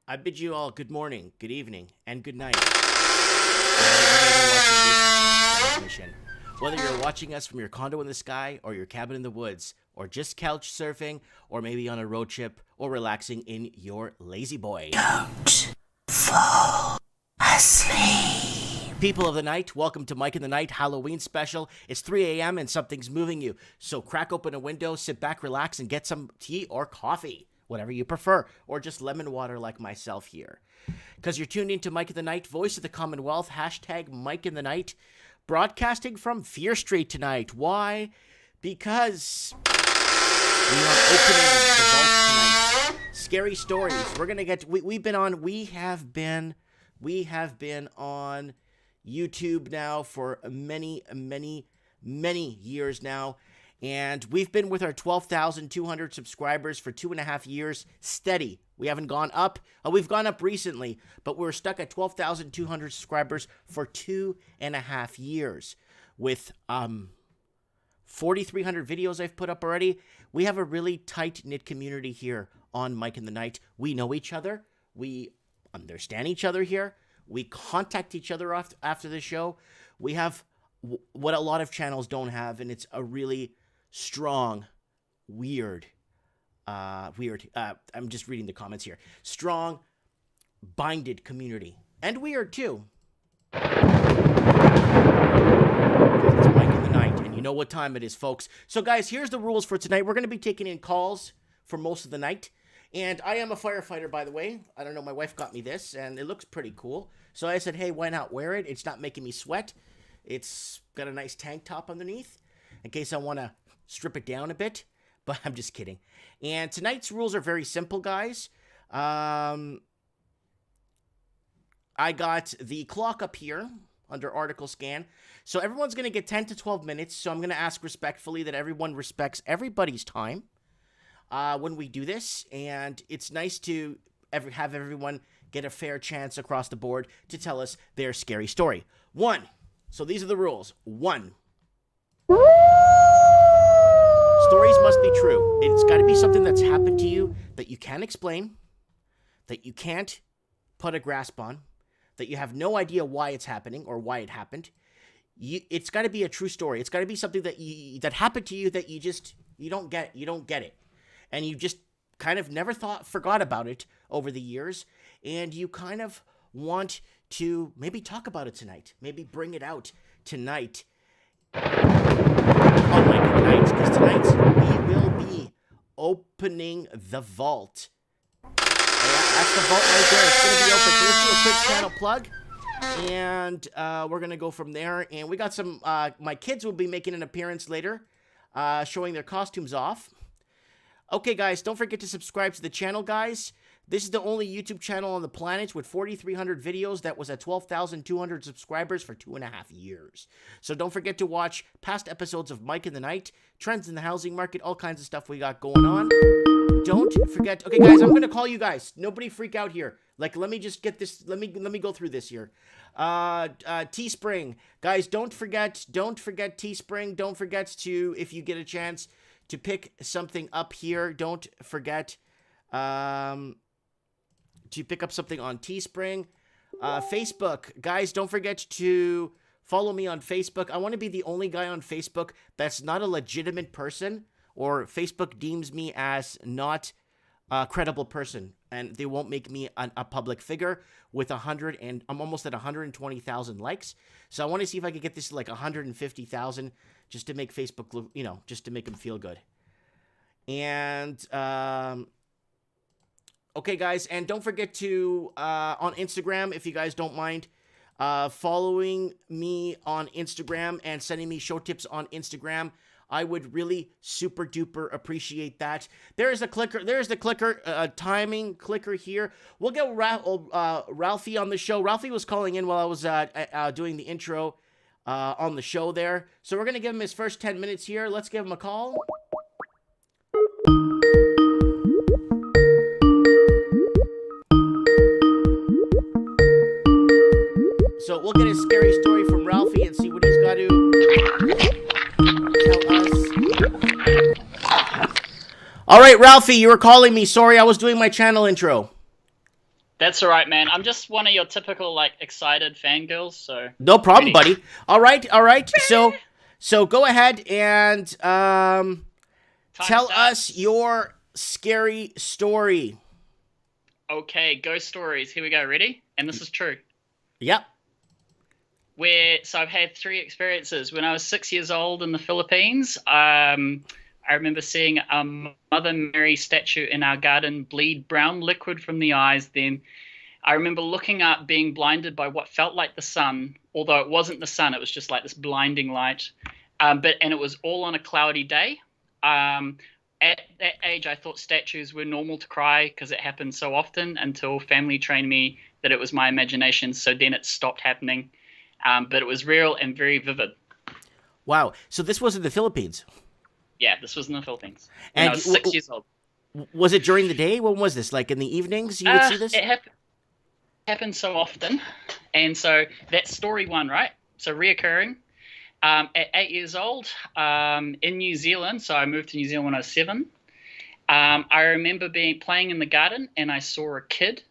I bid you all good morning, good evening, and good night. Whether you're watching us from your condo in the sky, or your cabin in the woods, or just couch surfing, or maybe on a road trip, or relaxing in your lazy boy. Don't fall asleep. People of the night, welcome to Mike in the Night Halloween special. It's 3 a.m. and something's moving you. So crack open a window, sit back, relax, and get some tea or coffee. Whatever you prefer, or just lemon water like myself here. Because you're tuned into Mike in the Night, voice of the Commonwealth, hashtag Mike in the Night, broadcasting from Fear Street tonight. Why? Because we are opening the vault tonight. Scary stories. We're going to get, we have been on YouTube now for many years now. And we've been with our 12,200 subscribers for 2.5 years, steady. We haven't gone up. We've gone up recently, but we're stuck at 12,200 subscribers for 2.5 years. With 4,300 videos I've put up already, we have a really tight-knit community here on Mike in the Night. We know each other. We understand each other here. We contact each other after the show. We have what a lot of channels don't have, and it's a really strong, I'm just reading the comments here. Strong, binded community. And weird, too. It's Mike in the Night, and you know what time it is, folks. So, guys, here's the rules for tonight. We're going to be taking in calls for most of the night. And I am a firefighter, by the way. I don't know, my wife got me this, and it looks pretty cool. So I said, hey, why not wear it? It's not making me sweat. It's got a nice tank top underneath in case I want to strip it down a bit, but I'm just kidding. And tonight's rules are very simple, guys. I got the clock up here under article scan. So everyone's going to get 10 to 12 minutes. So I'm going to ask respectfully that everyone respects everybody's time when we do this. And it's nice to have everyone get a fair chance across the board to tell us their scary story. 1. So these are the rules. 1. Stories must be true. It's got to be something that's happened to you that you can't explain, that you can't put a grasp on, that you have no idea why it's happening or why it happened. It's got to be a true story. It's got to be something that happened to you that you don't get it. And you just kind of never forgot about it over the years, and you kind of want to maybe talk about it tonight, maybe bring it out tonight on Mike in the Night, because tonight we will be opening the vault. Yeah, that's the vault right there. It's going to be open. So let's do a quick channel plug, and we're going to go from there. And we got some, my kids will be making an appearance later, showing their costumes off. Okay, guys, don't forget to subscribe to the channel, guys. This is the only YouTube channel on the planet with 4,300 videos that was at 12,200 subscribers for 2.5 years. So don't forget to watch past episodes of Mike in the Night, trends in the housing market, all kinds of stuff we got going on. Don't forget. Okay, guys, I'm going to call you guys. Nobody freak out here. Like, let me just get this. Let me go through this here. Teespring. Guys, don't forget Teespring. Don't forget to, if you get a chance, to pick something up here. Don't forget to pick up something on Teespring. Facebook. Guys, don't forget to follow me on Facebook. I want to be the only guy on Facebook that's not a legitimate person, or Facebook deems me as not a credible person, and they won't make me a public figure with I'm almost at 120,000 likes. So I want to see if I can get this to like 150,000 just to make Facebook look, just to make them feel good. And, okay, guys, and don't forget to, on Instagram, if you guys don't mind, following me on Instagram and sending me show tips on Instagram. I would really super duper appreciate that. There's the clicker, timing clicker here. We'll get Ralphie on the show. Ralphie was calling in while I was doing the intro on the show there. So we're going to give him his first 10 minutes here. Let's give him a call. So we'll get a scary story from Ralphie and see what he's got to tell us. All right, Ralphie, you were calling me. Sorry, I was doing my channel intro. That's all right, man. I'm just one of your typical like excited fangirls, so No problem, ready. buddy. All right, all right. So go ahead and Time tell us starts. your scary story. Okay, ghost stories. Here we go. Ready? And this is true. Yep. So I've had 3 experiences. When I was 6 years old in the Philippines, I remember seeing a Mother Mary statue in our garden bleed brown liquid from the eyes. Then I remember looking up, being blinded by what felt like the sun, although it wasn't the sun. It was just like this blinding light. And it was all on a cloudy day. At that age, I thought statues were normal to cry because it happened so often until family trained me that it was my imagination. So then it stopped happening. But it was real and very vivid. Wow. So this was in the Philippines. Yeah, this was in the Philippines. When And I was 6 years old. Was it during the day? When was this? Like in the evenings you would see this? It happened so often. And so that's story 1, right? So reoccurring. At 8 years old, in New Zealand, so I moved to New Zealand when I was 7. I remember playing in the garden, and I saw a kid,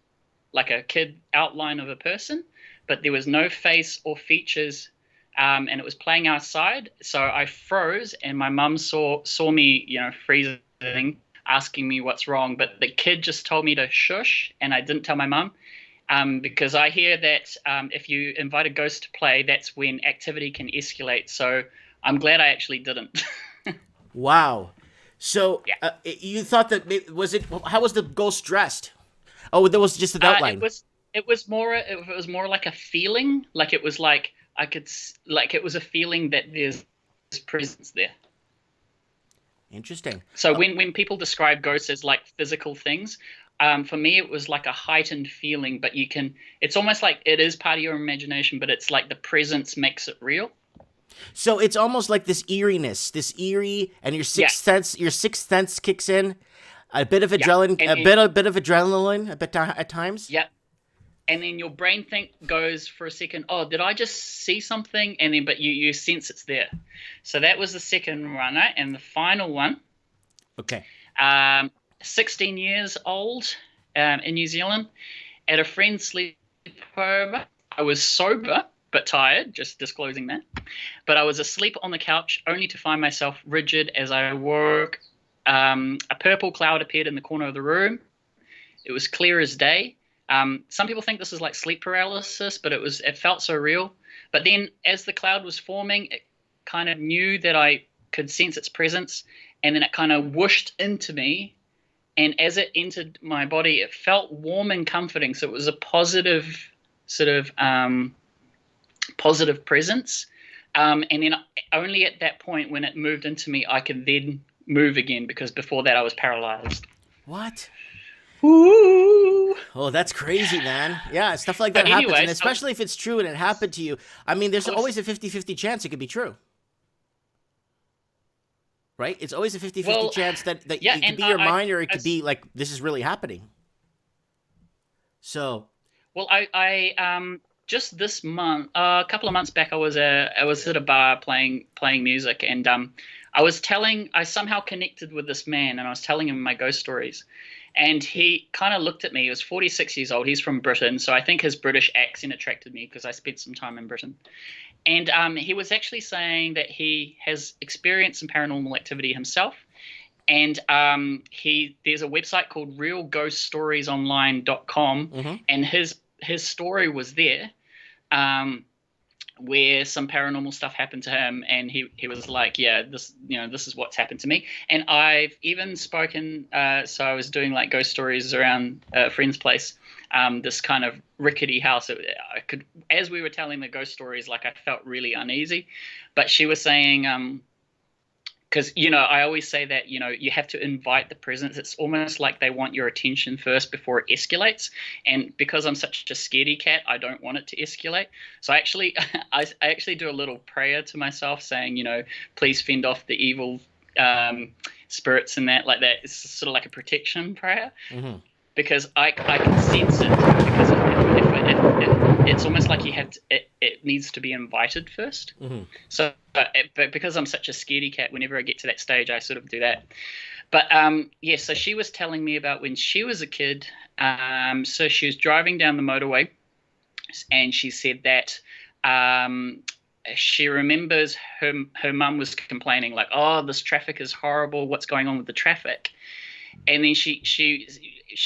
like a kid outline of a person, but there was no face or features, and it was playing outside. So I froze, and my mum saw me, freezing, asking me what's wrong. But the kid just told me to shush, and I didn't tell my mum. Because I hear that if you invite a ghost to play, that's when activity can escalate. So I'm glad I actually didn't. Wow. So Yeah. you thought that how was the ghost dressed? Oh, there was just an outline. It was more like a feeling. Like it was like it was a feeling that there's presence there. Interesting. So when people describe ghosts as like physical things, for me it was like a heightened feeling. But it's almost like it is part of your imagination, but it's like the presence makes it real. So it's almost like this eeriness, and your sixth sense kicks in. A bit of adrenaline, at times. Yeah. And then your brain goes for a second, oh, did I just see something? And then, but you sense it's there. So that was the second one, right? And the final one. Okay. 16 years old, in New Zealand, at a friend's sleepover. I was sober but tired, just disclosing that. But I was asleep on the couch, only to find myself rigid as I woke. A purple cloud appeared in the corner of the room. It was clear as day. Some people think this is like sleep paralysis, but it felt so real. But then as the cloud was forming, it kind of knew that I could sense its presence, and then it kind of whooshed into me. And as it entered my body, it felt warm and comforting. So it was a positive sort of positive presence. And then only at that point when it moved into me, I could then move again, because before that I was paralyzed. What? Ooh. Oh, that's crazy, man. Yeah, stuff like that happens, and especially if it's true and it happened to you. I mean, there's always a 50-50 chance it could be true. Right? It's always a 50-50 chance that it could be your mind, or it could be like this is really happening. So, well, I just this month, a couple of months back, I was at a bar playing music, and I somehow connected with this man, and I was telling him my ghost stories, and he kind of looked at me. He was 46 years old. He's from Britain, so I think his British accent attracted me because I spent some time in Britain. And he was actually saying that he has experienced some paranormal activity himself. And there's a website called realghoststoriesonline.com, mm-hmm. and his story was there, where some paranormal stuff happened to him, and he was like, yeah, this is what's happened to me. And I've even spoken, so I was doing like ghost stories around a friend's place, this kind of rickety house. As we were telling the ghost stories, like I felt really uneasy, but she was saying, because, I always say that, you have to invite the presence. It's almost like they want your attention first before it escalates. And because I'm such a scaredy cat, I don't want it to escalate. So I actually do a little prayer to myself saying, please fend off the evil spirits and that, like that. It's sort of like a protection prayer. Mm-hmm. Because I can sense it, because it's almost like it needs to be invited first. Mm-hmm. So, but because I'm such a scaredy cat, whenever I get to that stage, I sort of do that. But yeah, so she was telling me about when she was a kid. So she was driving down the motorway, and she said that um, she remembers her mum was complaining like, "Oh, this traffic is horrible. What's going on with the traffic?" And then she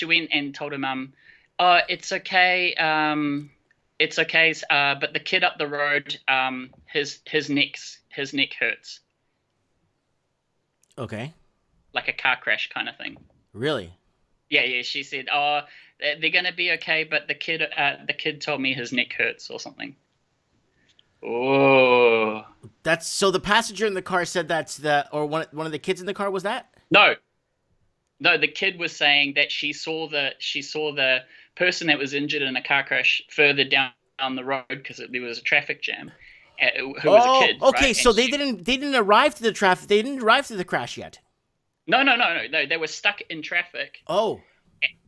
went and told her mum, "Oh, it's okay. It's okay. But the kid up the road, his neck hurts, Okay. like a car crash kind of thing." Really? Yeah, yeah. She said, "Oh, they're gonna be okay, but the kid told me his neck hurts or something." Oh That's so the passenger in the car said that's the or one of the kids in the car was that? no, no. The kid was saying that she saw the person that was injured in a car crash further down the road because there was a traffic jam, who was a kid. Okay, Right? so And they didn't arrive to the traffic. They didn't arrive to the crash yet. no. They were stuck in traffic. Oh.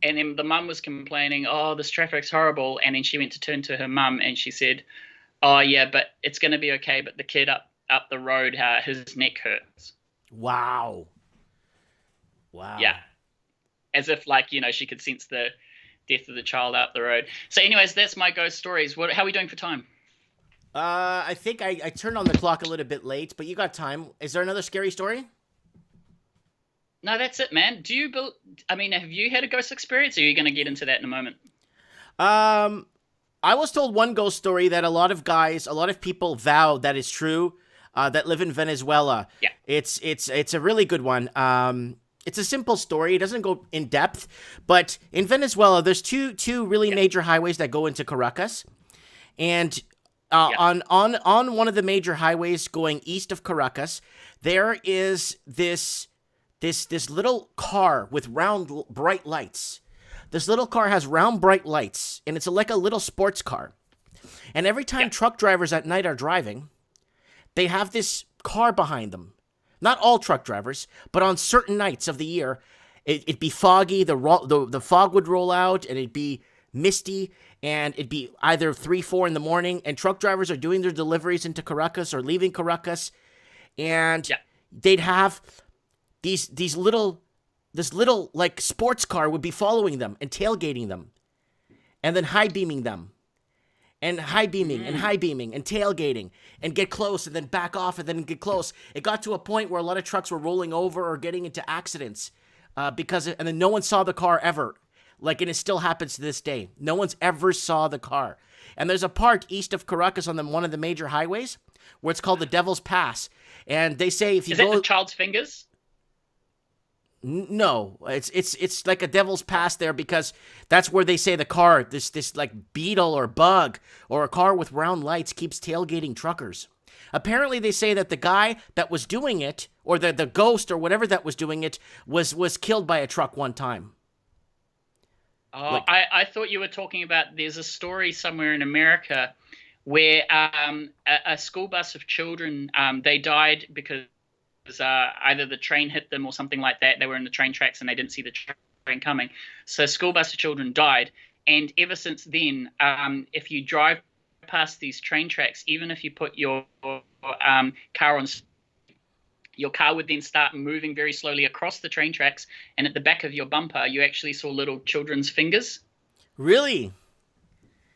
And then the mum was complaining, "Oh, this traffic's horrible." And then she went to turn to her mum and she said, "Oh yeah, but it's going to be okay. But the kid up the road, his neck hurts." Wow. Wow. Yeah, as if she could sense the death of the child up the road. So, anyways, that's my ghost stories. How are we doing for time? I think I turned on the clock a little bit late, but you got time. Is there another scary story? No, that's it, man. Have you had a ghost experience? Or are you going to get into that in a moment? I was told one ghost story that a lot of people vow that is true, that live in Venezuela. Yeah. It's a really good one. It's a simple story. It doesn't go in depth, but in Venezuela, there's two really major highways that go into Caracas, and on one of the major highways going east of Caracas, there is this little car with round bright lights. This little car has round bright lights, and it's like a little sports car. And every time truck drivers at night are driving, they have this car behind them. Not all truck drivers, but on certain nights of the year, it'd be foggy, the fog would roll out, and it'd be misty, and it'd be either 3, 4 in the morning, and truck drivers are doing their deliveries into Caracas or leaving Caracas, and they'd have this little like sports car would be following them and tailgating them, and then high beaming them. And high beaming and high beaming and tailgating and get close and then back off and then get close. It got to a point where a lot of trucks were rolling over or getting into accidents and then no one saw the car ever. And it still happens to this day. No one's ever saw the car. And there's a part east of Caracas on one of the major highways where it's called the Devil's Pass. And they say if you go... Is it the child's fingers? No, it's like a devil's pass there because that's where they say the car, this like beetle or bug or a car with round lights keeps tailgating truckers. Apparently they say that the guy that was doing it, or the ghost or whatever that was doing it, was killed by a truck one time. Oh, I thought you were talking about, there's a story somewhere in America where a school bus of children, they died because either the train hit them or something like that. They were in the train tracks and they didn't see the train coming. So a school bus of children died. And ever since then, if you drive past these train tracks, even if you put your car on, your car would then start moving very slowly across the train tracks. And at the back of your bumper, you actually saw little children's fingers. Really?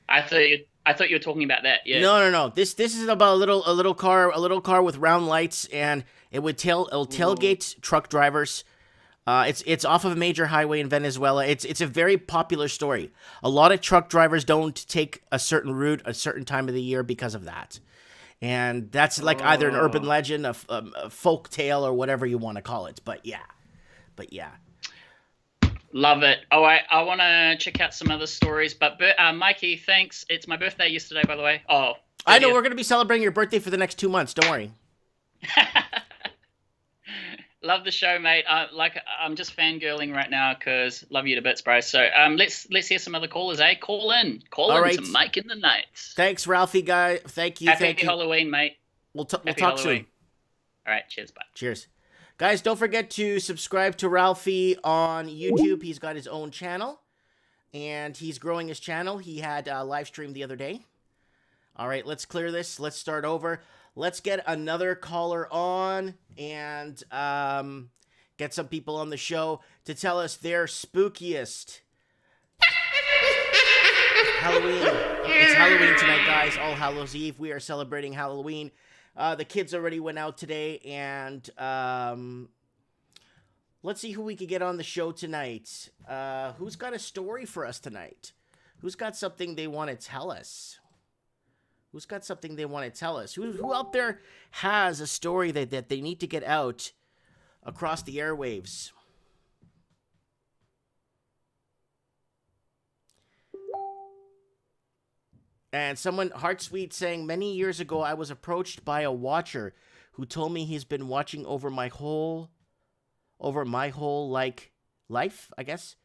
I thought you were talking about that. Yeah. No. This is about a little car with round lights, and it'll tailgate truck drivers. It's off of a major highway in Venezuela. It's a very popular story. A lot of truck drivers don't take a certain route a certain time of the year because of that. And that's like either an urban legend, a folk tale, or whatever you want to call it. But yeah. Love it. Oh, I want to check out some other stories. But Mikey, thanks. It's my birthday yesterday, by the way. Oh, I know. We're going to be celebrating your birthday for the next 2 months. Don't worry. Love the show, mate. I'm just fangirling right now because love you to bits, bro. So let's hear some other callers, eh? Call in to Mike in the Night. Thanks, Ralphie, guy. Thank you. Happy Halloween, mate. We'll talk Halloween. soon. All right, cheers, bye. Cheers. Guys, don't forget to subscribe to Ralphie on YouTube. He's got his own channel, and he's growing his channel. He had a live stream the other day. All right, let's clear this. Let's start over. Let's get another caller on, and get some people on the show to tell us their spookiest Halloween. It's Halloween tonight, guys. All Hallows Eve. We are celebrating Halloween. The kids already went out today, and let's see who we could get on the show tonight. Who's got a story for us tonight? Who's got something they want to tell us? Who out there has a story that they need to get out across the airwaves? And someone, Heartsweet, saying, many years ago, I was approached by a watcher who told me he's been watching over my whole like life, I guess,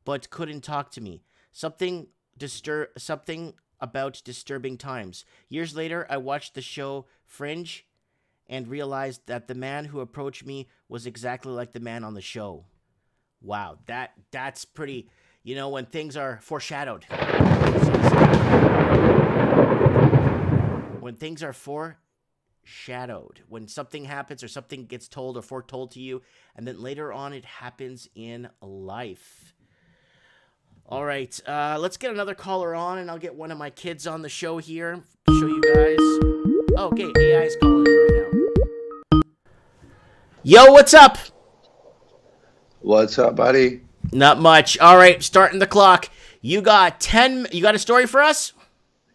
but couldn't talk to me. Something about disturbing times. Years later, I watched the show Fringe and realized that the man who approached me was exactly like the man on the show. Wow, that's pretty, when things are foreshadowed. When things are foreshadowed, when something happens or something gets told or foretold to you, and then later on it happens in life. All right, let's get another caller on, and I'll get one of my kids on the show here. Show you guys. Oh, okay, AI is calling in right now. Yo, what's up? What's up, buddy? Not much. All right, starting the clock. You got a story for us?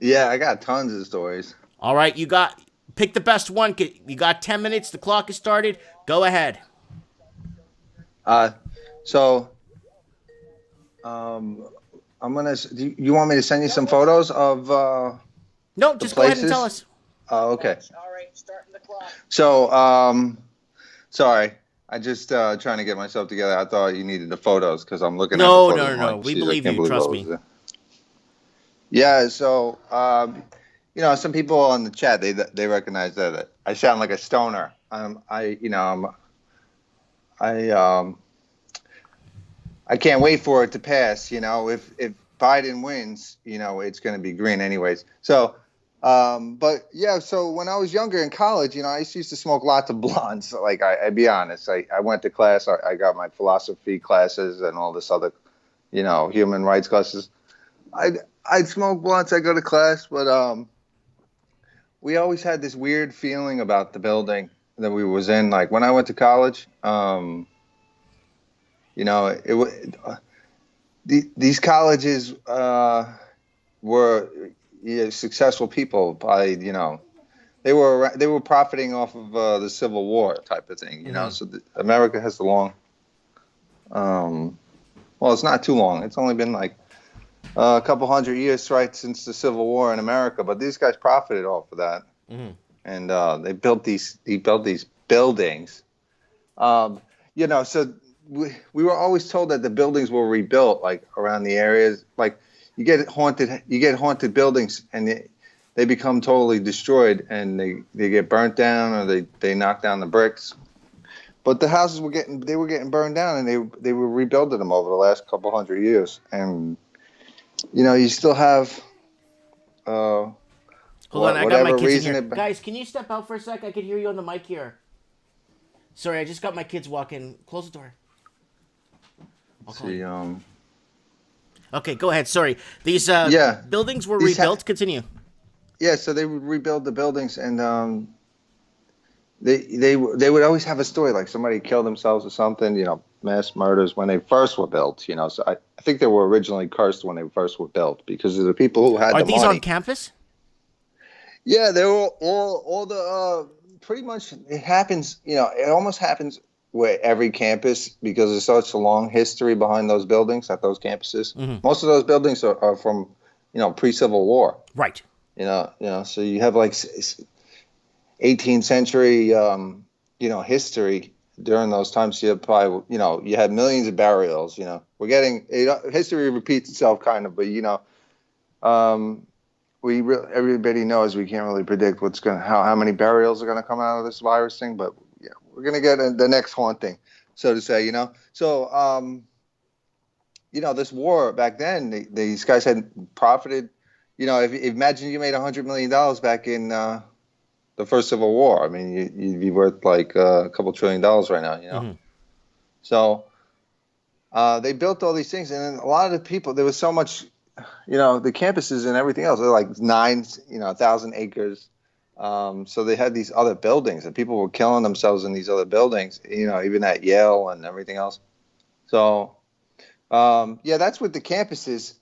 Yeah, I got tons of stories. All right, pick the best one. You got 10 minutes. The clock is started. Go ahead. So, I'm gonna. Do you want me to send you some photos of? No, just go ahead and tell us. Oh, okay. All right, starting the clock. So, sorry, I just trying to get myself together. I thought you needed the photos because I'm looking at the photos. No. We believe you. Trust me. Yeah. So, some people on the chat they recognize that I sound like a stoner. I can't wait for it to pass. If Biden wins, it's going to be green anyways. So, but yeah. So when I was younger in college, I used to smoke lots of blunts. Like I'd be honest, I went to class. I got my philosophy classes and all this other, human rights classes. I'd smoke blunts. I go to class, but we always had this weird feeling about the building that we was in. Like when I went to college, these colleges were successful people by they were profiting off of the Civil War type of thing. So America has the long. Well, it's not too long. It's only been like a couple hundred years, right, since the Civil War in America. But these guys profited off of that, and they built these buildings. So we were always told that the buildings were rebuilt, like around the areas. Like you get haunted buildings, and they become totally destroyed, and they get burnt down, or they knock down the bricks. But the houses were getting burned down, and they were rebuilding them over the last couple hundred years, and you still have. Hold on, I got my kids in here. Guys, can you step out for a sec? I can hear you on the mic here. Sorry, I just got my kids walking. Close the door. Okay, go ahead. Sorry. These buildings were rebuilt. Continue. Yeah, so they would rebuild the buildings, and they would always have a story like somebody killed themselves or something. Mass murders when they first were built. So I think they were originally cursed when they first were built because of the people who had the money. Are these on campus? Yeah, they were all the pretty much. It happens. It almost happens where every campus, because there's such a long history behind those buildings at those campuses. Mm-hmm. Most of those buildings are from, pre-Civil War. Right. So you have like 18th century, history during those times. You probably, you had millions of burials. We're getting history repeats itself kind of, but everybody knows we can't really predict how many burials are gonna come out of this virus thing, but yeah, we're gonna get the next haunting, so to say. So this war back then, these guys had profited. Imagine you made $100 million back in the first Civil War. I mean, you'd be worth like a couple $1 trillion right now. Mm-hmm. So they built all these things, and a lot of the people, there was so much, the campuses and everything else, they're like 1,000 acres. So they had these other buildings, and people were killing themselves in these other buildings, even at Yale and everything else. So, that's what the campuses.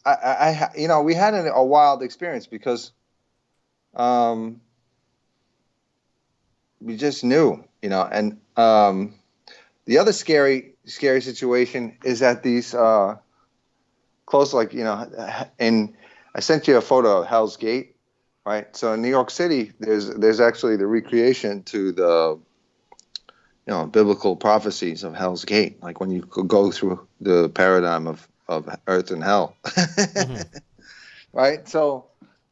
We had a wild experience because we just knew, and the other scary situation is that these close, like, and I sent you a photo of Hell's Gate, right? So in New York City, there's actually the recreation to the biblical prophecies of Hell's Gate, like when you could go through the paradigm of earth and hell. Mm-hmm. Right? So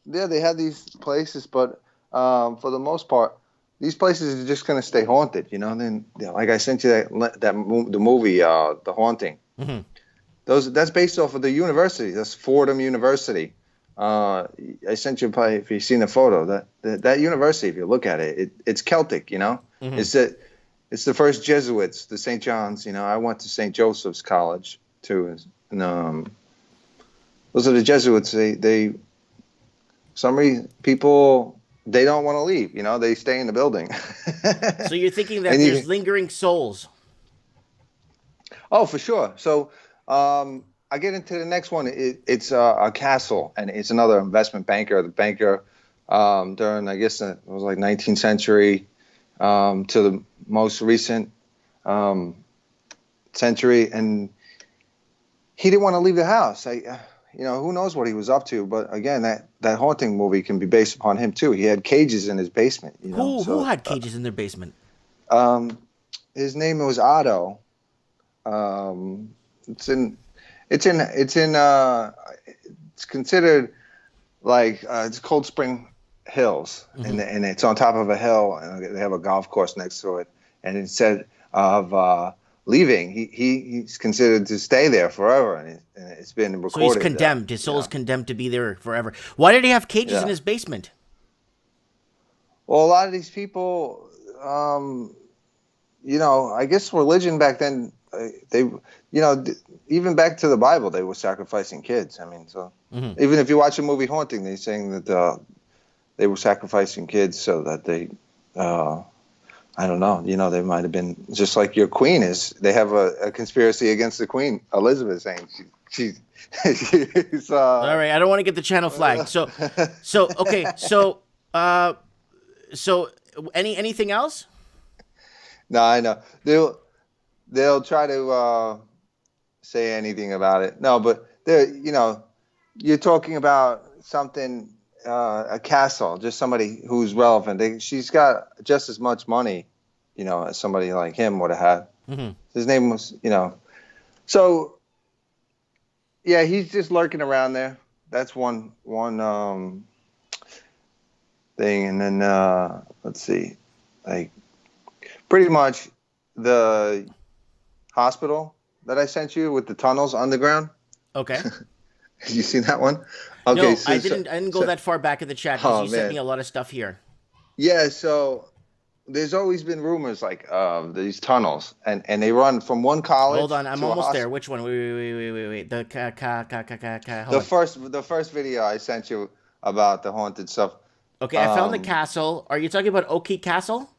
they have these places, but for the most part, these places are just going to stay haunted, Then, like I sent you the movie, The Haunting. Mm-hmm. That's based off of the university. That's Fordham University. I sent you, probably, if you've seen the photo, that university, if you look at it, it's Celtic, Mm-hmm. It's the first Jesuits, the St. John's. I went to St. Joseph's College too, and those are the Jesuits. They some reason people, they don't want to leave. They stay in the building. So you're thinking that there's lingering souls? Oh, for sure. So I get into the next one. It's a castle, and it's another investment banker. The banker during, I guess, it was like 19th century to the most recent century, and he didn't want to leave the house. Who knows what he was up to? But again, that haunting movie can be based upon him too. He had cages in his basement. Who had cages in their basement? His name was Otto. It's considered like it's Cold Spring Hills, Mm-hmm. and it's on top of a hill, and they have a golf course next to it. And instead of leaving, he's considered to stay there forever, and it's been recorded. So he's condemned. His soul is condemned to be there forever. Why did he have cages in his basement? Well, a lot of these people, I guess religion back then, they, even back to the Bible, they were sacrificing kids. I mean, so Mm-hmm. even if you watch a movie Haunting, they're saying that they were sacrificing kids so that they, I don't know, they might have been just like your queen is. They have a conspiracy against the queen, Elizabeth, saying she's. All right, I don't want to get the channel flagged. So okay, so anything else? No, I know they'll try to say anything about it. No, but you're talking about something, a castle, just somebody who's relevant. She's got just as much money, as somebody like him would have had. Mm-hmm. His name was, so yeah, he's just lurking around there. That's one thing, and then let's see, like pretty much the hospital that I sent you with the tunnels underground. Okay. Have you seen that one? Okay, No, I didn't go that far back in the chat because you sent me a lot of stuff here. Yeah, so there's always been rumors like of these tunnels, and they run from one college. Hold on, I'm almost there. Which one? Wait. The first video I sent you about the haunted stuff. Okay, I found the castle. Are you talking about Oaky Castle?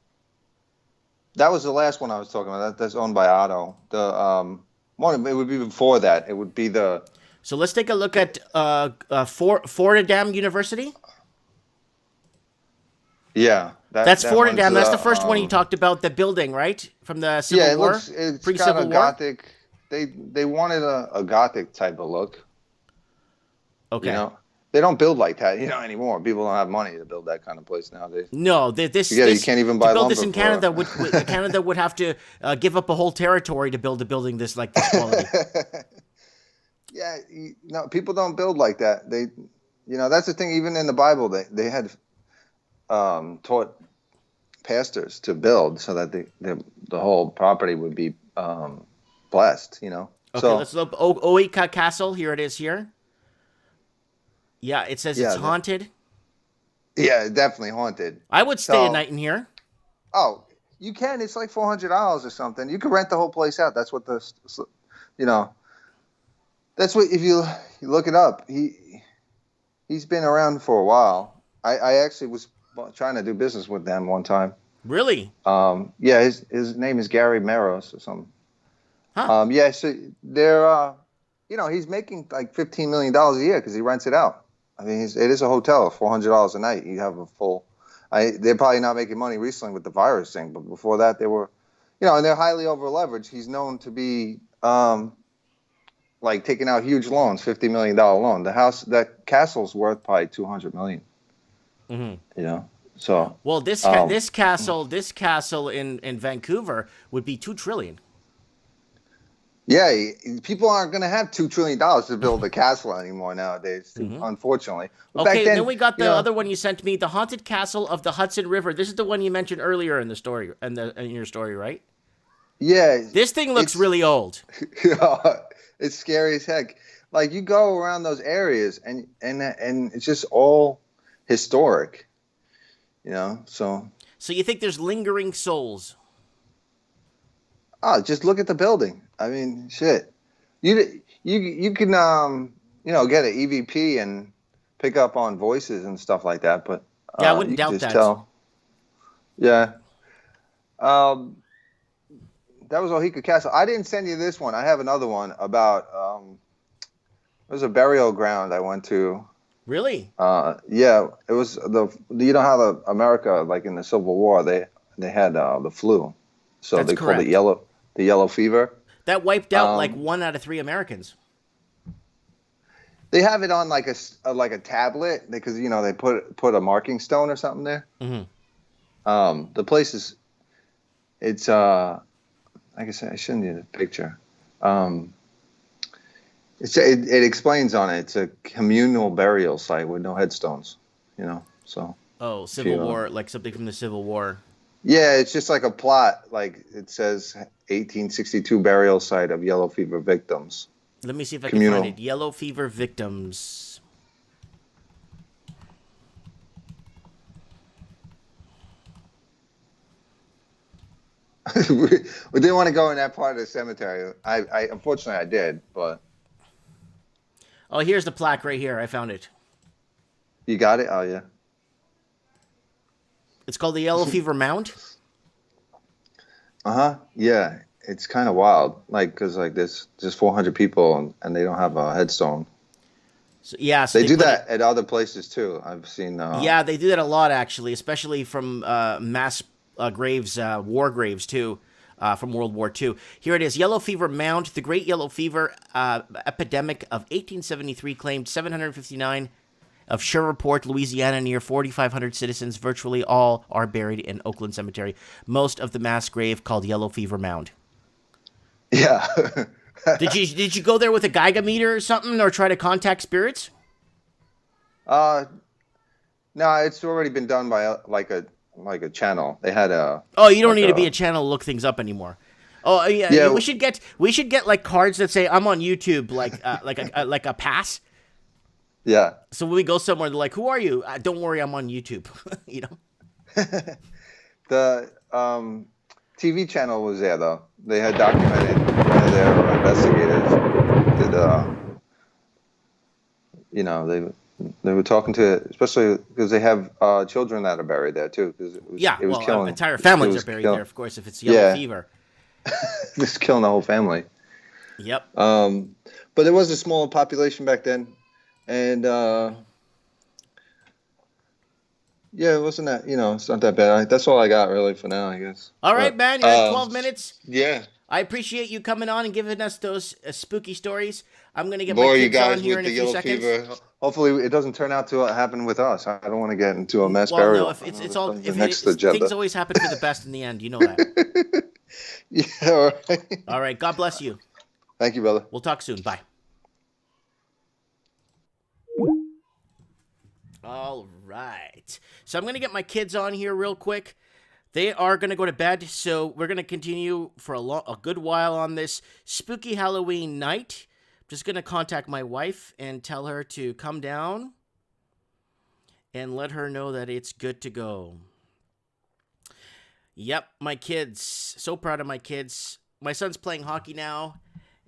That was the last one I was talking about. That's owned by Otto. The one, it would be before that. It would be the. So let's take a look at Foreshadowing University. Yeah, that's Foreshadowing. That's the first one you talked about, the building, right? From the Civil War? It's Pre-Civil got a War? Gothic. They wanted a Gothic type of look. Okay. They don't build like that, anymore. People don't have money to build that kind of place nowadays. No, you can't even buy to build lumber this in Canada. Canada would have to give up a whole territory to build a building this quality. Yeah, people don't build like that. They, that's the thing. Even in the Bible, they had taught pastors to build so that the whole property would be blessed. Okay, so, let's look. Oaky Castle. Here it is. Here. Yeah, it says it's haunted. Yeah, definitely haunted. I would stay a night in here. Oh, You can. It's like $400 or something. You can rent the whole place out. That's what you know. That's what if you look it up. He's been around for a while. I actually was trying to do business with them one time. Really? Yeah, his name is Gary Meros or something. Huh. Yeah, so they're he's making like $15 million a year because he rents it out. I mean, it is a hotel, $400 a night. You have a full. They're probably not making money recently with the virus thing, but before that they were, and they're highly over leveraged. He's known to be like taking out huge loans, $50 million loan. That castle's worth probably $200 million. Mm-hmm. So. Well, this castle in Vancouver would be $2 trillion. Yeah, people aren't going to have $2 trillion to build a castle anymore nowadays, unfortunately. But Okay, back then we got the other one you sent me, the haunted castle of the Hudson River. This is the one you mentioned earlier in the story, in your story, right? Yeah. This thing looks really old. It's scary as heck. Like you go around those areas and it's just all historic, So you think there's lingering souls? Oh, just look at the building. I mean, shit. You can get an EVP and pick up on voices and stuff like that, but I wouldn't doubt that. Tell. Yeah. That was Ohika Castle. I didn't send you this one. I have another one about there's a burial ground I went to. Really? Yeah, it was how America, like in the Civil War, they had the flu. So That's they correct. called it the yellow fever. That wiped out like 1 out of 3 Americans. They have it on like a tablet because they put a marking stone or something there. Mm-hmm. The place is, it's like I said, I shouldn't need a picture. It explains on it. It's a communal burial site with no headstones. So. Oh, Civil War, like something from the Civil War. Yeah, it's just like a plot. Like it says 1862 burial site of yellow fever victims. Let me see if I can find it. Yellow fever victims. We didn't want to go in that part of the cemetery. I unfortunately I did, but. Oh, here's the plaque right here. I found it. You got it? Oh yeah. It's called the Yellow Fever Mound. Yeah, it's kind of wild. Like, cause like there's just 400 people and they don't have a headstone. So they do that at other places too. I've seen. Yeah, they do that a lot actually, especially from mass graves, war graves too, from World War II. Here it is: Yellow Fever Mound. The Great Yellow Fever epidemic of 1873 claimed 759. Of Shreveport, Louisiana, near 4,500 citizens, virtually all are buried in Oakland Cemetery. Most of the mass grave called Yellow Fever Mound. Yeah. Did you go there with a Geiger meter or something, or try to contact spirits? No, it's already been done by like a channel. They had a. Oh, you don't need to be a channel to look things up anymore. Oh yeah. We should get like cards that say I'm on YouTube, like a pass. Yeah. So when we go somewhere, they're like, "Who are you?" Don't worry, I'm on YouTube. The TV channel was there though. They had documented one of their investigators did. They were talking to, especially because they have children that are buried there too. Cause it was killing, entire families are buried there, of course, if it's yellow fever. Just killing the whole family. Yep. But there was a smaller population back then. And, it wasn't that, it's not that bad. That's all I got really for now, I guess. All right, man. You had 12 minutes. Yeah. I appreciate you coming on and giving us those spooky stories. I'm going to get More my you kids guys on here with in a the few yellow seconds. fever. Hopefully it doesn't turn out to happen with us. I don't want to get into a mass Well, burial. no, it's all, next agenda. Things always happen for the best in the end. You know that. Yeah, all right. All right. God bless you. Thank you, brother. We'll talk soon. Bye. All right. So I'm going to get my kids on here real quick. They are going to go to bed, so we're going to continue for a good while on this spooky Halloween night. I'm just going to contact my wife and tell her to come down and let her know that it's good to go. Yep, my kids. So proud of my kids. My son's playing hockey now,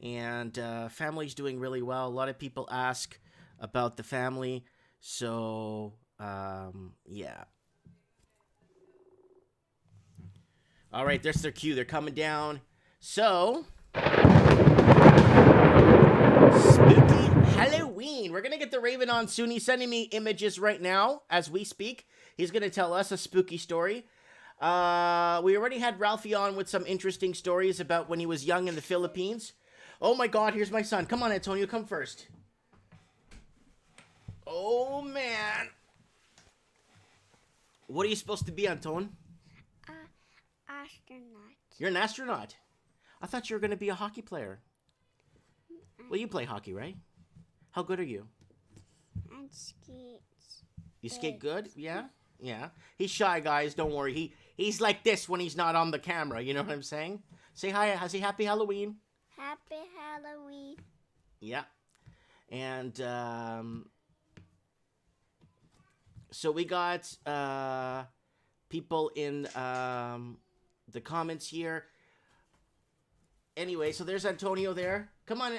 and family's doing really well. A lot of people ask about the family, so yeah. All right, there's their cue. They're coming down. So, spooky Halloween. We're going to get the Raven on soon. He's sending me images right now as we speak. He's going to tell us a spooky story. We already had Ralphie on with some interesting stories about when he was young in the Philippines. Oh my God, here's my son. Come on, Antonio, come first. Oh, man. What are you supposed to be, Anton? Astronaut. You're an astronaut. I thought you were going to be a hockey player. Well, you play hockey, right? How good are you? And skates. You skate good? Yeah? Yeah. He's shy, guys. Don't worry. He's like this when he's not on the camera. You know what I'm saying? Say hi. Say Happy Halloween. Happy Halloween. Yeah. And so we got people in the comments here. Anyway, so there's Antonio there. Come on,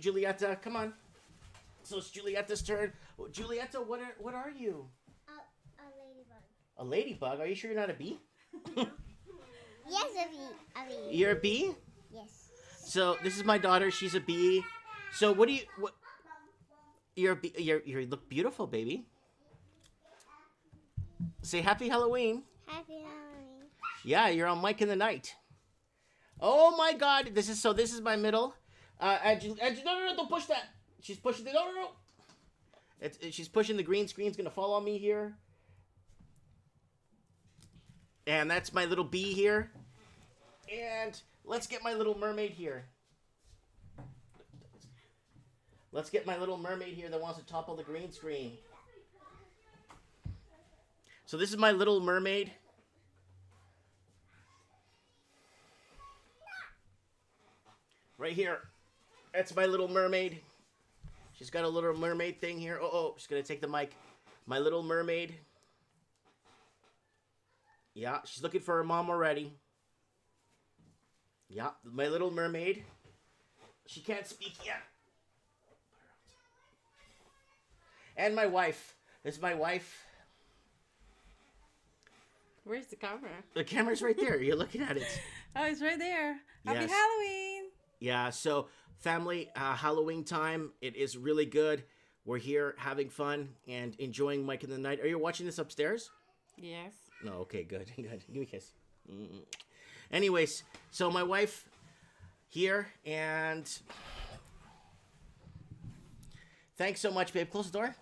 Julieta. Come on. So it's Julietta's turn. Julieta, what are you? A ladybug. A ladybug? Are you sure you're not a bee? Yes, a bee. You're a bee? Yes. So this is my daughter. She's a bee. So what? You're a bee. You look beautiful, baby. Say Happy Halloween. Happy Halloween. Yeah, you're on Mike in the Night. Oh my God! This is my middle. Angie, no, don't push that. She's pushing the no. She's pushing the green screen's gonna fall on me here. And that's my little bee here. And let's get my little mermaid here. Let's get my little mermaid here that wants to topple the green screen. So this is my little mermaid. Right here. That's my little mermaid. She's got a little mermaid thing here. Oh, she's going to take the mic. My little mermaid. Yeah, she's looking for her mom already. Yeah, my little mermaid. She can't speak yet. And my wife. This is my wife. Where's the camera? The camera's right there. You're looking at it. Oh, it's right there. Happy Yes. Halloween. Yeah, so family, Halloween time. It is really good. We're here having fun and enjoying Mike in the Night. Are you watching this upstairs? Yes. No, okay, good. Good. Give me a kiss. Anyways, so my wife here, and thanks so much, babe. Close the door.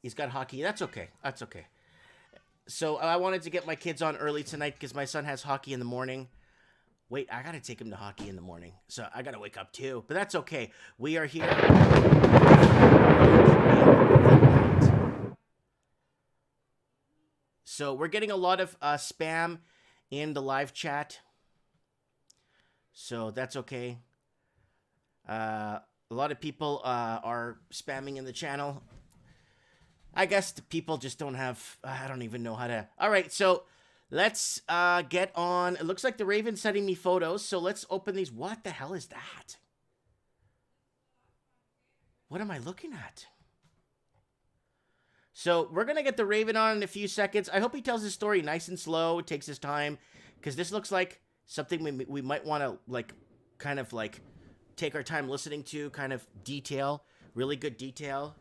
He's got hockey. That's okay. That's okay. So I wanted to get my kids on early tonight because my son has hockey in the morning. Wait, I gotta take him to hockey in the morning, so I gotta wake up too. But that's okay. We are here. So we're getting a lot of spam in the live chat, so that's okay. A lot of people are spamming in the channel. I guess the people just don't have. I don't even know how to. All right, so let's get on. It looks like the Raven's sending me photos, so let's open these. What the hell is that? What am I looking at? So we're going to get the Raven on in a few seconds. I hope he tells his story nice and slow, takes his time, because this looks like something we might want to, like, kind of, like, take our time listening to, kind of detail, really good detail.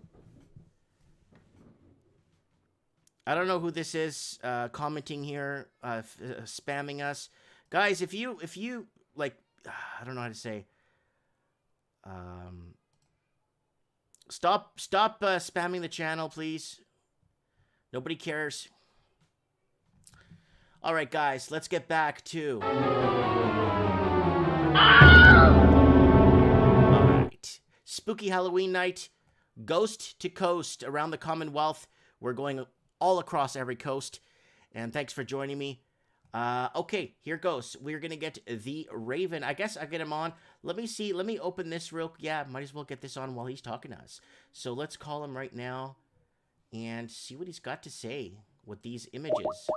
I don't know who this is commenting here, spamming us. Guys, if you like, I don't know how to say, stop spamming the channel, please. Nobody cares. All right, guys, let's get back to. All right, spooky Halloween night, Ghost to Coast around the Commonwealth. We're going all across every coast, and thanks for joining me. Okay, here goes. We're gonna get the Raven. I guess I get him on. Let me see. Let me open this real. Yeah, might as well get this on while he's talking to us. So let's call him right now and see what he's got to say with these images.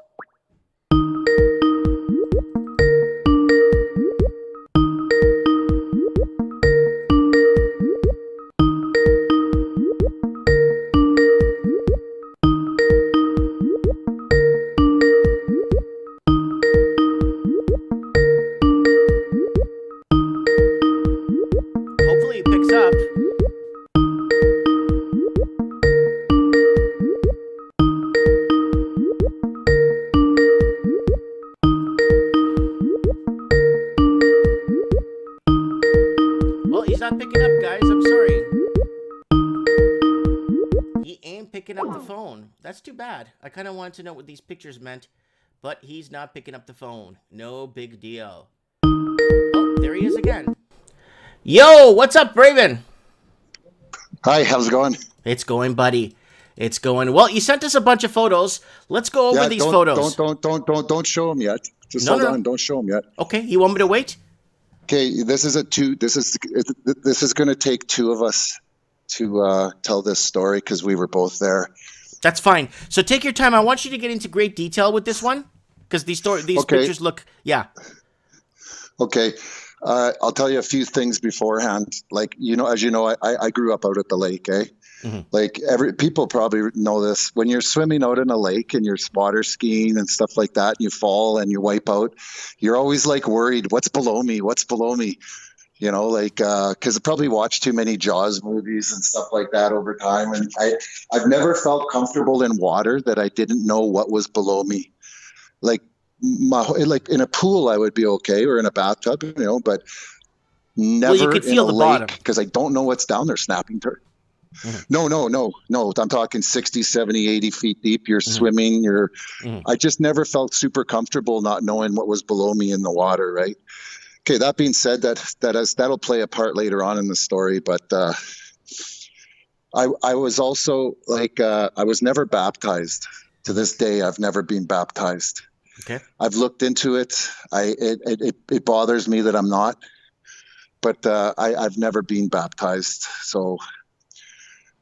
picking up the phone. That's too bad. I kind of wanted to know what these pictures meant, but he's not picking up the phone. No big deal. Oh, there he is again. Yo, what's up, Raven? Hi, how's it going? It's going, buddy. It's going. Well, you sent us a bunch of photos. Let's go over these photos. Don't show them yet. Just hold on. Don't show them yet. Okay, you want me to wait? Okay, this is going to take two of us to tell this story because we were both there. That's fine. So take your time. I want you to get into great detail with this one because these pictures look. Yeah. Okay. I'll tell you a few things beforehand. Like, as you know, I grew up out at the lake, eh? Mm-hmm. Like people probably know this. When you're swimming out in a lake and you're water skiing and stuff like that, and you fall and you wipe out, you're always like worried, what's below me? What's below me? Because I probably watched too many Jaws movies and stuff like that over time. And I've never felt comfortable in water that I didn't know what was below me. Like in a pool, I would be okay, or in a bathtub, but never you could in feel a the lake bottom because I don't know what's down there. Snapping turtle. Mm-hmm. No. I'm talking 60, 70, 80 feet deep. You're swimming. I just never felt super comfortable not knowing what was below me in the water. Right. Okay. That being said, that'll play a part later on in the story. But I was also I was never baptized. To this day, I've never been baptized. Okay. I've looked into it. It bothers me that I'm not, but I've never been baptized. So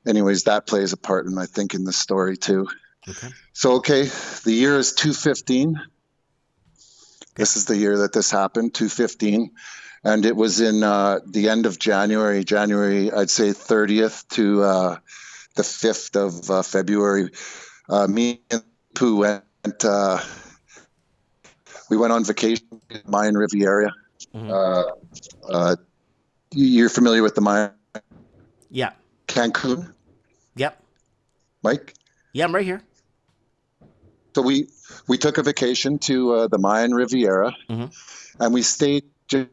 anyways, that plays a part in, I think, in the story too. Okay. So, the year is 215. Okay. This is the year that this happened, 215. And it was in the end of January, I'd say 30th to the 5th of February. Me and Pooh went, we went on vacation in the Mayan Riviera. Mm-hmm. You're familiar with the Mayan? Yeah. Cancun? Yep. Mike? Yeah, I'm right here. So we took a vacation to the Mayan Riviera, and we stayed at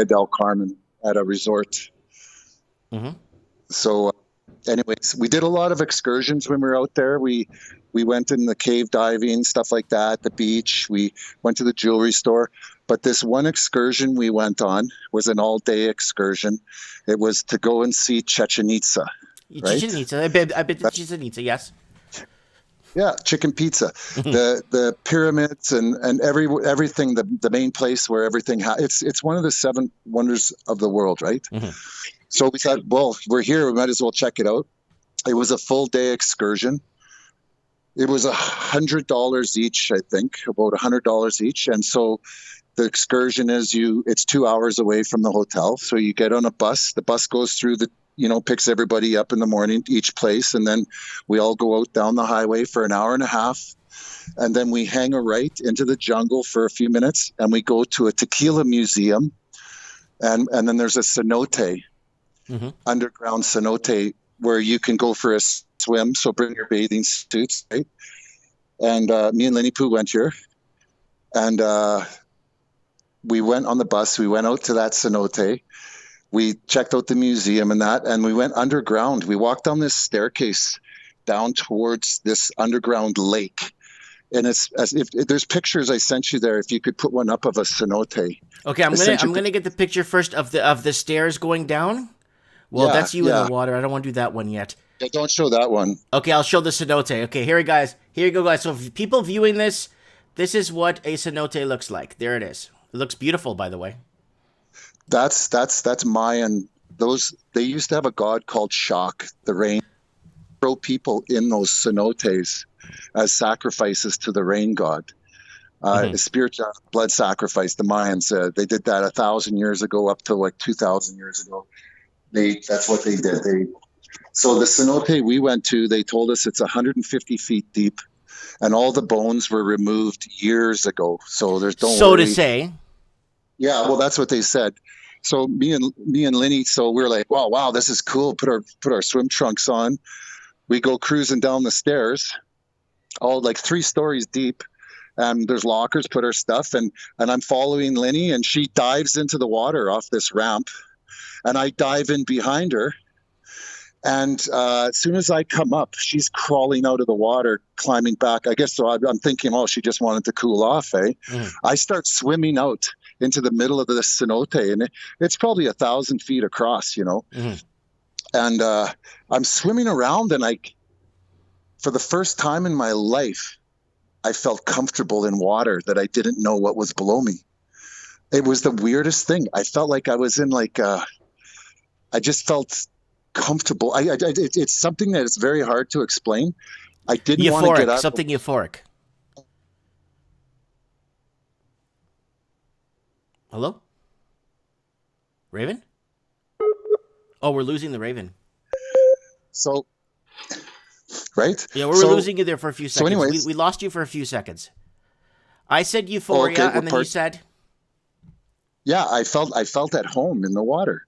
Del Carmen at a resort. Mm-hmm. So anyways, we did a lot of excursions when we were out there. We went in the cave diving, stuff like that, the beach. We went to the jewelry store. But this one excursion we went on was an all-day excursion. It was to go and see Chichen Itza. Right? Chichen Itza. I've been to Chichen Itza, yes. Yeah, chicken pizza. The pyramids and everything, the main place where everything it's one of the 7 wonders of the world, right? Mm-hmm. So we thought, well, we're here, we might as well check it out. It was a full day excursion. It was $100 each, I think, about $100 each. And so the excursion is it's 2 hours away from the hotel. So you get on a bus. The bus goes through picks everybody up in the morning, each place. And then we all go out down the highway for an hour and a half. And then we hang a right into the jungle for a few minutes. And we go to a tequila museum. And then there's a cenote, underground cenote, where you can go for a swim. So bring your bathing suits, right? And me and Lenny Poo went here. And we went on the bus. We went out to that cenote. We checked out the museum and we went underground. We walked down this staircase down towards this underground lake. And it's as if there's pictures I sent you there. If you could put one up of a cenote. Okay, I'm gonna get the picture first of the stairs going down. Well, that's you in the water. I don't want to do that one yet. Yeah, don't show that one. Okay, I'll show the cenote. Okay, here you go, guys. So if people viewing this is what a cenote looks like. There it is. It looks beautiful, by the way. That's Mayan. They used to have a god called Shak, the rain. Throw people in those cenotes as sacrifices to the rain god. A spiritual blood sacrifice. The Mayans they did that 1,000 years ago, up to like 2,000 years ago. That's what they did. So the cenote we went to, they told us it's 150 feet deep, and all the bones were removed years ago. So there's to say. Yeah, well, that's what they said. So me and Lenny, so we're like, wow, this is cool. Put our swim trunks on. We go cruising down the stairs, all like 3 stories deep. There's lockers, put our stuff, and I'm following Lenny, and she dives into the water off this ramp, and I dive in behind her, And as soon as I come up, she's crawling out of the water, climbing back. I guess so. I'm thinking, oh, she just wanted to cool off, eh? I start swimming out into the middle of the cenote, and it's probably 1,000 feet across, you know. And I'm swimming around, and for the first time in my life, I felt comfortable in water that I didn't know what was below me. It was the weirdest thing. I felt like I was in I just felt comfortable. It's something that is very hard to explain. I didn't want to get out. Something euphoric. Hello? Raven? Oh, we're losing the Raven. So, right? Yeah, we're losing you there for a few seconds. So anyways, we lost you for a few seconds. I said euphoria, and then you said? Yeah, I felt at home in the water.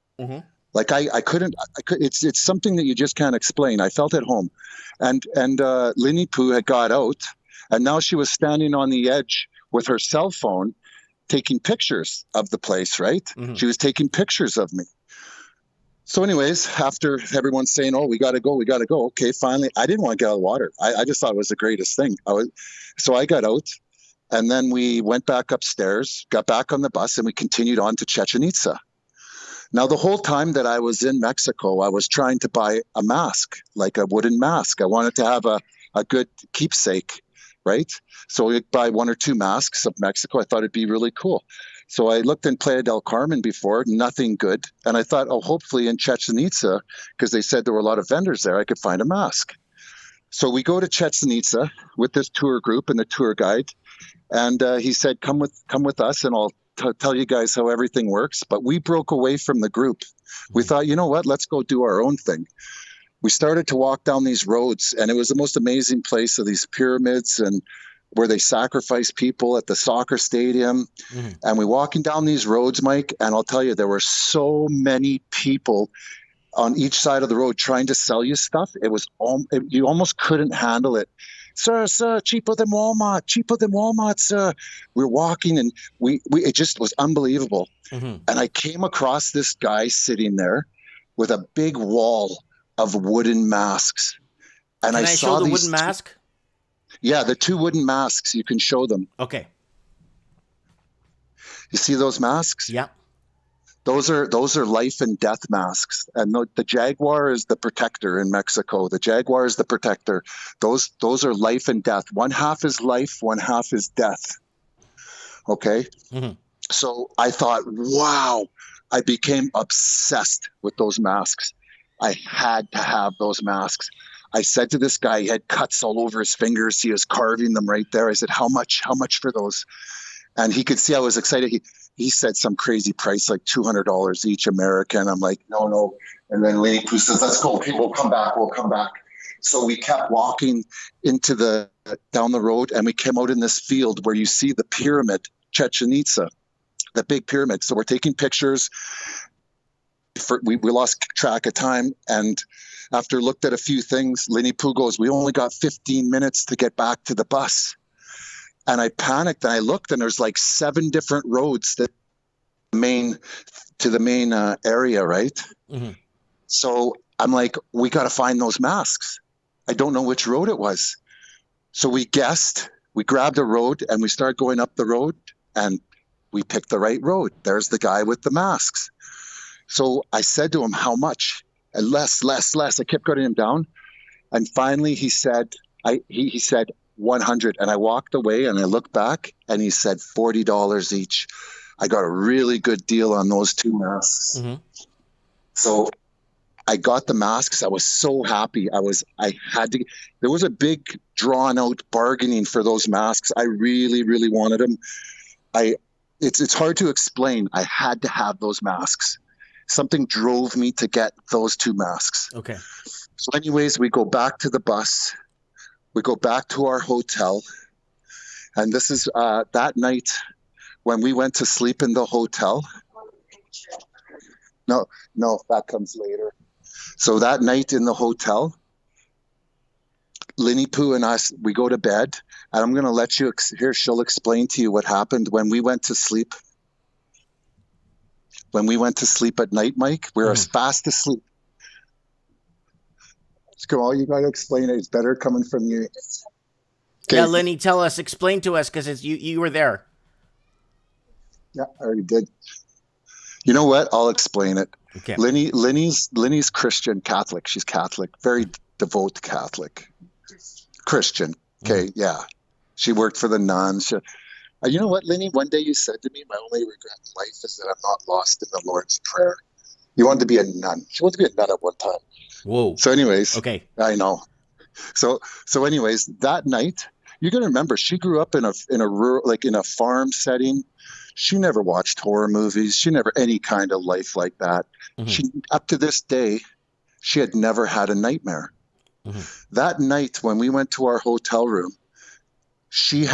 Like I couldn't. It's something that you just can't explain. I felt at home, and Linny Poo had got out, and now she was standing on the edge with her cell phone, taking pictures of the place. Right? She was taking pictures of me. So, anyways, after everyone's saying, "Oh, we got to go," okay, finally, I didn't want to get out of the water. I just thought it was the greatest thing. So I got out, and then we went back upstairs, got back on the bus, and we continued on to Chichen Itza. Now, the whole time that I was in Mexico, I was trying to buy a mask, like a wooden mask. I wanted to have a good keepsake, right? So we buy 1 or 2 masks of Mexico. I thought it'd be really cool. So I looked in Playa del Carmen before, nothing good. And I thought, oh, hopefully in Chichen Itza, because they said there were a lot of vendors there, I could find a mask. So we go to Chichen Itza with this tour group and the tour guide. And he said, come with us and I'll tell you guys how everything works. But we broke away from the group. We thought, you know what, let's go do our own thing. We started to walk down these roads, and it was the most amazing place of these pyramids and where they sacrifice people at the soccer stadium. And we're walking down these roads, Mike, and I'll tell you, there were so many people on each side of the road trying to sell you stuff. It was you almost couldn't handle it. Sir, cheaper than Walmart, sir. We're walking, and it just was unbelievable. And I came across this guy sitting there with a big wall of wooden masks. And Can I saw show the these wooden mask? Yeah, the 2 wooden masks. You can show them. Okay. You see those masks? Yeah. Those are life and death masks. And the jaguar is the protector in Mexico. The jaguar is the protector. Those are life and death. One half is life, one half is death. Okay? So I thought, wow, I became obsessed with those masks. I had to have those masks. I said to this guy, he had cuts all over his fingers. He was carving them right there. I said, how much for those? And he could see I was excited. He said some crazy price, like $200 each American. I'm like, no. And then Lenny Poo says, let's go. Okay, we'll come back. So we kept walking down the road, and we came out in this field where you see the pyramid, Chichen Itza, the big pyramid. So we're taking pictures. We lost track of time, and after looked at a few things, Lenny Poo goes, we only got 15 minutes to get back to the bus. And I panicked, and I looked, and there's like 7 different roads to the main area, right? So I'm like, we got to find those masks. I don't know which road it was. So we guessed, we grabbed a road, and we started going up the road, and we picked the right road. There's the guy with the masks. So I said to him, how much? And less. I kept cutting him down. And finally he said, he said 100. And I walked away, and I looked back, and he said $40 each. I got a really good deal on those 2 masks. So I got the masks. I was so happy. There was a big drawn out bargaining for those masks. I really, really wanted them. It's hard to explain. I had to have those masks. Something drove me to get those 2 masks. Okay. So anyways, we go back to the bus. We go back to our hotel. And this is that night when we went to sleep in the hotel. No, that comes later. So that night in the hotel, Lenny Poo and us, we go to bed. And I'm going to let you hear, she'll explain to you what happened when we went to sleep. When we went to sleep at night, Mike, we were fast asleep. Come on, you got to explain it. It's better coming from you. Okay. Yeah, Lenny, tell us, explain to us, because you were there. Yeah, I already did. You know what? I'll explain it. Okay. Lenny's Christian Catholic. She's Catholic, very devout Catholic. Christian. Okay, yeah. She worked for the nuns. You know what, Lenny? One day you said to me, my only regret in life is that I'm not lost in the Lord's Prayer. You wanted to be a nun. She wanted to be a nun at one time. Whoa. So anyways, Okay. I know. So anyways, that night, you got to remember, she grew up in a rural, like in a farm setting. She never watched horror movies. She never any kind of life like that. She, up to this day, she had never had a nightmare. That night when we went to our hotel room, she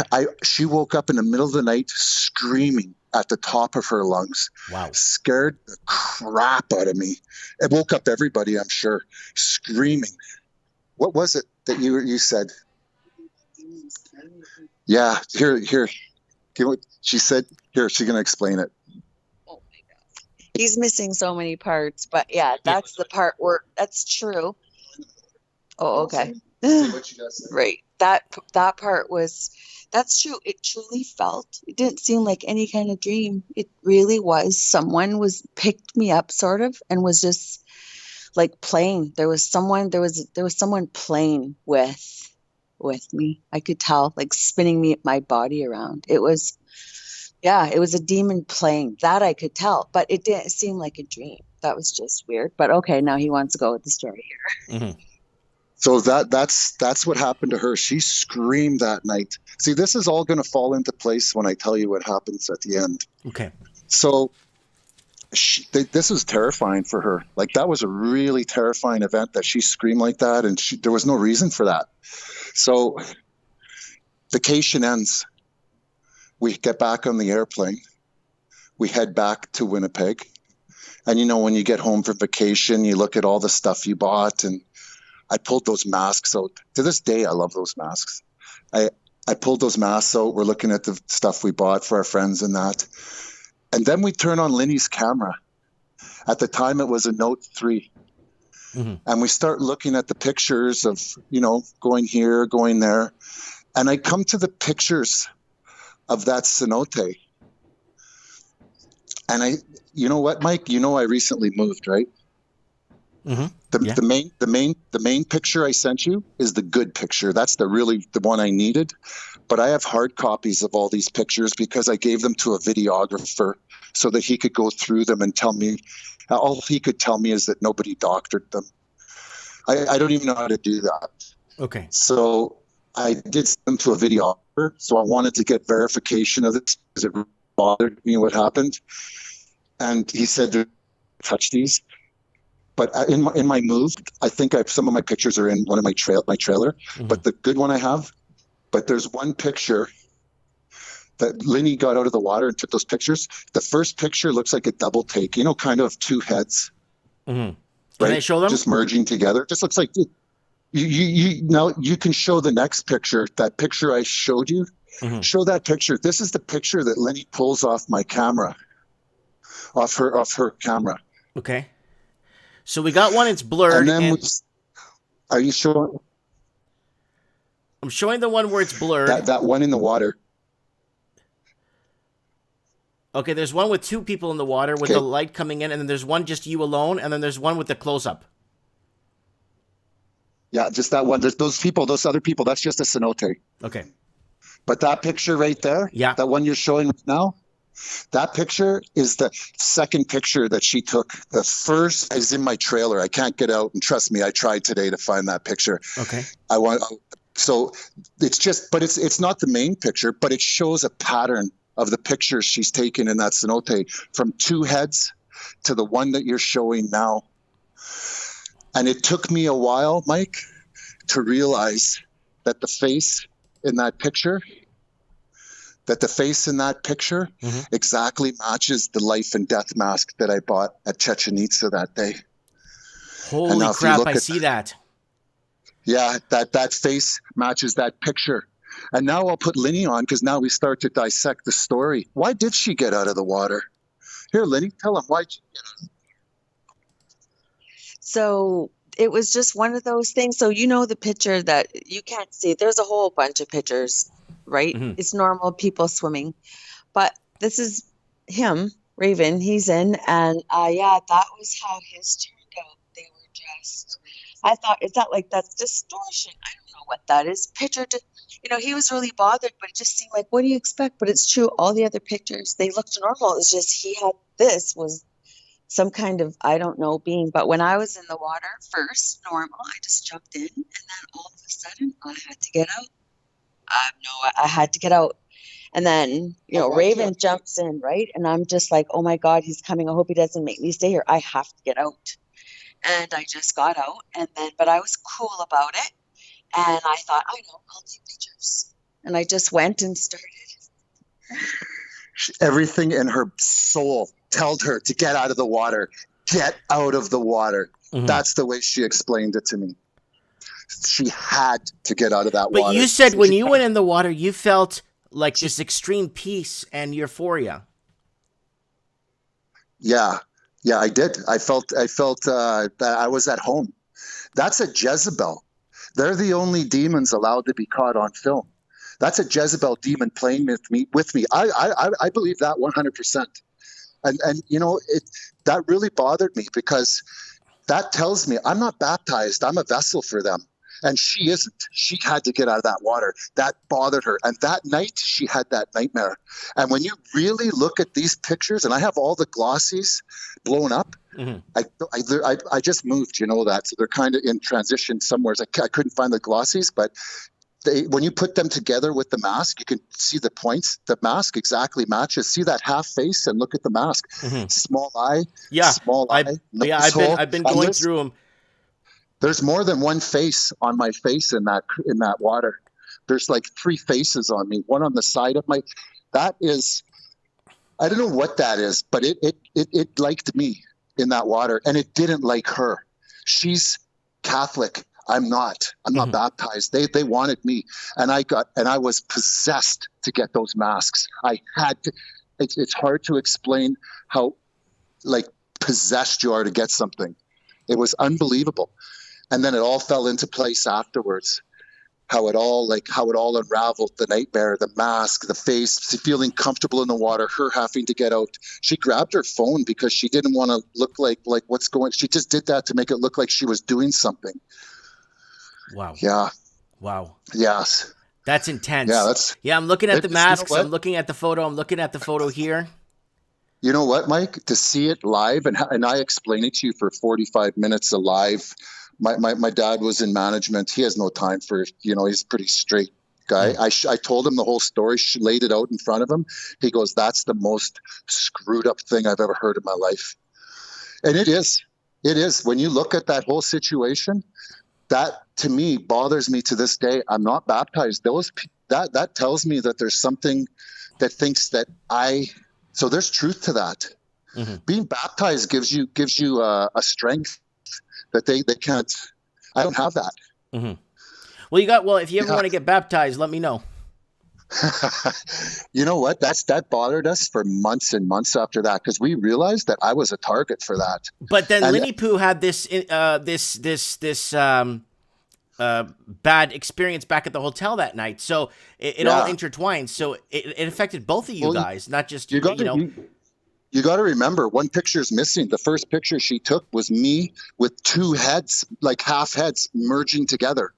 woke up in the middle of the night screaming at the top of her lungs. Wow. Scared the crap out of me. It woke up everybody, I'm sure, screaming. What was it that you said? Yeah, here. She said, here, she's going to explain it. Oh my God. He's missing so many parts, but yeah, that's the part where that's true. Oh, okay. Right. That part that's true. It truly felt, it didn't seem like any kind of dream. It really was. Someone picked me up sort of and was just like playing. There was someone playing with me. I could tell, like spinning my body around. It was a demon playing. That I could tell, but it didn't seem like a dream. That was just weird. But okay, now he wants to go with the story here. So that's what happened to her. She screamed that night. See, this is all going to fall into place when I tell you what happens at the end. Okay. So this was terrifying for her. Like, that was a really terrifying event that she screamed like that, and there was no reason for that. So vacation ends. We get back on the airplane. We head back to Winnipeg. And you know, when you get home from vacation, you look at all the stuff you bought, and I pulled those masks out. To this day, I love those masks. I pulled those masks out. We're looking at the stuff we bought for our friends and that. And then we turn on Lenny's camera. At the time, it was a Note 3. And we start looking at the pictures of, going here, going there. And I come to the pictures of that cenote. And you know what, Mike? I recently moved, right? The main picture I sent you is the good picture. That's the one I needed. But I have hard copies of all these pictures because I gave them to a videographer so that he could go through them and tell me. All he could tell me is that nobody doctored them. I don't even know how to do that. Okay. So I did send them to a videographer. So I wanted to get verification of this because it bothered me what happened. And he said, touch these. But in my move, I think some of my pictures are in one of my trailer. But the good one I have. But there's one picture that Lenny got out of the water and took those pictures. The first picture looks like a double take, kind of two heads. Right? Can I show them? Just merging together. Just looks like you now you can show the next picture. That picture I showed you. Show that picture. This is the picture that Lenny pulls off my camera, off her camera. Okay. So we got one. It's blurred. And then are you showing? I'm showing the one where it's blurred. That one in the water. Okay, there's one with two people in the water with the light coming in, and then there's one just you alone, and then there's one with the close-up. Yeah, just that one. There's those other people, that's just a cenote. Okay. But that picture right there, that one you're showing right now, that picture is the second picture that she took. The first is in my trailer. I can't get out, and trust me, I tried today to find that picture. Okay. So it's just, but it's not the main picture, but it shows a pattern of the pictures she's taken in that cenote from two heads to the one that you're showing now. And it took me a while, Mike, to realize that the face in that picture exactly matches the life and death mask that I bought at Chichen Itza that day. Holy crap, I see that. Yeah, that face matches that picture. And now I'll put Lenny on because now we start to dissect the story. Why did she get out of the water? Here, Lenny, tell him why. So it was just one of those things. So you know the picture that you can't see. There's a whole bunch of pictures, right? Mhm. It's normal people swimming, but this is him, Raven. He's in, and yeah, that was how his turned out. They were just. I thought, is that like that's distortion? I don't know what that is. Picture to, he was really bothered, but it just seemed like, what do you expect? But it's true. All the other pictures, they looked normal. It's just he had this was some kind of, I don't know, being. But when I was in the water first, normal, I just jumped in, and then all of a sudden, I had to get out. I had to get out. And then, Raven jumps in, right? And I'm just like, oh my God, he's coming. I hope he doesn't make me stay here. I have to get out. And I just got out, but I was cool about it. And I thought, I know, I'll take pictures. And I just went and started. Everything in her soul told her to get out of the water. Get out of the water. Mhm. That's the way she explained it to me. She had to get out of that But water. you said when you went in the water, you felt like this extreme peace and euphoria. Yeah, I did. I felt that I was at home. That's a Jezebel. They're the only demons allowed to be caught on film. That's a Jezebel demon playing with me. I believe that 100%. And that really bothered me because that tells me I'm not baptized. I'm a vessel for them. And she isn't. She had to get out of that water. That bothered her. And that night, she had that nightmare. And when you really look at these pictures, and I have all the glossies blown up, Mm-hmm. I just moved, that. So they're kind of in transition somewhere. I couldn't find the glossies, but when you put them together with the mask, you can see the points. The mask exactly matches. See that half face and look at the mask. Mm-hmm. Small eye. Yeah. Small eye. I've been going through them. There's more than one face on my face in that water. There's like 3 faces on me. One on the side of my. That is, I don't know what that is, but it liked me in that water, and it didn't like her. She's Catholic. I'm not. I'm not baptized. They wanted me, and I was possessed to get those masks. I had to. It's hard to explain how like possessed you are to get something. It was unbelievable. And then it all fell into place afterwards. How it all unraveled, the nightmare, the mask, the face, feeling comfortable in the water, her having to get out. She grabbed her phone because she didn't want to look like what's going. She just did that to make it look like she was doing something. Wow. Yeah. Wow. Yes. That's intense. Yeah, I'm looking at the masks. I'm looking at the photo. I'm looking at the photo here. You know what, Mike? To see it live, and I explained it to you for 45 minutes live. My dad was in management. He has no time for, he's a pretty straight guy. I told him the whole story, laid it out in front of him. He goes, that's the most screwed up thing I've ever heard in my life. And it is. When you look at that whole situation, that to me bothers me to this day. I'm not baptized. That tells me that there's something that thinks that so there's truth to that. Mm-hmm. Being baptized gives you a strength that they can't. I don't have that. Mm-hmm. Well, if you ever want to get baptized, let me know. You know what? That bothered us for months and months after that because we realized that I was a target for that. But then Linny Poo had this bad experience back at the hotel that night, so it all intertwined. So it affected both of you guys, not just you. You got to remember, one picture's missing. The first picture she took was me with 2 heads, like half heads, merging together.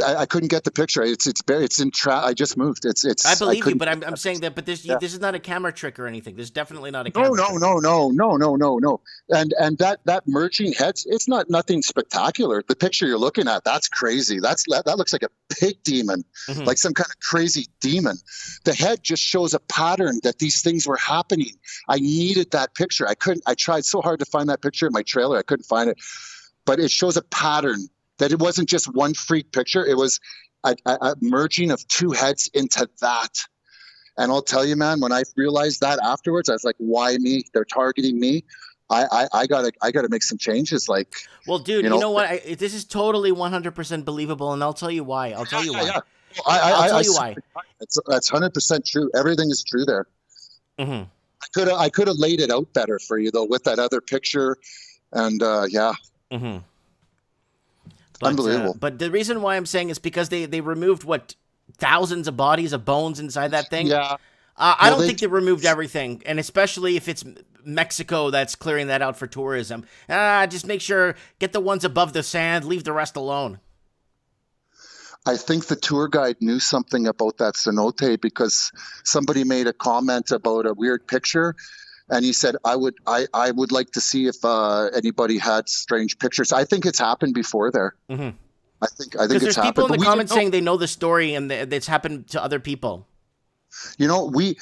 I couldn't get the picture. It's in I just moved. It's. I believe you, but I'm saying that. But this is not a camera trick or anything. This is definitely not a camera trick. No. And that merging heads, it's nothing spectacular. The picture you're looking at, that's crazy. That looks like a pig demon, like some kind of crazy demon. The head just shows a pattern that these things were happening. I needed that picture. I tried so hard to find that picture in my trailer. I couldn't find it, but it shows a pattern. That it wasn't just one freak picture. It was a merging of 2 heads into that. And I'll tell you, man, when I realized that afterwards, I was like, why me? They're targeting me. I gotta make some changes. Like, well, dude, you know what? This is totally 100% believable. And I'll tell you why. I'll tell you why. I'll tell you why. That's 100% true. Everything is true there. Mm-hmm. I could have laid it out better for you though, with that other picture. And Mm-hmm. Unbelievable. But the reason why I'm saying is because they removed what, thousands of bodies of bones inside that thing. Yeah. I Well, don't think they removed everything, and especially if it's Mexico that's clearing that out for tourism. Just make sure, get the ones above the sand, leave the rest alone. I think the tour guide knew something about that cenote because somebody made a comment about a weird picture, and he said, I would like to see if anybody had strange pictures. I think it's happened before there. Mm-hmm. I think Because it's there's happened. people in but the we comments didn't know. saying they know the story and it's happened to other people. You know, we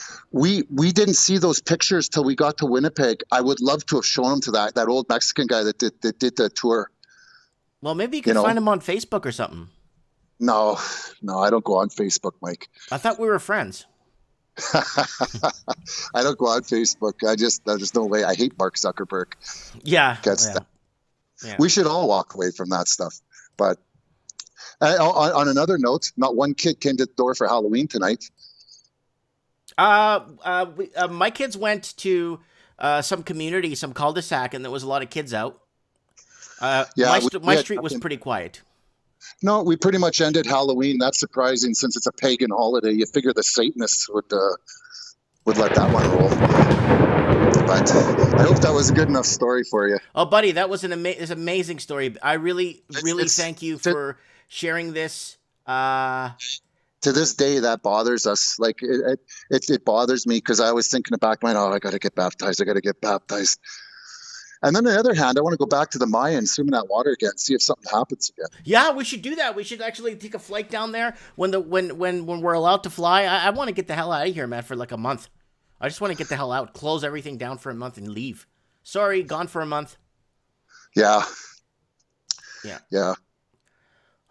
didn't see those pictures till we got to Winnipeg. I would love to have shown them to that old Mexican guy that did the tour. Well, maybe you can find him on Facebook or something. No, I don't go on Facebook, Mike. I thought we were friends. I don't go on Facebook. There's no way. I hate Mark Zuckerberg. Yeah. Yeah. We should all walk away from that stuff. But on another note, not one kid came to the door for Halloween tonight. My kids went to some community, some cul-de-sac, and there was a lot of kids out. My street was pretty quiet. No, we pretty much ended Halloween. That's surprising since it's a pagan holiday. You figure the Satanists would let that one roll. But I hope that was a good enough story for you. Oh, buddy, that was an amazing story. I really thank you for sharing this. To this day, that bothers us. Like it bothers me because I was thinking back, I got to get baptized. And then on the other hand, I want to go back to the Mayan, swim in that water again, see if something happens again. Yeah, we should do that. We should actually take a flight down there when we're allowed to fly. I want to get the hell out of here, man, for like a month. I just want to get the hell out, close everything down for a month, and leave. Sorry, gone for a month. Yeah.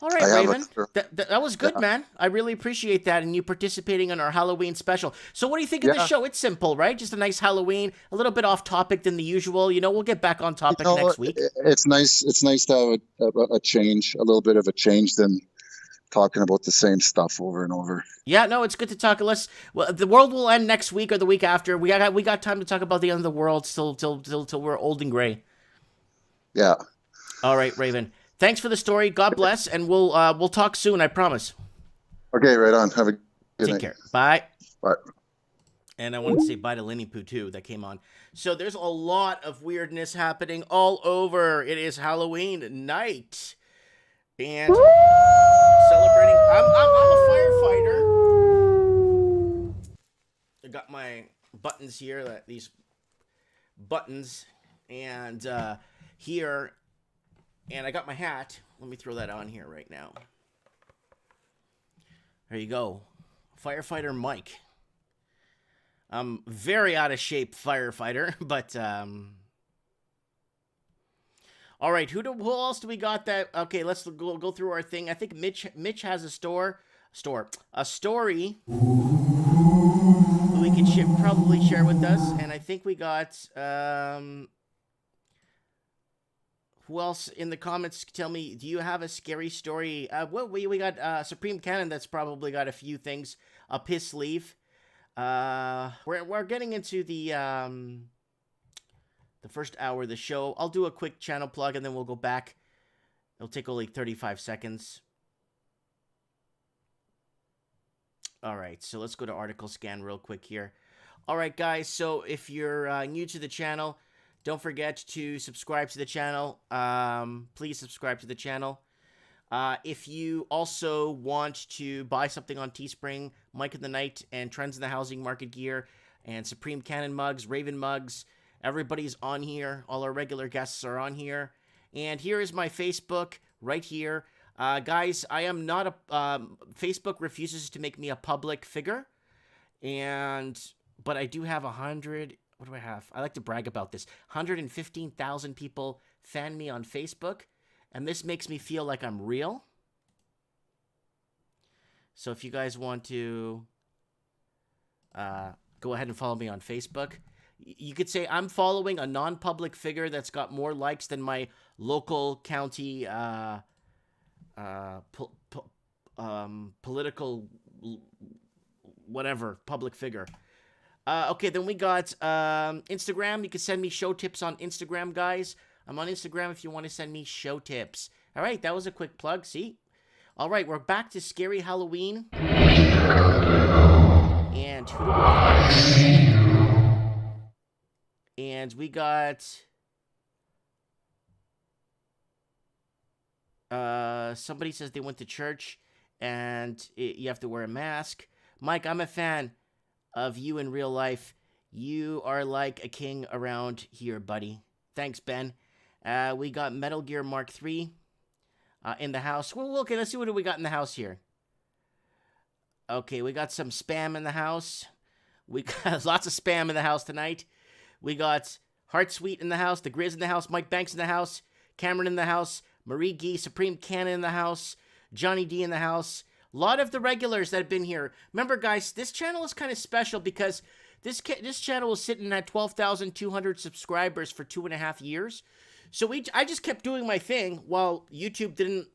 All right, Raven. That was good, man. I really appreciate that and you participating in our Halloween special. So what do you think of the show? It's simple, right? Just a nice Halloween, a little bit off topic than the usual. We'll get back on topic next week. It's nice. It's nice to have a change, a little bit of a change than talking about the same stuff over and over. Yeah, no, it's good to talk. The world will end next week or the week after. We got time to talk about the end of the world till we're old and gray. Yeah. All right, Raven. Thanks for the story. God bless, and we'll talk soon. I promise. Okay, right on. Have a good night. Take care. Bye. Bye. And I wanted to say bye to Linny Poo too. That came on. So there's a lot of weirdness happening all over. It is Halloween night, and celebrating. I'm a firefighter. I got my buttons here. These buttons, and here. And I got my hat. Let me throw that on here right now. There you go. Firefighter Mike. I'm very out of shape firefighter, but all right, who else do we got that? Okay, let's go through our thing. I think Mitch has a story we can probably share with us, and I think we got who else in the comments? Tell me, do you have a scary story? We got Supreme Cannon that's probably got a few things up his sleeve. We're getting into the first hour of the show. I'll do a quick channel plug and then we'll go back. It'll take only 35 seconds. All right, so let's go to article scan real quick here. All right, guys, so if you're new to the channel, don't forget to subscribe to the channel. Please subscribe to the channel. If you also want to buy something on Teespring, Mike in the Night and Trends in the Housing Market gear and Supreme Cannon mugs, Raven mugs, everybody's on here. All our regular guests are on here. And here is my Facebook right here. Guys, I am not Facebook refuses to make me a public figure. But I do have 100... What do I have? I like to brag about this. 115,000 people fan me on Facebook, and this makes me feel like I'm real. So if you guys want to go ahead and follow me on Facebook, you could say I'm following a non-public figure that's got more likes than my local county political whatever public figure. Okay, then we got Instagram. You can send me show tips on Instagram, guys. I'm on Instagram if you want to send me show tips. All right, that was a quick plug. See? All right, we're back to Scary Halloween. And who do we got? And we got somebody says they went to church and you have to wear a mask. Mike, I'm a fan of you in real life. You are like a king around here, buddy. Thanks, Ben. We got Metal Gear Mark III in the house. Well, okay, let's see what do we got in the house here. Okay, we got some spam in the house. We got lots of spam in the house tonight. We got Heart Sweet in the house, the Grizz in the house, Mike Banks in the house, Cameron in the house, Marie Gee, Supreme Cannon in the house, Johnny D in the house. A lot of the regulars that have been here. Remember, guys, this channel is kind of special because this channel was sitting at 12,200 subscribers for 2.5 years. So I just kept doing my thing while YouTube didn't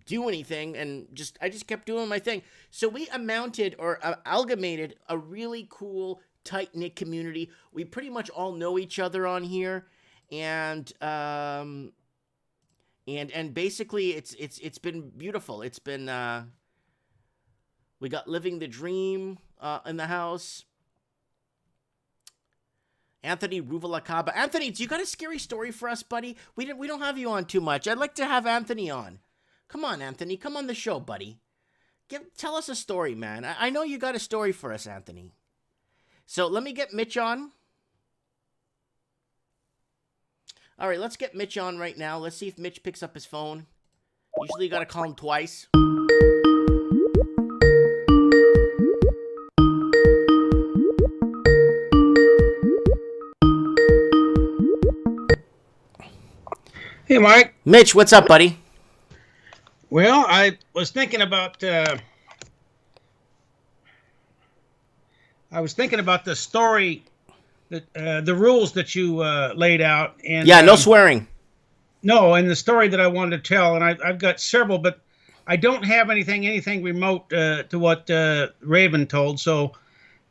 do anything, and I just kept doing my thing. So we amounted or amalgamated a really cool, tight-knit community. We pretty much all know each other on here, and basically it's been beautiful. It's been we got Living the Dream in the house. Anthony Ruvalacaba. Anthony, do you got a scary story for us, buddy? We don't have you on too much. I'd like to have Anthony on. Come on, Anthony. Come on the show, buddy. Tell us a story, man. I know you got a story for us, Anthony. So let me get Mitch on. All right, let's get Mitch on right now. Let's see if Mitch picks up his phone. Usually you got to call him twice. Hey, Mike. Mitch, what's up, buddy? Well, I was thinking about the story, that the rules that you laid out, and yeah, no swearing. No, and the story that I wanted to tell, and I've got several, but I don't have anything remote to what Raven told. So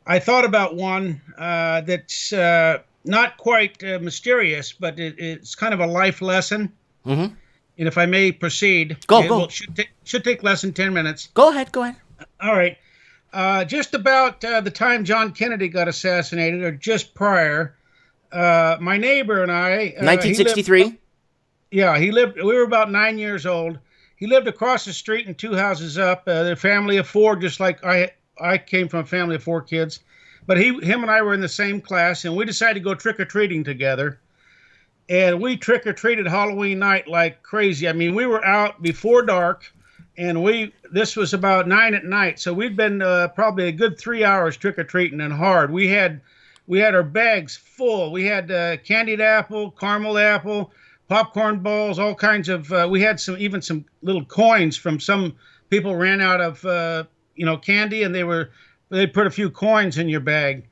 I thought about one that's not quite mysterious, but it's kind of a life lesson. Mm-hmm. And if I may proceed, go. Well, should take less than 10 minutes. Go ahead. All right. Just about the time John Kennedy got assassinated, or just prior, my neighbor and I... 1963? He lived... We were about 9 years old. He lived across the street and 2 houses up. They're a family of 4, just like I came from a family of 4 kids. But him and I were in the same class, and we decided to go trick-or-treating together. And we trick-or-treated Halloween night like crazy. I mean, we were out before dark, and this was about 9 at night. So we'd been probably a good 3 hours trick-or-treating and hard. We had our bags full. We had candied apple, caramel apple, popcorn balls, all kinds of. We had even some little coins from some people ran out of candy, and they put a few coins in your bag,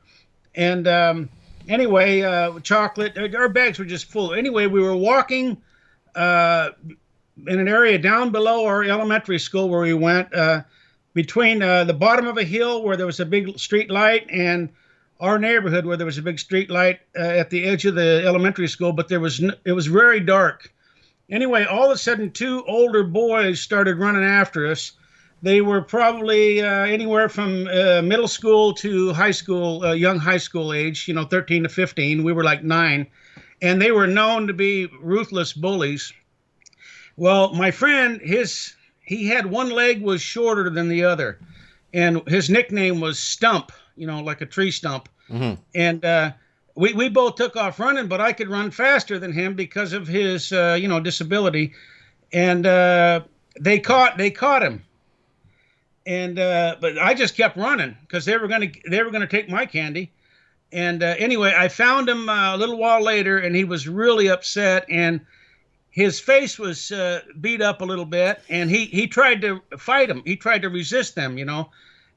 and. Anyway, chocolate, our bags were just full. Anyway, we were walking in an area down below our elementary school where we went, between the bottom of a hill where there was a big street light and our neighborhood where there was a big street light at the edge of the elementary school, but it was very dark. Anyway, all of a sudden, 2 older boys started running after us. They were probably anywhere from middle school to high school, young high school age, 13 to 15. We were like 9. And they were known to be ruthless bullies. Well, my friend, he had one leg was shorter than the other. And his nickname was Stump, like a tree stump. Mm-hmm. And we both took off running, but I could run faster than him because of his, disability. And they caught him. And but I just kept running because they were gonna take my candy. And anyway, I found him a little while later, and he was really upset, and his face was beat up a little bit, and he tried to fight him. He tried to resist them,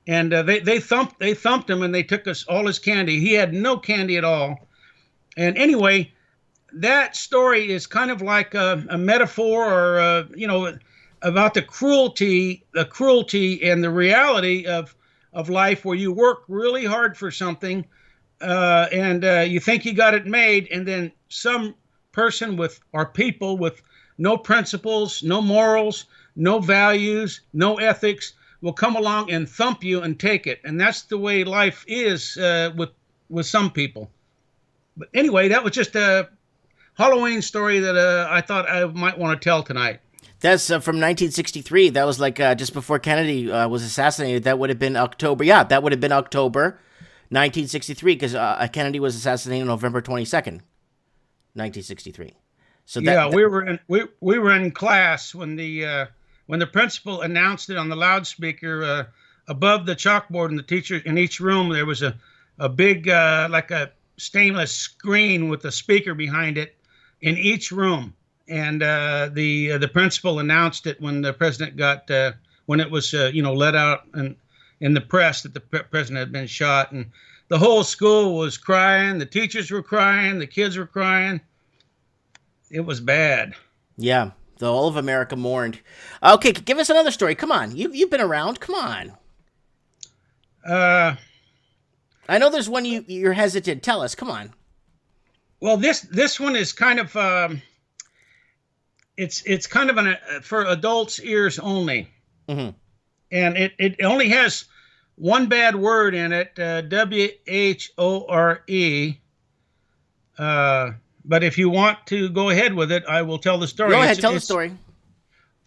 and they thumped him, and they took all his candy. He had no candy at all. And anyway, that story is kind of like a metaphor, or about the cruelty and the reality of life, where you work really hard for something, and you think you got it made, and then some person or people with no principles, no morals, no values, no ethics will come along and thump you and take it. And that's the way life is with some people. But anyway, that was just a Halloween story that I thought I might want to tell tonight. That's from 1963. That was like just before Kennedy was assassinated. That would have been October. Yeah, that would have been October 1963 because Kennedy was assassinated on November 22nd, 1963. So that, we were in class when the principal announced it on the loudspeaker above the chalkboard, and the teacher in each room there was a big like a stainless screen with a speaker behind it in each room, and the principal announced it when the president got when it was let out in the press that the president had been shot, and the whole school was crying, the teachers were crying, the kids were crying. It was bad. Yeah, the whole of America mourned. Okay, give us another story. Come on, you've been around. Come on. I know there's one you're hesitant. Tell us. Come on. Well, this one is kind of it's kind of for adults' ears only, and it only has one bad word in it, WHORE. But if you want to go ahead with it, I will tell the story. Go ahead, tell the story.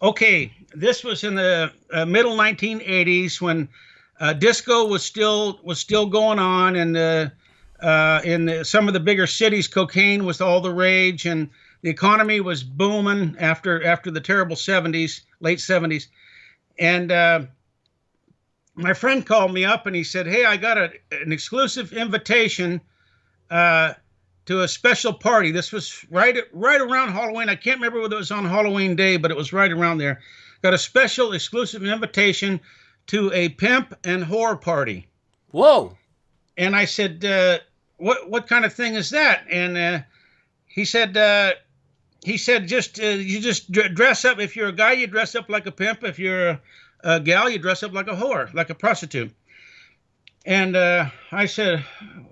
Okay, this was in the middle 1980s when disco was still going on, and in some of the bigger cities, cocaine was all the rage, and the economy was booming after the terrible late 70s. And my friend called me up and he said, "Hey, I got an exclusive invitation to a special party." This was right around Halloween. I can't remember whether it was on Halloween Day, but it was right around there. Got a special exclusive invitation to a pimp and whore party. Whoa! And I said, "What kind of thing is that?" And he said, "Just you just dress up. If you're a guy, you dress up like a pimp. If you're a gal, you dress up like a whore, like a prostitute." And I said,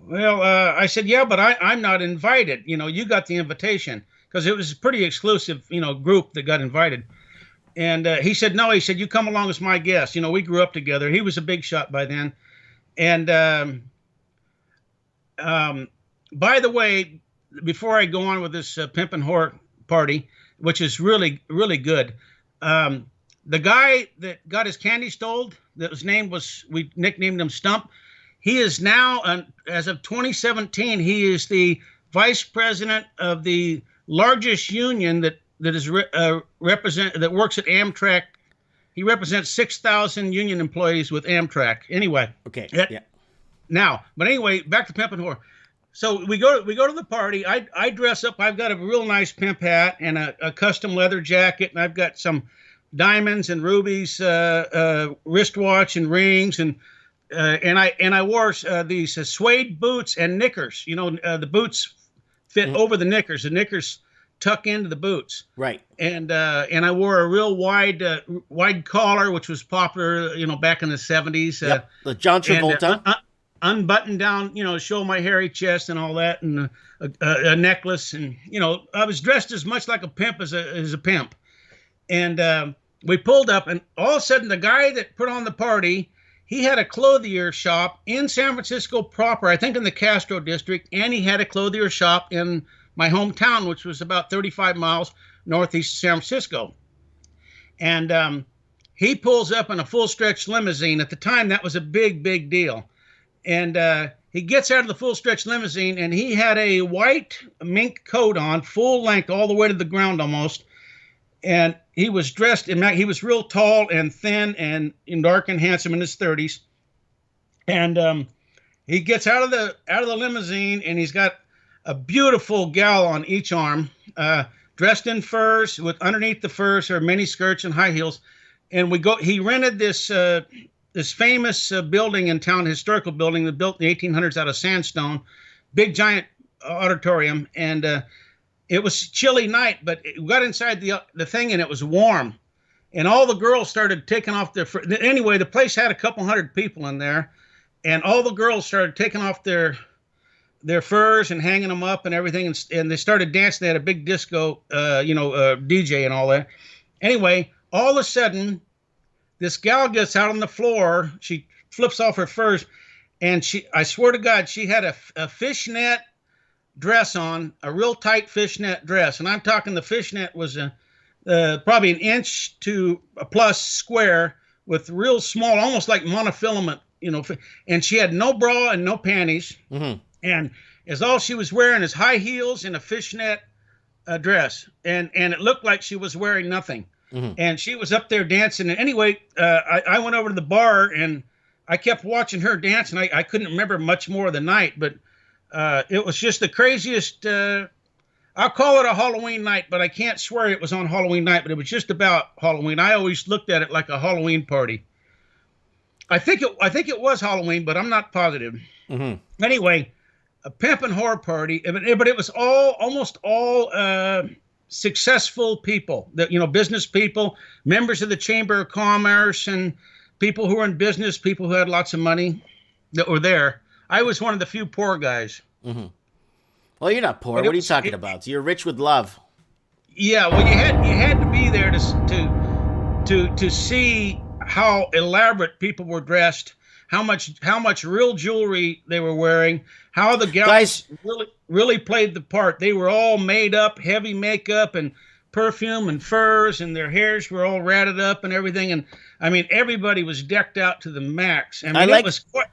"Yeah, but I'm not invited. You got the invitation," because it was a pretty exclusive, group that got invited. And he said, "No," he said, "you come along as my guest. We grew up together." He was a big shot by then. And by the way, before I go on with this pimp and whore party, which is really, really good, the guy that got his candy stole, we nicknamed him Stump. He is now, as of 2017, he is the vice president of the largest union that works at Amtrak. He represents 6,000 union employees with Amtrak. Anyway. Okay. Yeah. Now, but anyway, back to pimp and whore. So we go to the party. I dress up. I've got a real nice pimp hat and a custom leather jacket, and I've got some diamonds and rubies, wristwatch and rings, and I wore these suede boots and knickers. The boots fit over the knickers. The knickers tuck into the boots. Right. And I wore a real wide collar, which was popular, back in the 70s. Yep. The John Travolta. And, unbuttoned down, show my hairy chest and all that, and a necklace, and I was dressed as much like a pimp as a pimp. And we pulled up, and all of a sudden, the guy that put on the party, he had a clothier shop in San Francisco proper, I think in the Castro district, and he had a clothier shop in my hometown, which was about 35 miles northeast of San Francisco. And he pulls up in a full-stretch limousine. At the time, that was a big, big deal. And he gets out of the full-stretch limousine, and he had a white mink coat on, full length, all the way to the ground almost. And he was dressed he was real tall and thin and dark and handsome in his 30s. And he gets out of the limousine, and he's got a beautiful gal on each arm, dressed in furs. With underneath the furs are mini skirts and high heels. And he rented this famous building in town, historical building that built in the 1800s out of sandstone, big giant auditorium. And it was a chilly night, but we got inside the thing, and it was warm. And all the girls started taking off anyway, the place had a couple hundred people in there, and all the girls started taking off their their furs and hanging them up and everything, and they started dancing. They had a big disco, DJ and all that. Anyway, all of a sudden, this gal gets out on the floor. She flips off her furs, and I swear to God, she had a fishnet dress on, a real tight fishnet dress. And I'm talking the fishnet was probably an inch to a plus square with real small, almost like monofilament, and she had no bra and no panties. Mm-hmm. And as all she was wearing is high heels and a fishnet dress. And it looked like she was wearing nothing. Mm-hmm. And she was up there dancing. And anyway, I went over to the bar and I kept watching her dance, and I couldn't remember much more of the night, but it was just the craziest. I'll call it a Halloween night, but I can't swear it was on Halloween night, but it was just about Halloween. I always looked at it like a Halloween party. I think it was Halloween, but I'm not positive. Mm-hmm. Anyway, a pimp and whore party, but it was almost all successful people, business people, members of the Chamber of Commerce, and people who were in business, people who had lots of money that were there. I was one of the few poor guys. Mm-hmm. Well, you're not poor. What are you talking about? You're rich with love. Yeah, well, you had to be there to see how elaborate people were dressed, how much real jewelry they were wearing, how the guys really played the part. They were all made up, heavy makeup and perfume and furs, and their hairs were all ratted up and everything. And I mean, everybody was decked out to the max. I mean, it was quite.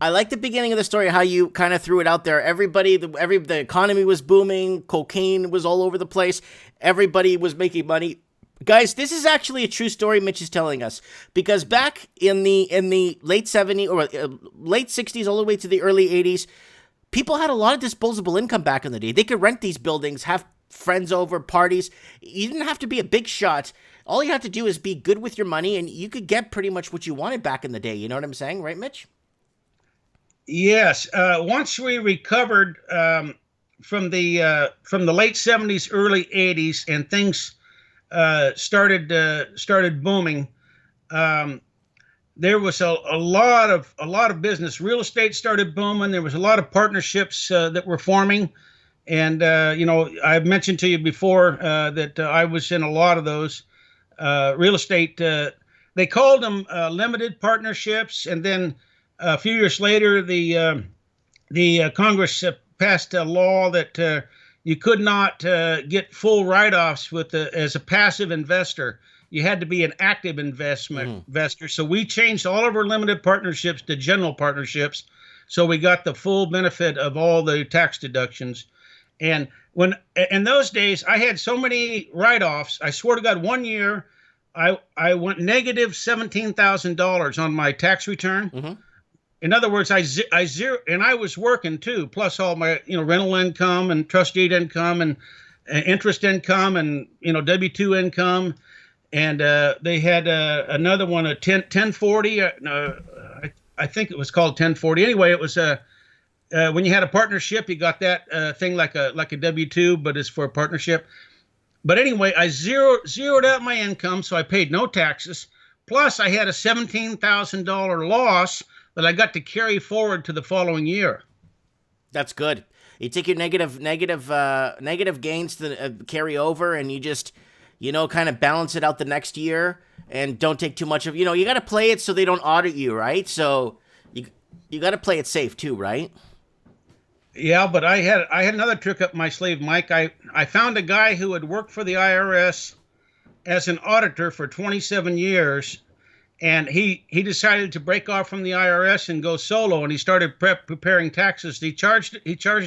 I like the beginning of the story, how you kind of threw it out there. Everybody, the economy was booming. Cocaine was all over the place. Everybody was making money. Guys, this is actually a true story Mitch is telling us, because back in the late 70s or late 60s all the way to the early 80s, people had a lot of disposable income back in the day. They could rent these buildings, have friends over, parties. You didn't have to be a big shot. All you had to do is be good with your money, and you could get pretty much what you wanted back in the day. You know what I'm saying? Right, Mitch? Yes. Once we recovered from the late 70s, early 80s, and things started booming, there was a lot of business. Real estate started booming. There was a lot of partnerships that were forming, and I've mentioned to you before that I was in a lot of those real estate. They called them limited partnerships, and then a few years later, the Congress passed a law that you could not get full write-offs as a passive investor. You had to be an active investor. So we changed all of our limited partnerships to general partnerships, so we got the full benefit of all the tax deductions. And when in those days, I had so many write-offs. I swear to God, one year I went negative $17,000 on my tax return. Mm-hmm. In other words, I zero, and I was working too, plus all my rental income and trust deed income and interest income and W-2 income, and they had another one, a 1040. I think it was called 1040. Anyway, it was when you had a partnership, you got that thing like a W-2, but it's for a partnership. But anyway, I zeroed out my income, so I paid no taxes. Plus, I had a $17,000 loss that I got to carry forward to the following year. That's good. You take your negative gains to carry over, and you just, kind of balance it out the next year, and don't take too much of, you got to play it so they don't audit you, right? So you got to play it safe too, right? Yeah, but I had another trick up my sleeve, Mike. I found a guy who had worked for the IRS as an auditor for 27 years. And he decided to break off from the IRS and go solo, and he started preparing taxes. He charged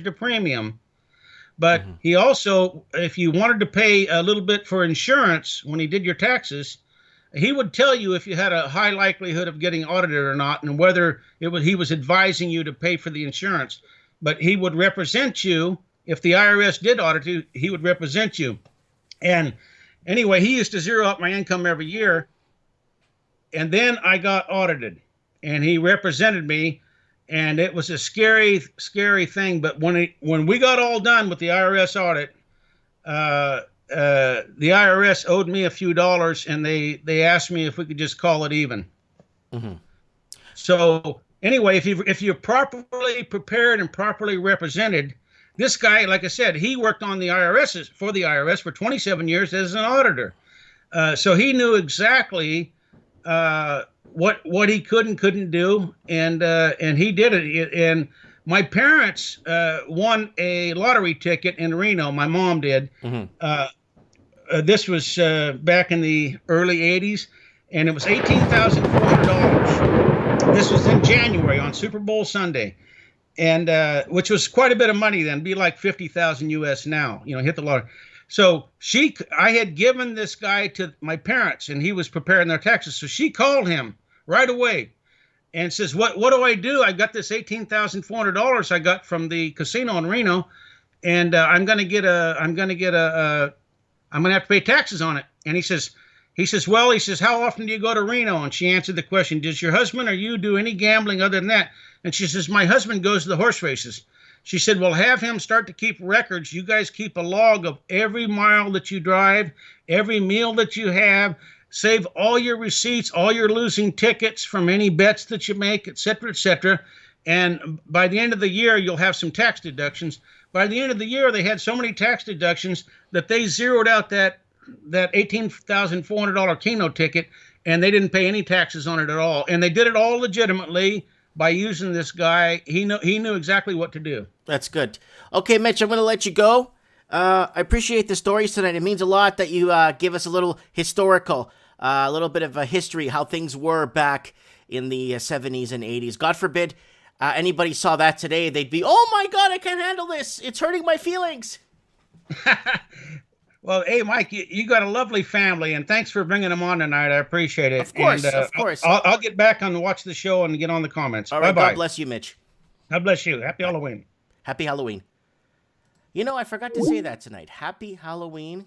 a premium, but mm-hmm. He also, if you wanted to pay a little bit for insurance when he did your taxes, he would tell you if you had a high likelihood of getting audited or not, and whether he was advising you to pay for the insurance. But he would represent you if the IRS did audit you. He would represent you, and anyway, he used to zero out my income every year. And then I got audited, and he represented me, and it was a scary, scary thing. But when we got all done with the IRS audit, the IRS owed me a few dollars, and they asked me if we could just call it even. Mm-hmm. So anyway, if you're properly prepared and properly represented, this guy, like I said, he worked on the IRS for the IRS for 27 years as an auditor. So he knew exactly what he could and couldn't do, and he did it. And my parents won a lottery ticket in Reno. My mom did. This was back in the early 80s, and it was $18,400. This was in January on Super Bowl Sunday, and which was quite a bit of money then. It'd be like 50,000 US now. Hit the lottery. So I had given this guy to my parents, and he was preparing their taxes. So she called him right away and says, what do I do? I got this $18,400 I got from the casino in Reno, and I'm going to have to pay taxes on it. And he says, how often do you go to Reno? And she answered the question, does your husband or you do any gambling other than that? And she says, my husband goes to the horse races. She said, well, have him start to keep records. You guys keep a log of every mile that you drive, every meal that you have, save all your receipts, all your losing tickets from any bets that you make, et cetera, et cetera. And by the end of the year, you'll have some tax deductions. By the end of the year, they had so many tax deductions that they zeroed out that $18,400 Keno ticket, and they didn't pay any taxes on it at all. And they did it all legitimately by using this guy. He knew exactly what to do. That's good. Okay, Mitch, I'm going to let you go. I appreciate the stories tonight. It means a lot that you give us a little historical, a little bit of a history, how things were back in the 70s and 80s. God forbid anybody saw that today, they'd be, oh my God, I can't handle this. It's hurting my feelings. Well, hey, Mike, you got a lovely family, and thanks for bringing them on tonight. I appreciate it. Of course, and, of course. I'll get back and watch the show and get on the comments. All right, Bye-bye. God bless you, Mitch. God bless you. Happy Halloween. Happy Halloween. I forgot to say that tonight. Happy Halloween.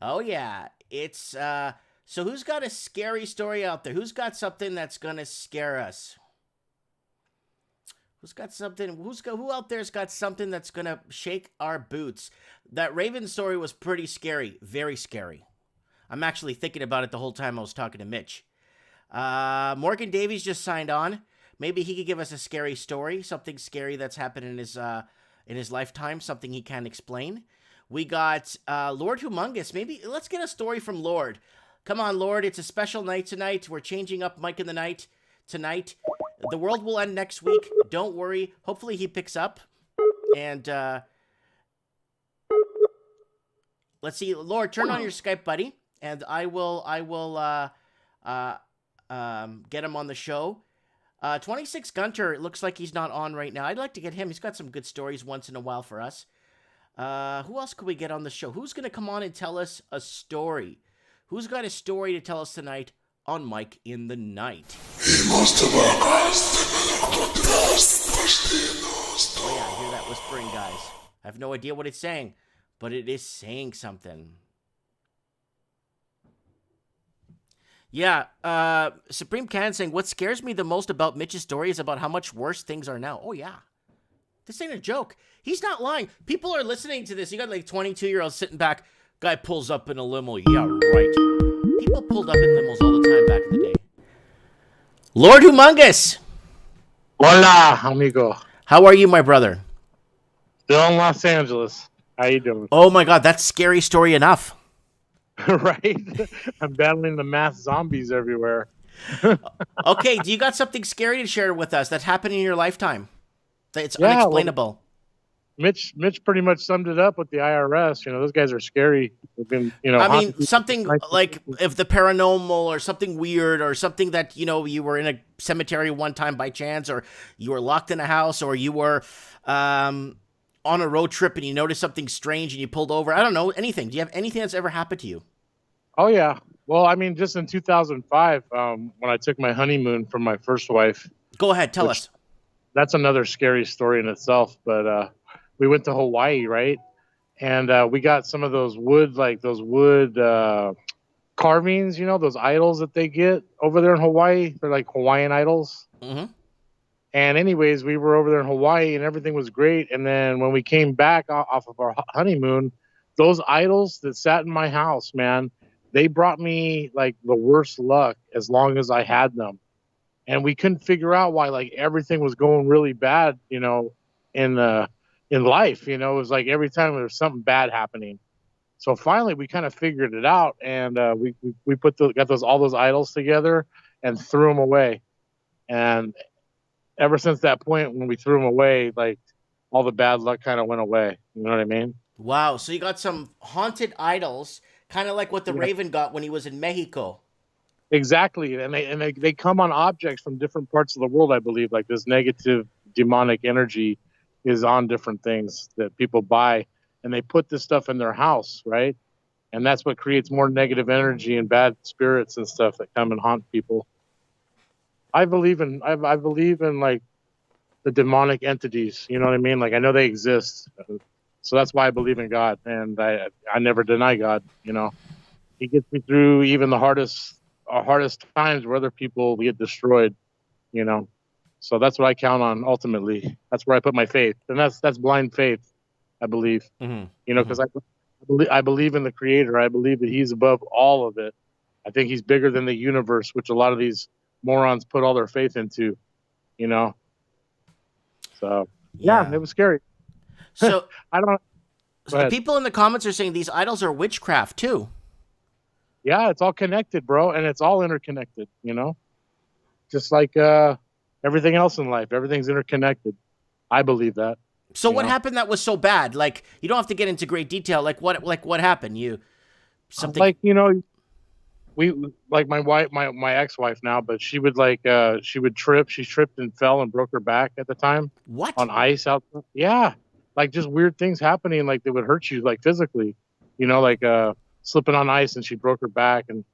Oh, yeah. It's, so who's got a scary story out there? Who's got something that's gonna scare us? Who out there's got something that's gonna shake our boots? That Raven story was pretty scary. Very scary. I'm actually thinking about it the whole time I was talking to Mitch. Morgan Davies just signed on. Maybe he could give us a scary story, something scary that's happened in his lifetime, something he can't explain. We got Lord Humongous. Maybe let's get a story from Lord. Come on, Lord. It's a special night tonight. We're changing up Mike in the Night tonight. The world will end next week. Don't worry. Hopefully he picks up. And let's see. Lord, turn on your Skype, buddy. And I will get him on the show. 26 Gunter, it looks like he's not on right now. I'd like to get him. He's got some good stories once in a while for us. Who else could we get on the show? Who's going to come on and tell us a story? Who's got a story to tell us tonight on Mike in the Night? Oh yeah, I hear that whispering, guys. I have no idea what it's saying, but it is saying something. Yeah, Supreme Can saying, what scares me the most about Mitch's story is about how much worse things are now. Oh yeah. This ain't a joke. He's not lying. People are listening to this. You got like 22-year-olds sitting back. Guy pulls up in a limo. Yeah, right. People pulled up in limos all the time back in the day. Lord Humongous. Hola, amigo. How are you, my brother? Still in Los Angeles. How you doing? Oh my God, that's scary story enough. Right? I'm battling the mass zombies everywhere. Okay, do you got something scary to share with us that happened in your lifetime? It's unexplainable. Well, Mitch pretty much summed it up with the IRS. Those guys are scary. They've been, I mean, something like if the paranormal or something weird or something that, you were in a cemetery one time by chance, or you were locked in a house, or you were on a road trip and you noticed something strange and you pulled over. I don't know, anything. Do you have anything that's ever happened to you? Oh, yeah. Well, I mean, just in 2005, when I took my honeymoon from my first wife. Go ahead. Tell us. That's another scary story in itself. But we went to Hawaii, right? And we got some of those wood carvings, those idols that they get over there in Hawaii. They're like Hawaiian idols. Mm-hmm. And anyways, we were over there in Hawaii and everything was great. And then when we came back off of our honeymoon, those idols that sat in my house, man, they brought me like the worst luck as long as I had them. And we couldn't figure out why like everything was going really bad, you know, in life. You know, it was like every time there was something bad happening. So finally we kind of figured it out, and we got all those idols together and threw them away. And ever since that point, when we threw them away, like all the bad luck kind of went away. You know what I mean? Wow. So you got some haunted idols, kind of like what the Yeah. Raven got when he was in Mexico. Exactly. And they come on objects from different parts of the world, I believe. Like this negative demonic energy is on different things that people buy, and they put this stuff in their house, right? And that's what creates more negative energy and bad spirits and stuff that come and haunt people. I believe in like the demonic entities, you know what I mean? Like I know they exist. So that's why I believe in God, and I never deny God, you know. He gets me through even the hardest times where other people get destroyed, you know. So that's what I count on ultimately. That's where I put my faith. And that's blind faith, I believe. Mm-hmm. You know, because I believe in the creator. I believe that he's above all of it. I think he's bigger than the universe, which a lot of these morons put all their faith into, you know. So yeah, it was scary. So I don't. So people in the comments are saying these idols are witchcraft too. Yeah, it's all connected, bro, and it's all interconnected. You know, just like everything else in life, everything's interconnected. I believe that. So what happened that was so bad? Like you don't have to get into great detail. Like what happened? Something like, you know, we like my ex-wife now, but she would she would trip. She tripped and fell and broke her back at the time. What? On ice out? Yeah, like just weird things happening, like that would hurt you, like physically. You know, like slipping on ice, and she broke her back, and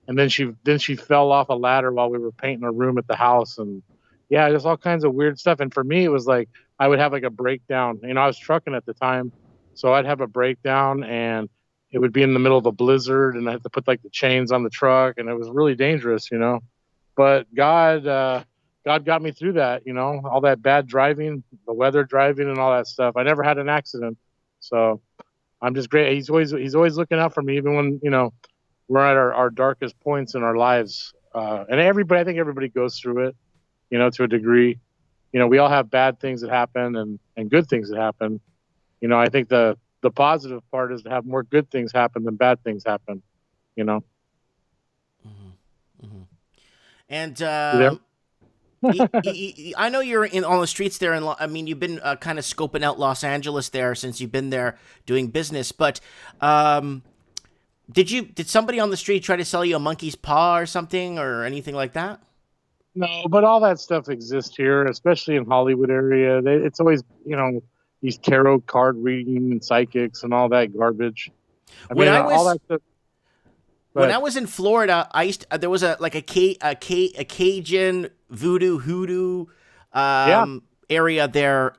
then she fell off a ladder while we were painting a room at the house, and yeah, just all kinds of weird stuff. And for me, it was like I would have like a breakdown. You know, I was trucking at the time, so I'd have a breakdown, and it would be in the middle of a blizzard, and I had to put like the chains on the truck, and it was really dangerous, you know. But God got me through that, you know, all that bad driving, the weather driving, and all that stuff. I never had an accident, so I'm just great. He's always looking out for me, even when, you know, we're at our darkest points in our lives. And I think everybody goes through it, you know, to a degree. You know, we all have bad things that happen and good things that happen. You know, I think the positive part is to have more good things happen than bad things happen, you know. Mm-hmm. Mm-hmm. And I know you're on the streets there, and I mean, you've been kind of scoping out Los Angeles there since you've been there doing business. But did somebody on the street try to sell you a monkey's paw or something or anything like that? No, but all that stuff exists here, especially in Hollywood area. It's always, you know, these tarot card reading and psychics and all that garbage. All that stuff. When I was in Florida, there was a Cajun hoodoo area there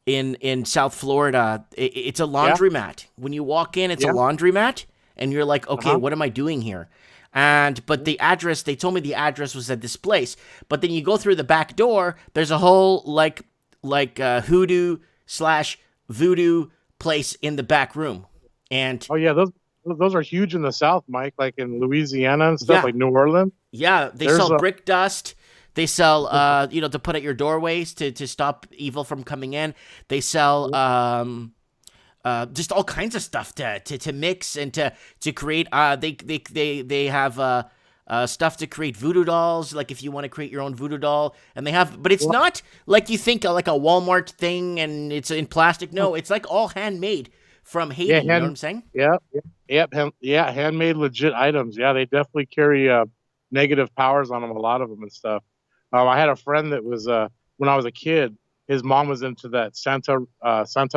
in South Florida. It's a laundromat. When you walk in, it's a laundromat, and you're like, okay, what am I doing here? But the address, they told me the address was at this place. But then you go through the back door, there's a whole like hoodoo/voodoo place in the back room. And oh yeah, those are huge in the South, Mike, like in Louisiana and stuff, like New Orleans. Yeah, they sell brick dust. They sell, to put at your doorways to stop evil from coming in. They sell just all kinds of stuff to mix and to create. They have stuff to create voodoo dolls. Like if you want to create your own voodoo doll, and they have, but it's not like you think like a Walmart thing and it's in plastic. No, it's like all handmade from Haiti. You know what I'm saying? Yeah, handmade legit items. Yeah, they definitely carry negative powers on them, a lot of them and stuff. I had a friend that was when I was a kid, his mom was into that Santa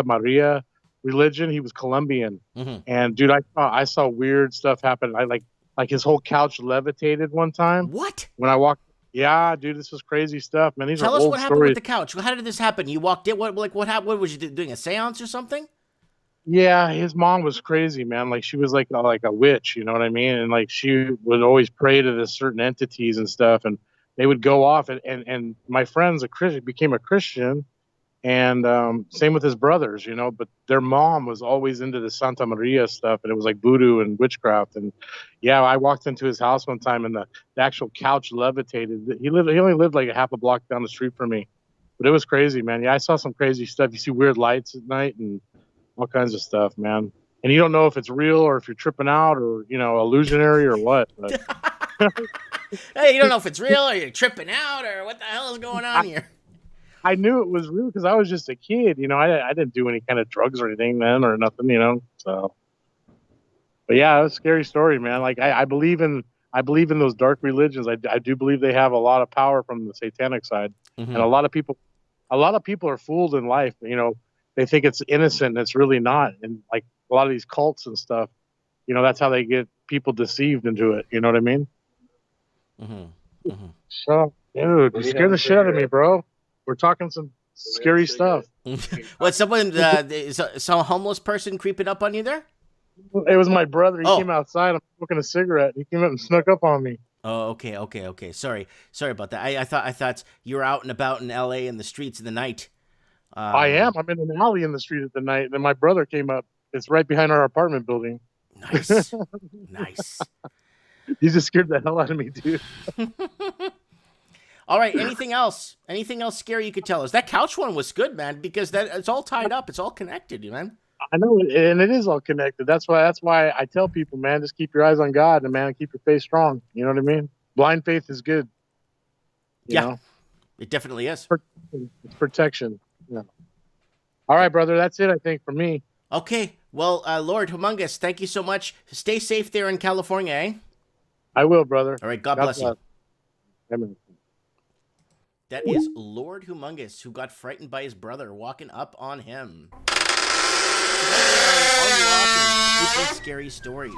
Maria religion. He was Colombian, and dude, I saw weird stuff happen. I like his whole couch levitated one time. What? When I walked, yeah, dude, this was crazy stuff, man. These Tell are us old what happened stories. with the couch. How did this happen? You walked in. What happened? What was you doing? A seance or something? Yeah, his mom was crazy, man. Like she was like a witch, you know what I mean? And like she would always pray to this certain entities and stuff, and they would go off. And my friend's became a Christian, And same with his brothers, you know. But their mom was always into the Santa Maria stuff, and it was like voodoo and witchcraft. And yeah, I walked into his house one time, and the actual couch levitated. He only lived like a half a block down the street from me, but it was crazy, man. Yeah, I saw some crazy stuff. You see weird lights at night and all kinds of stuff, man. And you don't know if it's real or if you're tripping out or, you know, illusionary or what. But Hey, you don't know if it's real or you're tripping out or what the hell is going on here. I knew it was real because I was just a kid, you know. I didn't do any kind of drugs or anything then or nothing, you know. So, but yeah, it was a scary story, man. Like I believe in those dark religions. I do believe they have a lot of power from the satanic side, and a lot of people are fooled in life. You know, they think it's innocent and it's really not. And like a lot of these cults and stuff, you know, that's how they get people deceived into it. You know what I mean? So, dude, you scared the shit out of me, bro. We're talking some scary stuff. What, someone, some homeless person creeping up on you there? It was my brother. He came outside. I'm smoking a cigarette. He came up and snuck up on me. Oh, okay. Sorry about that. I thought you were out and about in LA in the streets in the night. I am. I'm in an alley in the street at the night, and my brother came up. It's right behind our apartment building. Nice. He just scared the hell out of me, dude. All right. Anything else? Anything else scary you could tell us? That couch one was good, man, because it's all tied up. It's all connected, man. I know, and it is all connected. That's why I tell people, man, just keep your eyes on God, and man, keep your faith strong. You know what I mean? Blind faith is good. You know? It definitely is. It's protection. Yeah. All right, brother. That's it, I think, for me. Okay. Well, Lord Humongous, thank you so much. Stay safe there in California, eh? I will, brother. All right. God bless you. Amen. That is Lord Humongous, who got frightened by his brother walking up on him. Unlocking scary stories.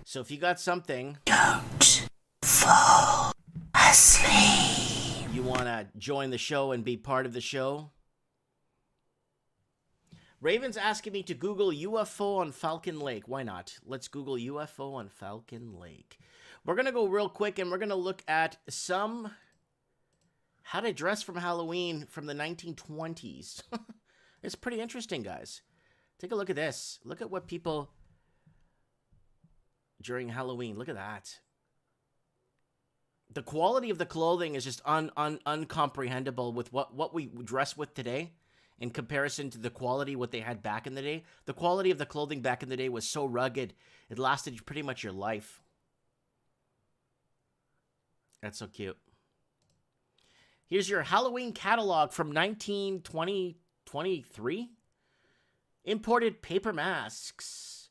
So if you got something, Don't fall asleep. You want to join the show and be part of the show? Raven's asking me to Google UFO on Falcon Lake. Why not? Let's Google UFO on Falcon Lake. We're going to go real quick and we're going to look at how to dress from Halloween from the 1920s. It's pretty interesting, guys. Take a look at this. Look at what people during Halloween. Look at that. The quality of the clothing is just uncomprehendable with what we dress with today in comparison to the quality what they had back in the day. The quality of the clothing back in the day was so rugged, it lasted pretty much your life. That's so cute. Here's your Halloween catalog from 1923. Imported paper masks.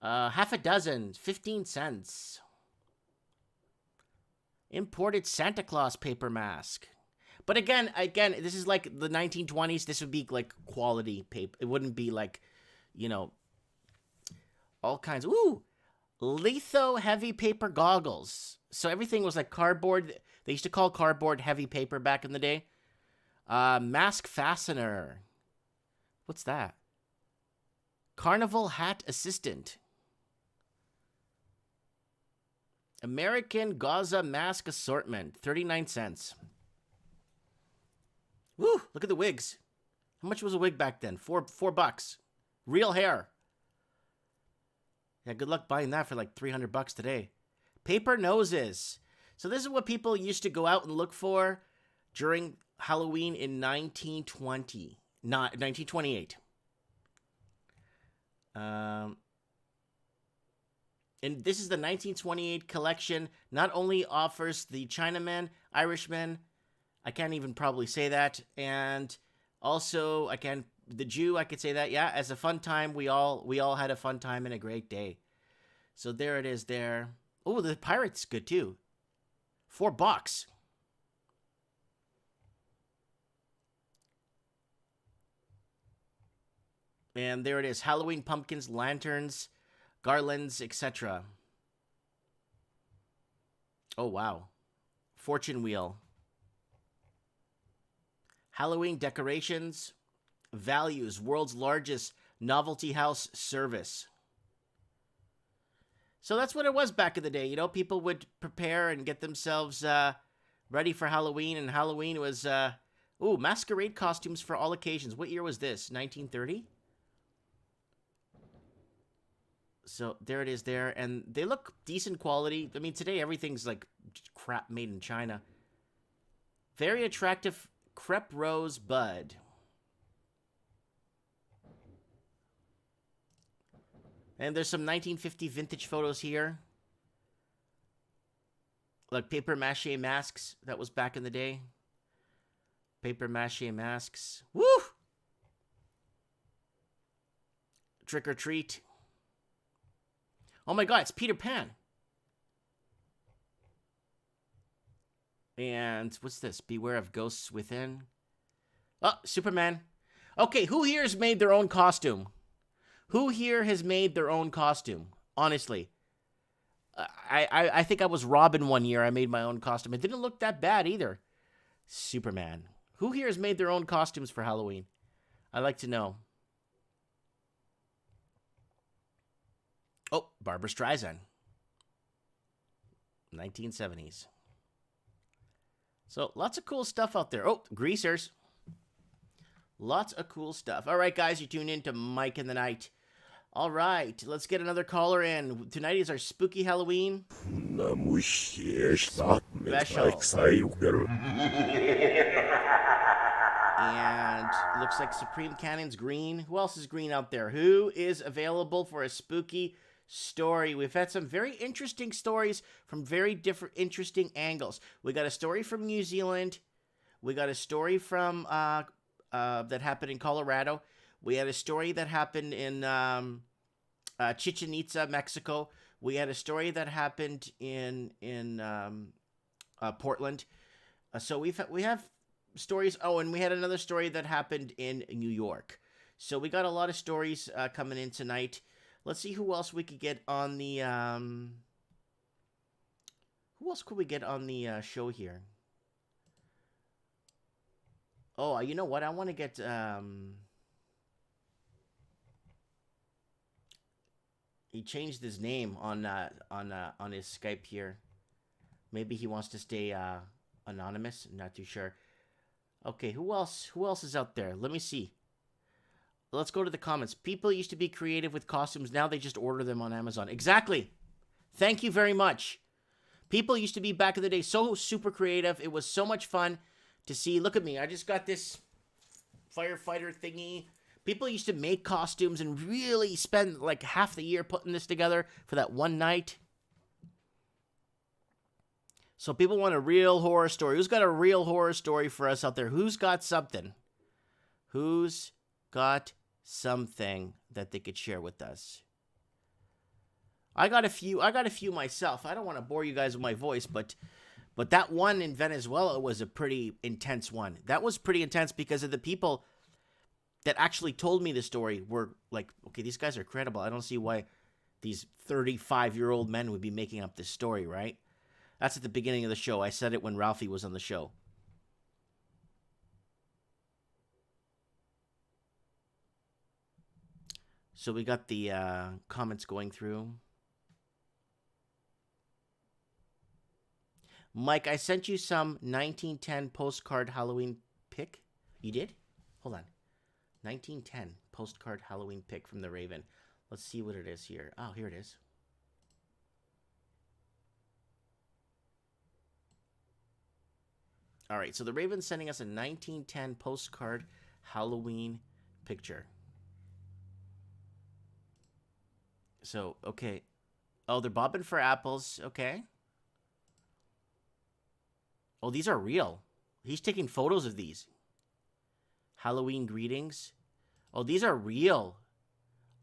Half a dozen, 15 cents. Imported Santa Claus paper mask. But again, this is like the 1920s. This would be like quality paper. It wouldn't be like, all kinds. Ooh, litho heavy paper goggles. So everything was like cardboard. They used to call cardboard heavy paper back in the day. Mask fastener. What's that? Carnival hat assistant. American Gaza mask assortment, 39 cents. Woo, look at the wigs. How much was a wig back then? $4. Real hair. Yeah, good luck buying that for like $300 today. Paper noses. So this is what people used to go out and look for during Halloween in 1920. Not 1928. And this is the 1928 collection. Not only offers the Chinaman, Irishman, I can't even probably say that, and also the Jew, I could say that. Yeah, as a fun time, we all had a fun time and a great day. So there it is there. Oh, the pirate's good too. $4. And there it is. Halloween pumpkins, lanterns, garlands, etc. Oh, wow. Fortune wheel. Halloween decorations. Values. World's largest novelty house service. So that's what it was back in the day. People would prepare and get themselves ready for Halloween. And Halloween was Ooh, masquerade costumes for all occasions. What year was this? 1930? So there it is there. And they look decent quality. I mean, today everything's like crap made in China. Very attractive crepe rose bud. And there's some 1950 vintage photos here. Like paper mache masks. That was back in the day. Paper mache masks. Woo! Trick or treat. Oh my god, it's Peter Pan. And what's this? Beware of ghosts within. Oh, Superman. Okay, who here has made their own costume? Who here has made their own costume? Honestly. I think I was Robin one year. I made my own costume. It didn't look that bad either. Superman. Who here has made their own costumes for Halloween? I'd like to know. Oh, Barbra Streisand. 1970s. So, lots of cool stuff out there. Oh, greasers. Lots of cool stuff. All right, guys, you tune in to Mike in the Night. All right, let's get another caller in. Tonight is our spooky Halloween special. And looks like Supreme Cannon's green. Who else is green out there? Who is available for a spooky story? We've had some very interesting stories from very different, interesting angles. We got a story from New Zealand. We got a story from that happened in Colorado. We had a story that happened in Chichen Itza, Mexico. We had a story that happened in Portland. So we have stories. Oh, and we had another story that happened in New York. So we got a lot of stories coming in tonight. Let's see who else we could get on the. Who else could we get on the show here? Oh, you know what? I want to get. He changed his name on his Skype here. Maybe he wants to stay anonymous. I'm not too sure. Okay, who else? Who else is out there? Let me see. Let's go to the comments. People used to be creative with costumes. Now they just order them on Amazon. Exactly. Thank you very much. People used to be back in the day so super creative. It was so much fun to see. Look at me. I just got this firefighter thingy. People used to make costumes and really spend like half the year putting this together for that one night. So people want a real horror story. Who's got a real horror story for us out there? Who's got something? Who's got something that they could share with us? I got a few myself. I don't want to bore you guys with my voice, but that one in Venezuela was a pretty intense one. That was pretty intense because of the people that actually told me the story were like, okay, these guys are credible. I don't see why these 35-year-old men would be making up this story, right? That's at the beginning of the show. I said it when Ralphie was on the show. So we got the comments going through. Mike, I sent you some 1910 postcard Halloween pic. You did? Hold on. 1910 postcard Halloween pic from the Raven. Let's see what it is here. Oh, here it is. All right, so the Raven's sending us a 1910 postcard Halloween picture. So, okay. Oh, they're bobbing for apples. Okay. Oh, these are real. He's taking photos of these. Halloween greetings. Oh, these are real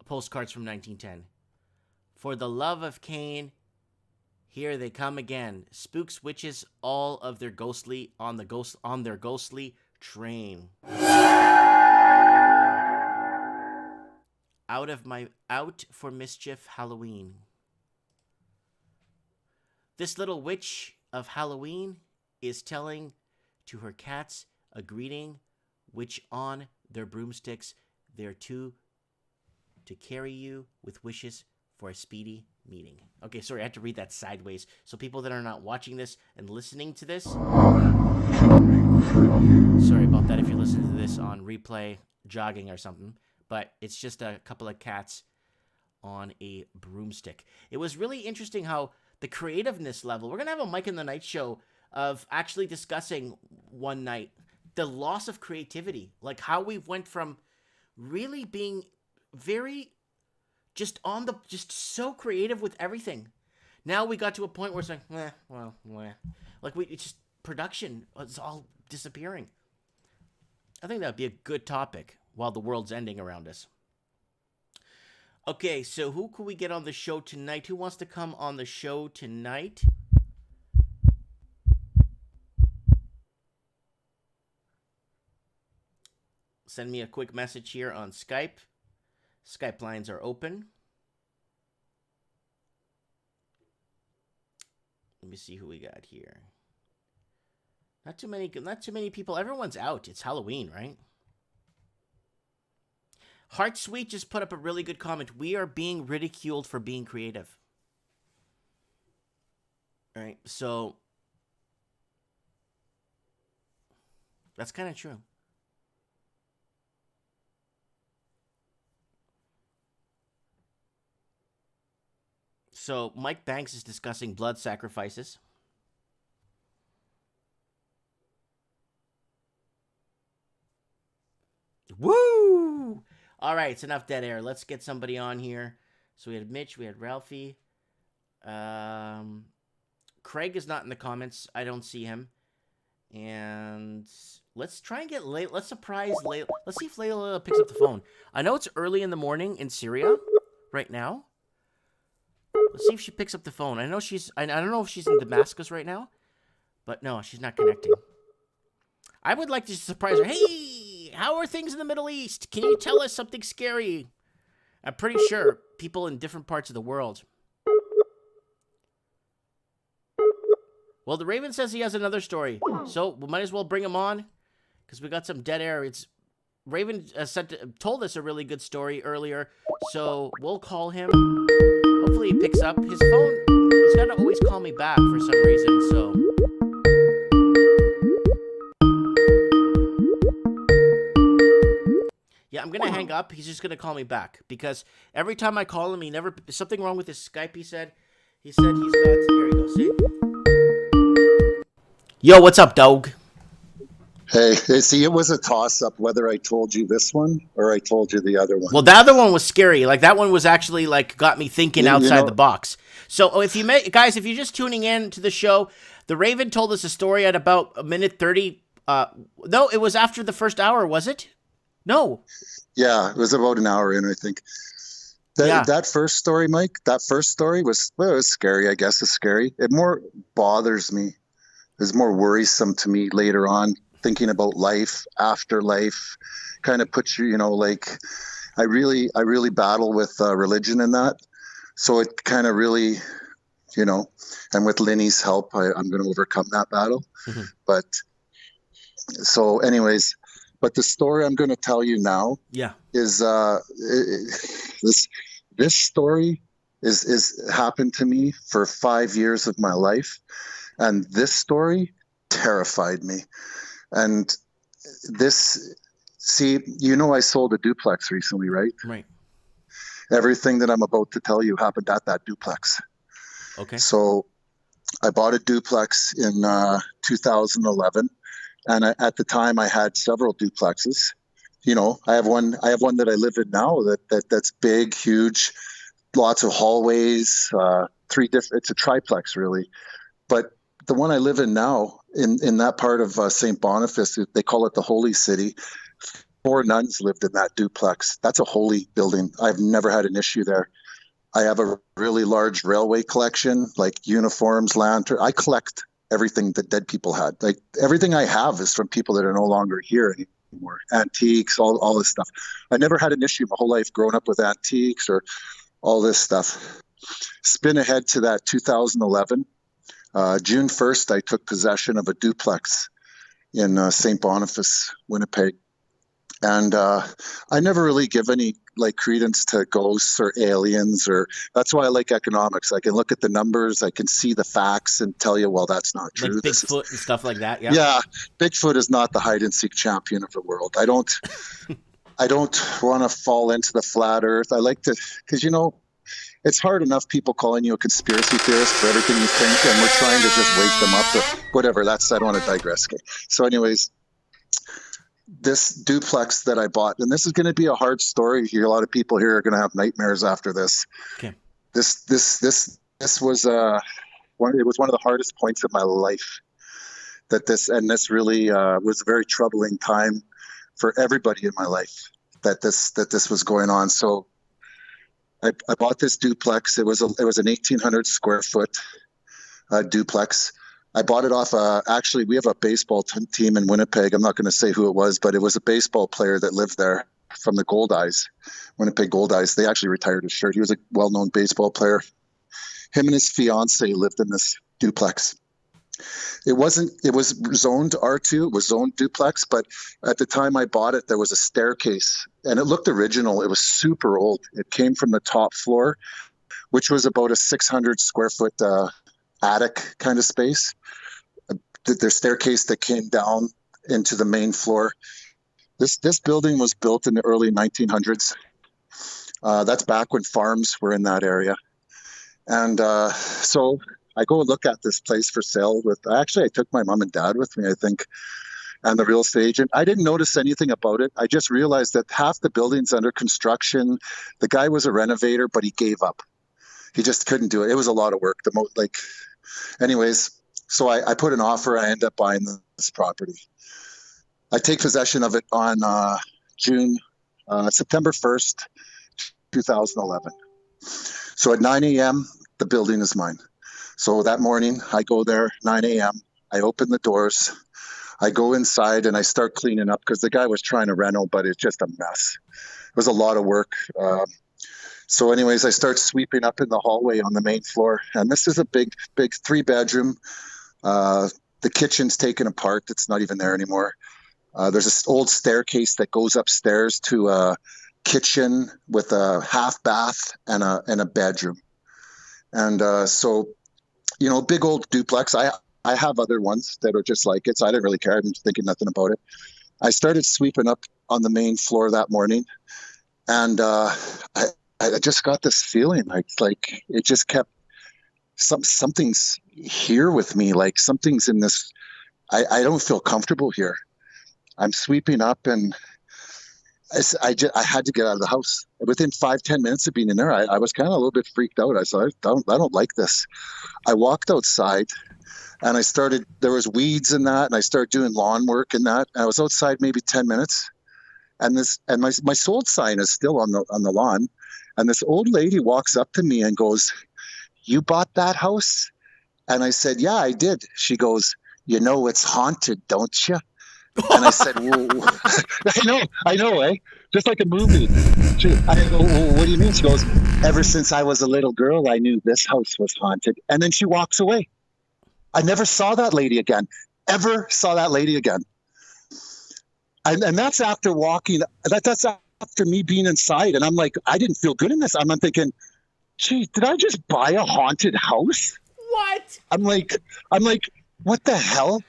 postcards from 1910. For the love of Cain, here they come again. Spooks, witches, all of their ghostly on their ghostly train. Out for mischief Halloween. This little witch of Halloween is telling to her cats a greeting, which on their broomsticks they're to carry you with wishes for a speedy meeting. Okay, sorry, I had to read that sideways. So people that are not watching this and listening to this, Sorry about that if you're listening to this on replay, jogging or something, but it's just a couple of cats on a broomstick. It was really interesting how the creativeness level, we're going to have a Mike in the Night show of actually discussing one night the loss of creativity, like how we went from really being very just so creative with everything. Now we got to a point where it's like, it's just production is all disappearing. I think that would be a good topic while the world's ending around us. Okay, so who could we get on the show tonight? Who wants to come on the show tonight? Send me a quick message here on Skype. Skype lines are open. Let me see who we got here. Not too many people. Everyone's out. It's Halloween, right? Heart Sweet just put up a really good comment. We are being ridiculed for being creative. All right, so that's kind of true. So Mike Banks is discussing blood sacrifices. Woo! All right, it's enough dead air. Let's get somebody on here. So we had Mitch, we had Ralphie. Craig is not in the comments. I don't see him. And let's try and get Layla. Let's surprise Layla. Let's see if Layla picks up the phone. I know it's early in the morning in Syria right now. Let's see if she picks up the phone. I don't know if she's in Damascus right now, but no, she's not connecting. I would like to surprise her. Hey, how are things in the Middle East? Can you tell us something scary? I'm pretty sure people in different parts of the world. Well, the Raven says he has another story, so we might as well bring him on because we got some dead air. It's Raven told us a really good story earlier, so we'll call him. Hopefully he picks up his phone. He's got to always call me back for some reason, so. Yeah, I'm going to hang up. He's just going to call me back because every time I call him, something wrong with his Skype, he said he's got, here he goes, see? Yo, what's up, dog? Hey, see, it was a toss-up whether I told you this one or I told you the other one. Well, the other one was scary. Like, that one was actually, like, got me thinking outside the box. So, if you're just tuning in to the show, the Raven told us a story at about a minute 30. No, it was after the first hour, was it? No. Yeah, it was about an hour in, I think. That first story, Mike, was scary, I guess. It's scary. It more bothers me. It's more worrisome to me later on. Thinking about life, afterlife, kind of puts you, like I really battle with religion in that. So it kind of really, and with Linny's help, I'm going to overcome that battle. Mm-hmm. But so anyways, but the story I'm going to tell you now is this story is happened to me for 5 years of my life. And this story terrified me. And I sold a duplex recently, right? Right. Everything that I'm about to tell you happened at that duplex. Okay. So I bought a duplex in 2011. And at the time I had several duplexes. I have one that I live in now that's big, huge, lots of hallways, it's a triplex really. But the one I live in now, in that part of St. Boniface, they call it the Holy City. 4 nuns lived in that duplex. That's a holy building. I've never had an issue there. I have a really large railway collection, like uniforms, lanterns. I collect everything that dead people had. Like everything I have is from people that are no longer here anymore. Antiques, all this stuff. I never had an issue my whole life growing up with antiques or all this stuff. Spin ahead to that 2011. June 1st, I took possession of a duplex in St. Boniface, Winnipeg. And I never really give any like credence to ghosts or aliens, or that's why I like economics. I can look at the numbers, I can see the facts, and tell you, well, that's not true. Like Bigfoot and stuff like that. Yeah. Yeah, Bigfoot is not the hide and seek champion of the world. I don't want to fall into the flat Earth. I like to, because it's hard enough people calling you a conspiracy theorist for everything you think, and we're trying to just wake them up or whatever. I don't want to digress. Okay. So, anyways. This duplex that I bought, and this is going to be a hard story here. A lot of people here are going to have nightmares after this. Okay. This was it was one of the hardest points of my life. This really was a very troubling time for everybody in my life that this was going on. So I bought this duplex. It was an 1,800 square foot duplex. I bought it off, actually, we have a baseball team in Winnipeg. I'm not going to say who it was, but it was a baseball player that lived there from the Gold Eyes, Winnipeg Gold Eyes. They actually retired his shirt. He was a well-known baseball player. Him and his fiance lived in this duplex. It was zoned R2, it was zoned duplex, but at the time I bought it, there was a staircase, and it looked original. It was super old. It came from the top floor, which was about a 600 square foot attic kind of space. There's staircase that came down into the main floor. This building was built in the early 1900s. That's back when farms were in that area. And so I go look at this place for sale I took my mom and dad with me, I think, and the real estate agent. I didn't notice anything about it. I just realized that half the building's under construction. The guy was a renovator, but he gave up. He just couldn't do it. It was a lot of work. Anyways, so I put an offer. I end up buying this property. I take possession of it on September 1st, 2011. So at 9 a.m., the building is mine. So that morning, I go there, 9 a.m. I open the doors. I go inside and I start cleaning up because the guy was trying to reno, but it's just a mess. It was a lot of work. So anyways, I start sweeping up in the hallway on the main floor. And this is a big 3-bedroom. The kitchen's taken apart. It's not even there anymore. There's this old staircase that goes upstairs to a kitchen with a half bath and a bedroom. And so, big old duplex. I have other ones that are just like it, so I didn't really care. I didn't thinking nothing about it. I started sweeping up on the main floor that morning. And I just got this feeling like it just kept something's here with me. Like something's in this. I don't feel comfortable here. I'm sweeping up and I had to get out of the house. Within 5-10 minutes of being in there, I was kind of a little bit freaked out. I said, I don't like this. I walked outside and there was weeds in that, and I started doing lawn work in that. I was outside maybe 10 minutes, and my sold sign is still on the lawn. And this old lady walks up to me and goes, "You bought that house?" And I said, "Yeah, I did." She goes, "It's haunted, don't you?" And I said, "Whoa." I know, eh? Just like a movie. I go, "Well, what do you mean?" She goes, "Ever since I was a little girl, I knew this house was haunted." And then she walks away. I never saw that lady again. Ever saw that lady again. And that's after walking. That's after me being inside. And I'm like, I didn't feel good in this. I'm thinking, gee, did I just buy a haunted house? What? I'm like, what the hell?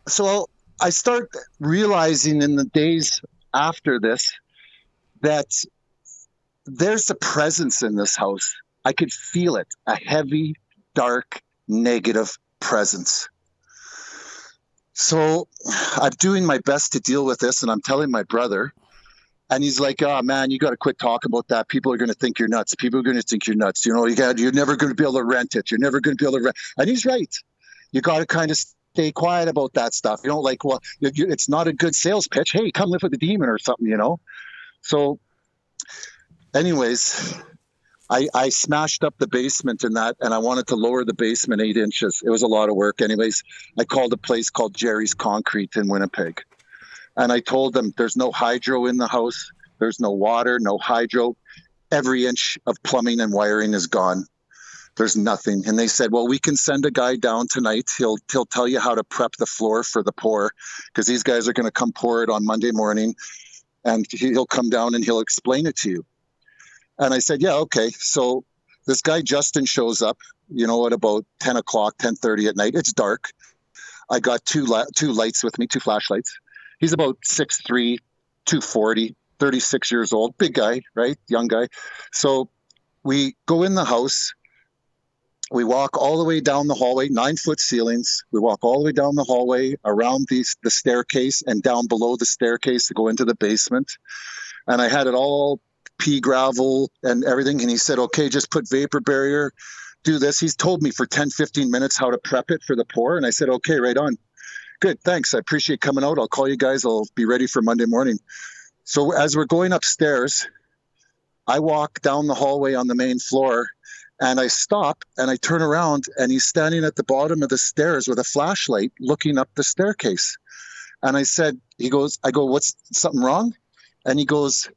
So I start realizing in the days after this that there's a presence in this house. I could feel it, a heavy, dark, negative presence. So I'm doing my best to deal with this, and I'm telling my brother, and he's like, "Oh man, you got to quit talking about that. People are going to think you're nuts. People are going to think you're nuts. You're never going to be able to rent it. You're never going to be able to rent." And he's right. You got to kind of stay quiet about that stuff. It's not a good sales pitch. Hey, come live with the demon or something, So anyways, I smashed up the basement in that, and I wanted to lower the basement 8 inches. It was a lot of work. Anyways, I called a place called Jerry's Concrete in Winnipeg. And I told them there's no hydro in the house. There's no water, no hydro. Every inch of plumbing and wiring is gone. There's nothing. And they said, well, we can send a guy down tonight. He'll tell you how to prep the floor for the pour, because these guys are going to come pour it on Monday morning, and he'll come down and he'll explain it to you. And I said, yeah, okay. So this guy, Justin, shows up, at about 10 o'clock, 10:30 at night. It's dark. I got two lights with me, 2 flashlights. He's about 6'3", 240, 36 years old, big guy, right? Young guy. So we go in the house. We walk all the way down the hallway, 9-foot ceilings. We walk all the way down the hallway, around the staircase, and down below the staircase to go into the basement. And I had it all pea gravel and everything. And he said, okay, just put vapor barrier, do this. He's told me for 10, 15 minutes how to prep it for the pour. And I said, okay, right on. Good, thanks. I appreciate coming out. I'll call you guys. I'll be ready for Monday morning. So as we're going upstairs, I walk down the hallway on the main floor, and I stop and I turn around, and he's standing at the bottom of the stairs with a flashlight looking up the staircase. And I go, what's something wrong? And he goes,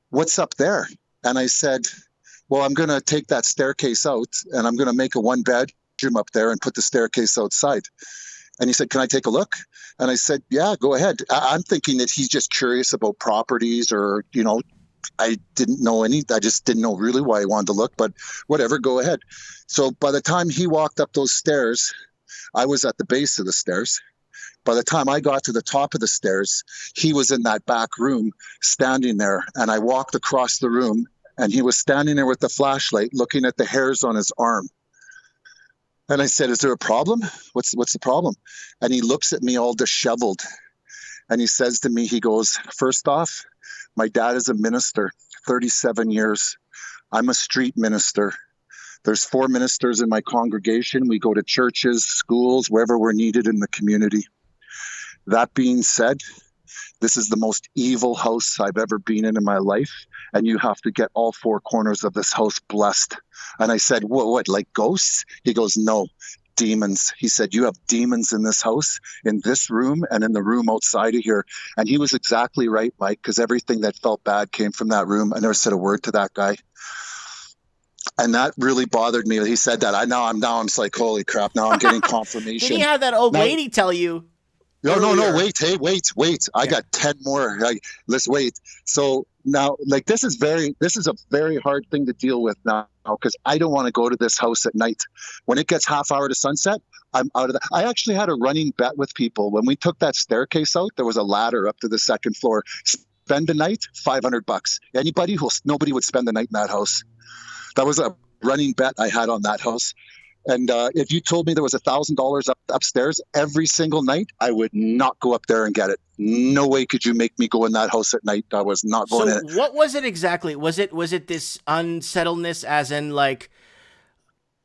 what's up there? And I said, well, I'm going to take that staircase out, and I'm going to make a 1-bedroom up there and put the staircase outside. And he said, can I take a look? And I said, yeah, go ahead. I'm thinking that he's just curious about properties, or, I didn't know I just didn't know really why he wanted to look, but whatever, go ahead. So by the time he walked up those stairs, I was at the base of the stairs. By the time I got to the top of the stairs, he was in that back room standing there. And I walked across the room, and he was standing there with the flashlight looking at the hairs on his arm. And I said, is there a problem? What's the problem? And he looks at me all disheveled. And he says to me, he goes, first off, my dad is a minister, 37 years. I'm a street minister. There's 4 ministers in my congregation. We go to churches, schools, wherever we're needed in the community. That being said, this is the most evil house I've ever been in my life, and you have to get all 4 corners of this house blessed. And I said, what, like ghosts? He goes, no, demons. He said, you have demons in this house, in this room, and in the room outside of here. And he was exactly right, Mike, because everything that felt bad came from that room. I never said a word to that guy. And that really bothered me. He said that. I'm just like, holy crap, now I'm getting confirmation. Did he have that old lady tell you? No, wait. I got 10 more. Let's wait. So now, this is a very hard thing to deal with now, because I don't want to go to this house at night. When it gets half hour to sunset, I'm out of that. I actually had a running bet with people. When we took that staircase out, there was a ladder up to the 2nd floor. Spend the night, $500. Nobody would spend the night in that house. That was a running bet I had on that house. And if you told me there was $1,000 upstairs every single night, I would not go up there and get it. No way could you make me go in that house at night. I was not going in it. So what was it exactly? Was it this unsettledness, as in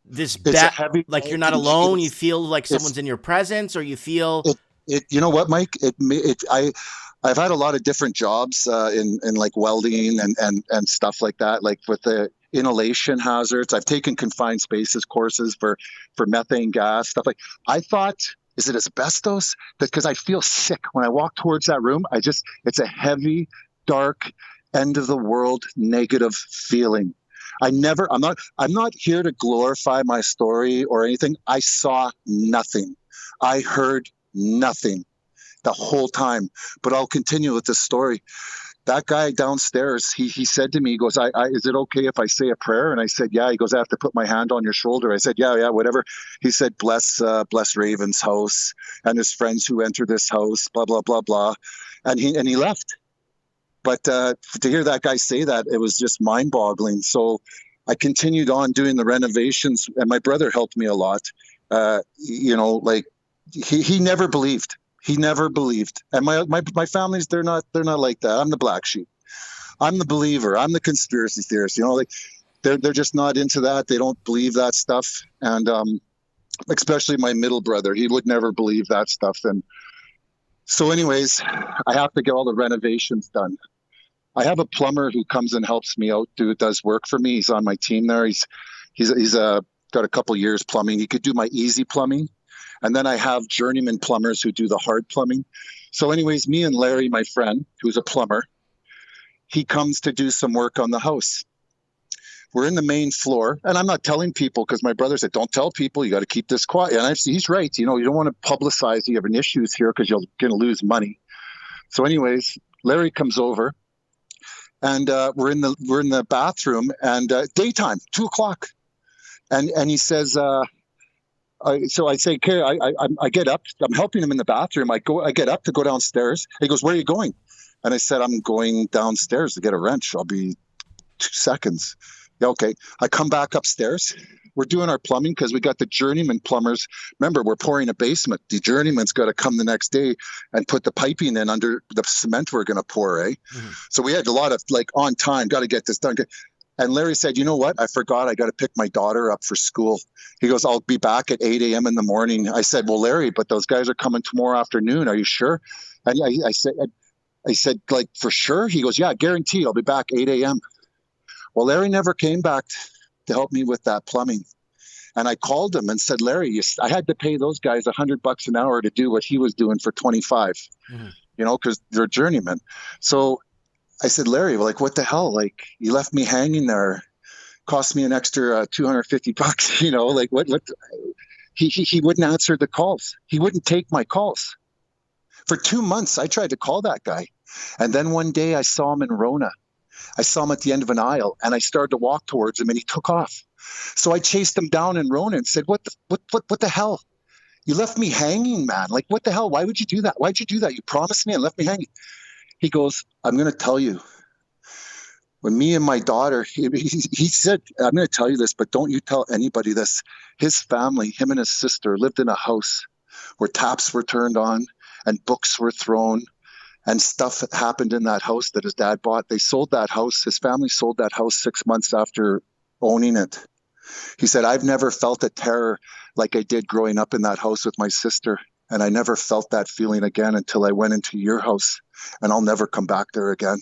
this heavy, like you're not alone? You feel like someone's in your presence, or you feel you know what, Mike? I've had a lot of different jobs in like welding and stuff like that, like with the inhalation hazards. I've taken confined spaces courses for methane gas, stuff like. I thought, is it asbestos? Because I feel sick when I walk towards that room. It's a heavy, dark, end of the world, negative feeling. I'm not here to glorify my story or anything. I saw nothing. I heard nothing the whole time. But I'll continue with this story. That guy downstairs, he said to me, he goes, is it okay if I say a prayer? And I said, yeah. He goes, I have to put my hand on your shoulder. I said, yeah, whatever. He said, bless Raven's house and his friends who enter this house, blah, blah, blah, blah. And he left. But to hear that guy say that, it was just mind boggling. So I continued on doing the renovations, and my brother helped me a lot. He never believed. He never believed. And my family's, they're not like that. I'm the black sheep. I'm the believer. I'm the conspiracy theorist. They're just not into that. They don't believe that stuff. And especially my middle brother, he would never believe that stuff. And so anyways, I have to get all the renovations done. I have a plumber who comes and helps me out, does work for me. He's on my team there. He's got a couple years plumbing. He could do my easy plumbing. And then I have journeyman plumbers who do the hard plumbing. So anyways, me and Larry, my friend, who's a plumber, he comes to do some work on the house. We're in the main floor, and I'm not telling people because my brother said, don't tell people. You got to keep this quiet. And he's right. You don't want to publicize you having issues here because you're going to lose money. So anyways, Larry comes over, and we're in the bathroom, and daytime, 2:00. And he says, so I say, okay, I get up. I'm helping him in the bathroom. I get up to go downstairs. He goes, where are you going? And I said, I'm going downstairs to get a wrench. I'll be 2 seconds. Yeah, okay. I come back upstairs. We're doing our plumbing because we got the journeyman plumbers. Remember, we're pouring a basement. The journeyman's got to come the next day and put the piping in under the cement we're going to pour, eh? Mm-hmm. So we had a lot of on time, got to get this done. And Larry said, you know what? I forgot. I got to pick my daughter up for school. He goes, I'll be back at 8 a.m. in the morning. I said, well, Larry, but those guys are coming tomorrow afternoon. Are you sure? And I said, like, for sure? He goes, yeah, guaranteed. I'll be back 8 a.m. Well, Larry never came back to help me with that plumbing. And I called him and said, Larry, I had to pay those guys $100 an hour to do what he was doing for 25, because they're journeymen. So I said, Larry, what the hell? You left me hanging there, cost me an extra $250, what? He wouldn't answer the calls. He wouldn't take my calls. For 2 months, I tried to call that guy. And then one day I saw him in Rona. I saw him at the end of an aisle, and I started to walk towards him, and he took off. So I chased him down in Rona and said, what the hell? You left me hanging, man. What the hell? Why would you do that? Why'd you do that? You promised me and left me hanging. He goes, I'm going to tell you. When me and my daughter, he said, I'm going to tell you this, but don't you tell anybody this. His family, him and his sister, lived in a house where taps were turned on and books were thrown. And stuff happened in that house that his dad bought. They sold that house. His family sold that house 6 months after owning it. He said, I've never felt a terror like I did growing up in that house with my sister. And I never felt that feeling again until I went into your house. And I'll never come back there again.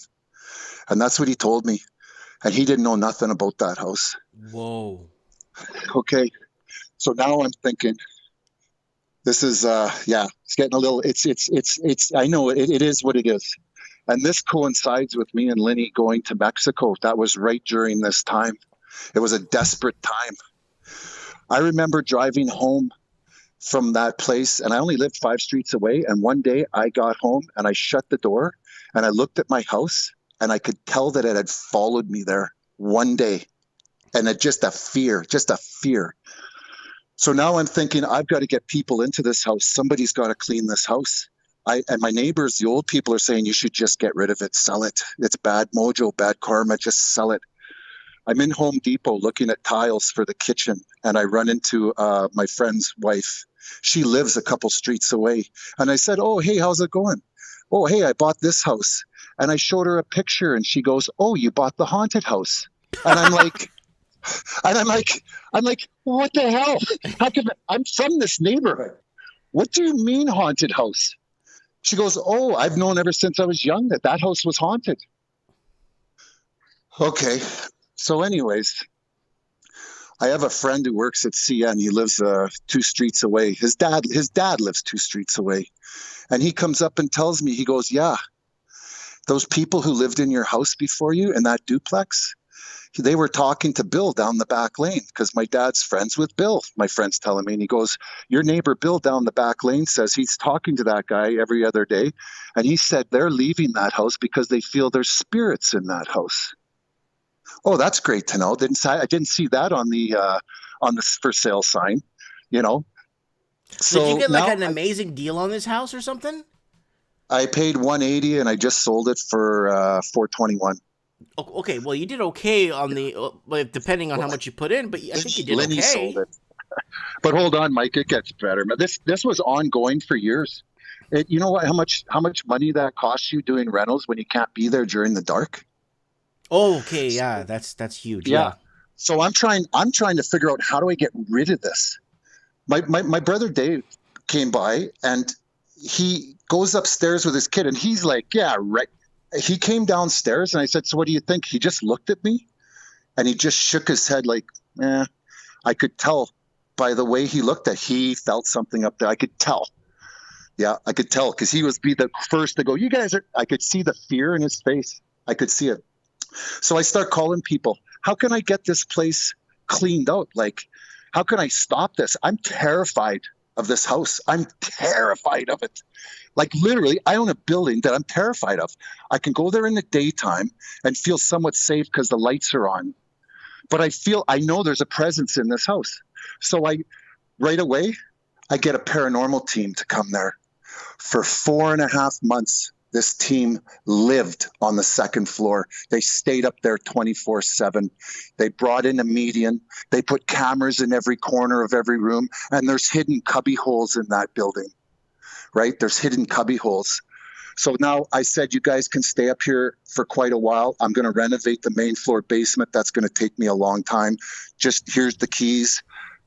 And that's what he told me. And he didn't know nothing about that house. Whoa. Okay. So now I'm thinking, this is, it's getting a little, I know it is what it is. And this coincides with me and Lenny going to Mexico. That was right during this time. It was a desperate time. I remember driving home from that place, and I only lived 5 streets away. And one day I got home and I shut the door and I looked at my house and I could tell that it had followed me there one day. And it just a fear. So now I'm thinking, I've got to get people into this house. Somebody's got to clean this house. And my neighbors, the old people, are saying, you should just get rid of it. Sell it. It's bad mojo, bad karma. Just sell it. I'm in Home Depot looking at tiles for the kitchen, and I run into my friend's wife. She lives a couple streets away. And I said, oh, hey, how's it going? Oh, hey, I bought this house. And I showed her a picture, and she goes, oh, you bought the haunted house. And I'm like... I'm like, what the hell? I'm from this neighborhood. What do you mean haunted house? She goes, oh, I've known ever since I was young that house was haunted. Okay. So anyways, I have a friend who works at CN. He lives 2 streets away. His dad lives 2 streets away. And he comes up and tells me, he goes, yeah, those people who lived in your house before you in that duplex, they were talking to Bill down the back lane because my dad's friends with Bill. My friend's telling me, and he goes, your neighbor Bill down the back lane says he's talking to that guy every other day. And he said they're leaving that house because they feel there's spirits in that house. Oh, that's great to know. I didn't see that on the for sale sign, So did you get an amazing deal on this house or something? I paid $180 and I just sold it for $421. Okay, well, you did okay on the depending on how much you put in, but I think you did Lenny okay. Sold it. But hold on, Mike, it gets better. This was ongoing for years. You know what? How much money that costs you doing rentals when you can't be there during the dark? Oh, okay, yeah, that's huge. Yeah. So I'm trying to figure out, how do I get rid of this? My brother Dave came by and he goes upstairs with his kid and he's like, yeah, right. He came downstairs and I said, so what do you think? He just looked at me and he just shook his head like, I could tell by the way he looked he felt something up there. I could tell. Yeah, I could tell because he was the first to go, you guys are, I could see the fear in his face. I could see it. So I start calling people. how can I get this place cleaned out? Like, how can I stop this? I'm terrified of this house. I'm terrified of it. Like, literally, I own a building that I'm terrified of. I can go there in the daytime and feel somewhat safe because the lights are on. But I know there's a presence in this house. So right away, I get a paranormal team to come there. For 4.5 months, this team lived on the second floor. They stayed up there 24/7. They brought in a median. They put cameras in every corner of every room. And there's hidden cubby holes in that building, right? There's hidden cubby holes. So now I said, you guys can stay up here for quite a while. I'm going to renovate the main floor basement. That's going to take me a long time. Just here's the keys.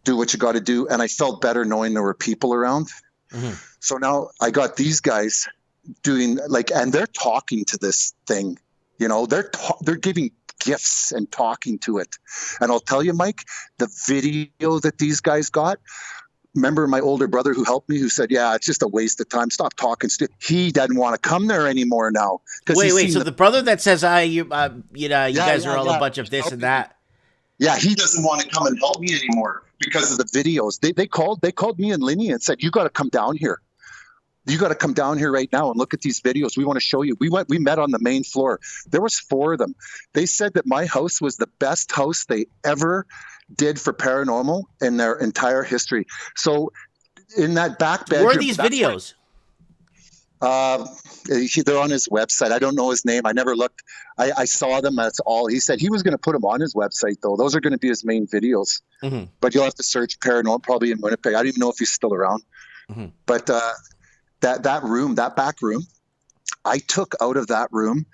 Do what you got to do. And I felt better knowing there were people around. Mm-hmm. So now I got these guys doing and they're talking to this thing, they're giving gifts and talking to it. And I'll tell you, Mike, the video that these guys got, remember my older brother who helped me, who said, yeah, it's just a waste of time. Stop talking. He doesn't want to come there anymore now. Wait. So the brother that says, you guys are all a bunch of this and that. Yeah, he doesn't want to come and help me anymore because of the videos. They called me and Linny and said, you got to come down here. You got to come down here right now and look at these videos. We want to show you. We met on the main floor. There was 4 of them. They said that my house was the best house they ever did for paranormal in their entire history. So in that back bedroom. Where are these videos? They're on his website. I don't know his name. I never looked. I saw them. That's all. He said he was going to put them on his website, though. Those are going to be his main videos. Mm-hmm. But you'll have to search paranormal, probably in Winnipeg. I don't even know if he's still around. Mm-hmm. But that room, that back room, I took out of that room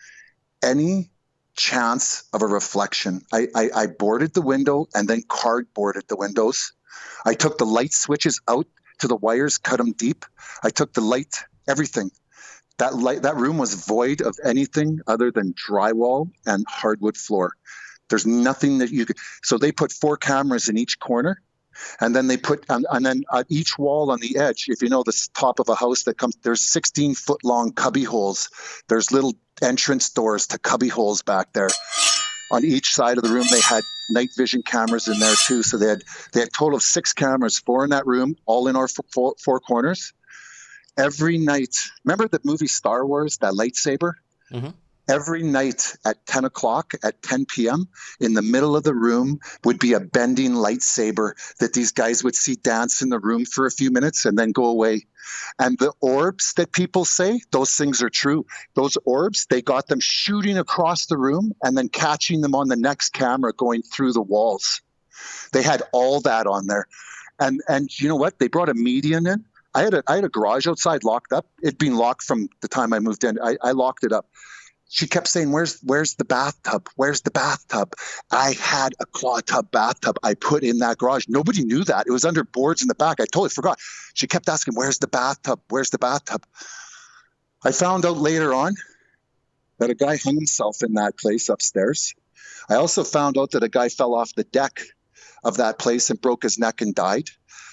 any chance of a reflection. I boarded the window and then cardboarded the windows. I took the light switches out to the wires, cut them deep. I took the light, everything. That room was void of anything other than drywall and hardwood floor. There's nothing that you could. So they put 4 cameras in each corner. And then they put, and then at each wall on the edge, if you know the top of a house there's 16-foot long cubby holes. There's little entrance doors to cubby holes back there. On each side of the room, they had night vision cameras in there too. So they had a total of 6 cameras, 4 in that room, all in our 4 corners. Every night, remember the movie Star Wars, that lightsaber? Mm-hmm. Every night at 10 o'clock, at 10 p.m., in the middle of the room would be a bending lightsaber that these guys would see dance in the room for a few minutes and then go away. And the orbs that people say, those things are true. Those orbs, they got them shooting across the room and then catching them on the next camera going through the walls. They had all that on there. And you know what? They brought a median in. I had a garage outside locked up. It'd been locked from the time I moved in. I locked it up. She kept saying, where's the bathtub? Where's the bathtub? I had a claw tub bathtub I put in that garage. Nobody knew that. It was under boards in the back. I totally forgot. She kept asking, where's the bathtub? Where's the bathtub? I found out later on that a guy hung himself in that place upstairs. I also found out that a guy fell off the deck of that place and broke his neck and died.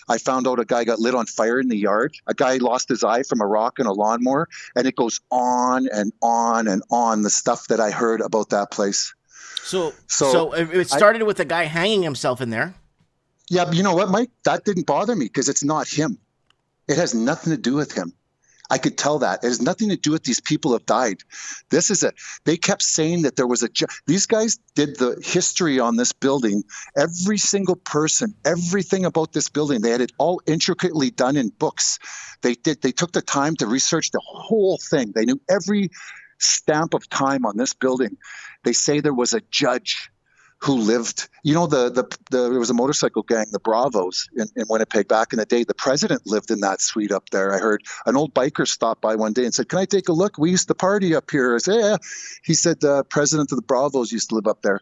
I found out a guy got lit on fire in the yard. A guy lost his eye from a rock and a lawnmower. And it goes on and on and on, the stuff that I heard about that place. So it started with a guy hanging himself in there. Yeah, but you know what, Mike? That didn't bother me because it's not him. It has nothing to do with him. I could tell that. It has nothing to do with these people have died. They kept saying that there was these guys did the history on this building. Every single person, everything about this building, they had it all intricately done in books. They took the time to research the whole thing. They knew every stamp of time on this building. They say there was a judge who lived, there was a motorcycle gang, the Bravos in Winnipeg back in the day. The president lived in that suite up there. I heard an old biker stopped by one day and said, can I take a look? We used to party up here. I said, yeah. He said, the president of the Bravos used to live up there.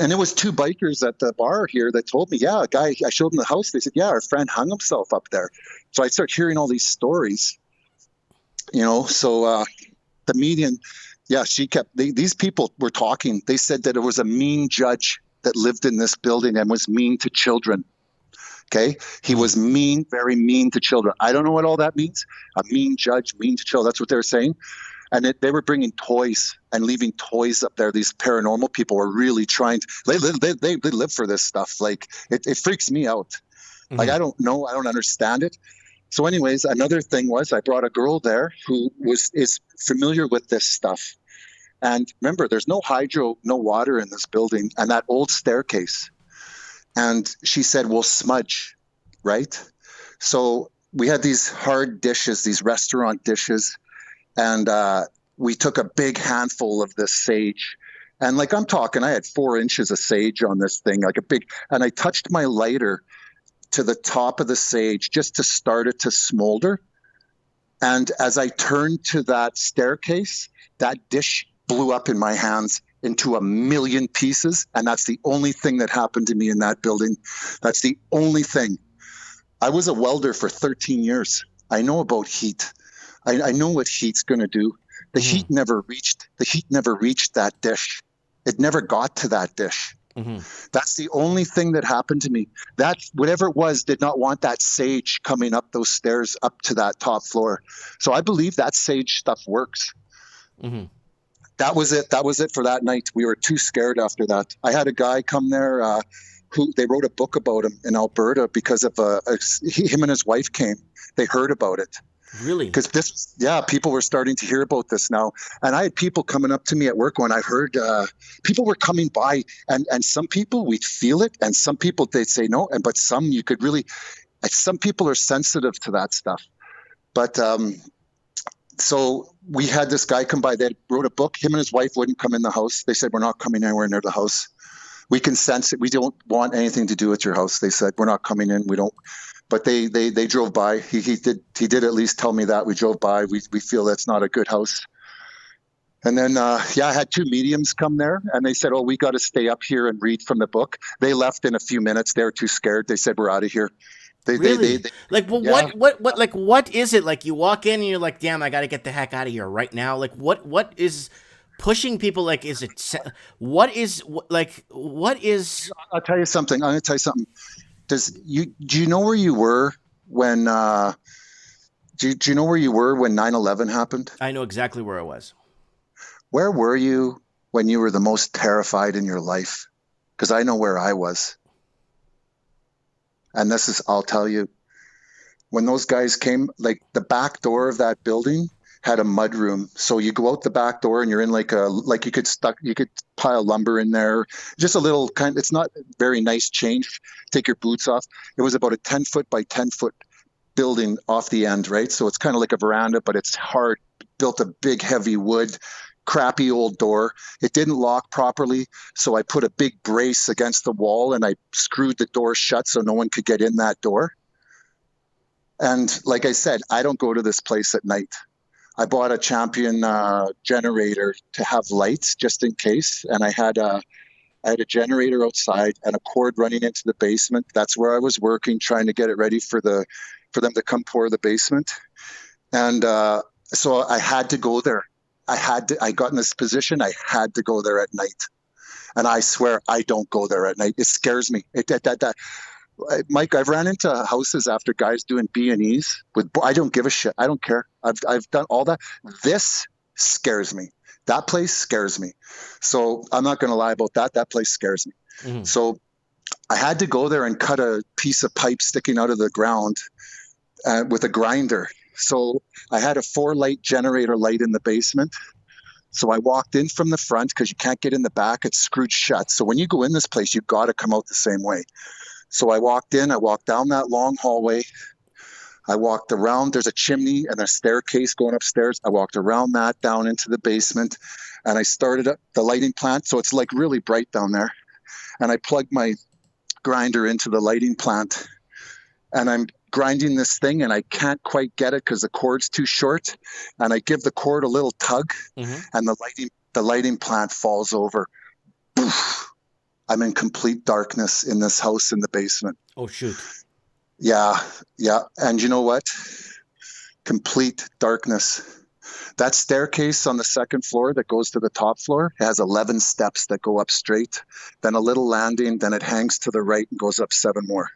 And it was 2 bikers at the bar here that told me, yeah, a guy, I showed them the house. They said, yeah, our friend hung himself up there. So I started hearing all these stories, the median. Yeah, these people were talking. They said that it was a mean judge that lived in this building and was mean to children. Okay? He was mean, very mean to children. I don't know what all that means. A mean judge, mean to children. That's what they're saying. and they were bringing toys and leaving toys up there. These paranormal people were really trying to, they live for this stuff. Like it freaks me out. Like, I don't know. I don't understand it. So anyways, another thing was I brought a girl there who is familiar with this stuff. And remember, there's no hydro, no water in this building, and that old staircase. And she said, we'll smudge, right? So we had these hard dishes, these restaurant dishes, and we took a big handful of this sage. And like I'm talking, I had 4 inches of sage on this thing, like a big, and I touched my lighter to the top of the sage just to start it to smolder. And as I turned to that staircase, that dish blew up in my hands into a million pieces. And that's the only thing that happened to me in that building. That's the only thing. I was a welder for 13 years. I know about heat. I know what heat's going to do. The heat never reached that dish. It never got to that dish. That's the only thing that happened to me. That whatever it was did not want that sage coming up those stairs up to that top floor. So I believe that sage stuff works. That was it. That was it for that night. We were too scared after that. I had a guy come there who they wrote a book about him in Alberta because of him and his wife came. They heard about it. Really? Because people were starting to hear about this now. And I had people coming up to me at work when I heard people were coming by, and some people we'd feel it, and some people they'd say no, but some you could really. Some people are sensitive to that stuff, but. So we had this guy come by. They wrote a book. Him and his wife wouldn't come in the house. They said, we're not coming anywhere near the house. We can sense it. We don't want anything to do with your house. They said, we're not coming in. We don't. But they drove by. He did at least tell me that. We drove by. We feel that's not a good house. And then, I had 2 mediums come there, and they said, oh, we got to stay up here and read from the book. They left in a few minutes. They were too scared. They said, we're out of here. Really? What is it? Like you walk in and you're like, damn, I got to get the heck out of here right now. Like what is pushing people? Like, is it, what is? I'll tell you something. I'm going to tell you something. Do you know where you were when, do you know where you were when 9/11 happened? I know exactly where I was. Where were you when you were the most terrified in your life? Because I know where I was. And I'll tell you, when those guys came, like the back door of that building had a mud room. So you go out the back door and you're in like you could pile lumber in there. Just a little it's not very nice change. Take your boots off. It was about a 10-foot by 10-foot building off the end, right? So it's kind of like a veranda, but it's hard, built a big heavy wood, crappy old door. It didn't lock properly, so I put a big brace against the wall and I screwed the door shut so no one could get in that door. And like I said, I don't go to this place at night. I bought a Champion generator to have lights just in case, and I had a generator outside and a cord running into the basement. That's where I was working, trying to get it ready for them to come pour the basement. And so I had to go there. I got in this position. I had to go there at night, and I swear I don't go there at night. It scares me. Mike, I've ran into houses after guys doing B&Es with. I don't give a shit. I don't care. I've done all that. This scares me. That place scares me. So I'm not going to lie about that. That place scares me. So I had to go there and cut a piece of pipe sticking out of the ground with a grinder. So I had a 4-light generator light in the basement. So I walked in from the front because you can't get in the back. It's screwed shut. So when you go in this place, you got to come out the same way. So I walked in. I walked down that long hallway. I walked around. There's a chimney and a staircase going upstairs. I walked around that down into the basement, and I started up the lighting plant. So it's like really bright down there. And I plugged my grinder into the lighting plant, and I'm grinding this thing, and I can't quite get it because the cord's too short. And I give the cord a little tug, and the lighting plant falls over. Poof. I'm in complete darkness in this house in the basement. Oh, shoot. Yeah. And you know what? Complete darkness. That staircase on the second floor that goes to the top floor has 11 steps that go up straight, then a little landing, then it hangs to the right and goes up 7 more.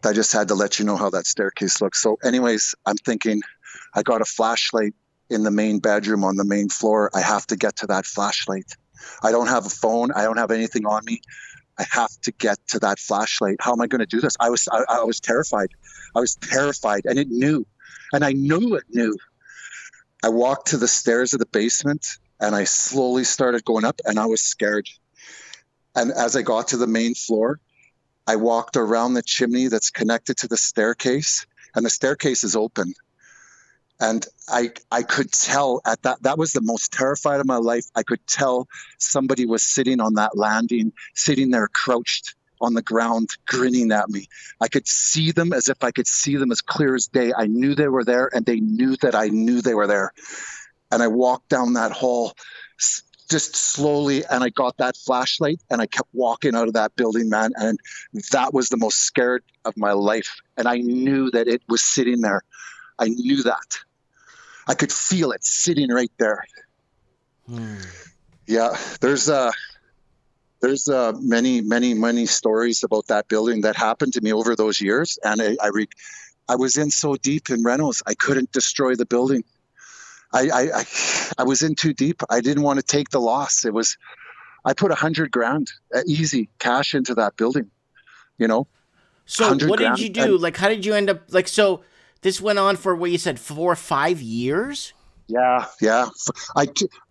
I just had to let you know how that staircase looks. So anyways, I'm thinking I got a flashlight in the main bedroom on the main floor. I have to get to that flashlight. I don't have a phone. I don't have anything on me. I have to get to that flashlight. How am I going to do this? I was terrified. I was terrified, and it knew, and I knew it knew. I walked to the stairs of the basement, and I slowly started going up, and I was scared. And as I got to the main floor, I walked around the chimney that's connected to the staircase, and the staircase is open. And I could tell at that was the most terrified of my life. I could tell somebody was sitting on that landing, sitting there crouched on the ground, grinning at me. I could see them as if I could see them as clear as day. I knew they were there, and they knew that I knew they were there. And I walked down that hall just slowly, and I got that flashlight, and I kept walking out of that building, man. And that was the most scared of my life. And I knew that it was sitting there. I knew that. I could feel it sitting right there. Yeah, there's many stories about that building that happened to me over those years, and I was in so deep in renos, I couldn't destroy the building. I was in too deep. I didn't want to take the loss. I put $100,000 easy cash into that building. You know. So what did you do? Like, how did you end up? Like, so this went on for what you said 4 or 5 years. Yeah.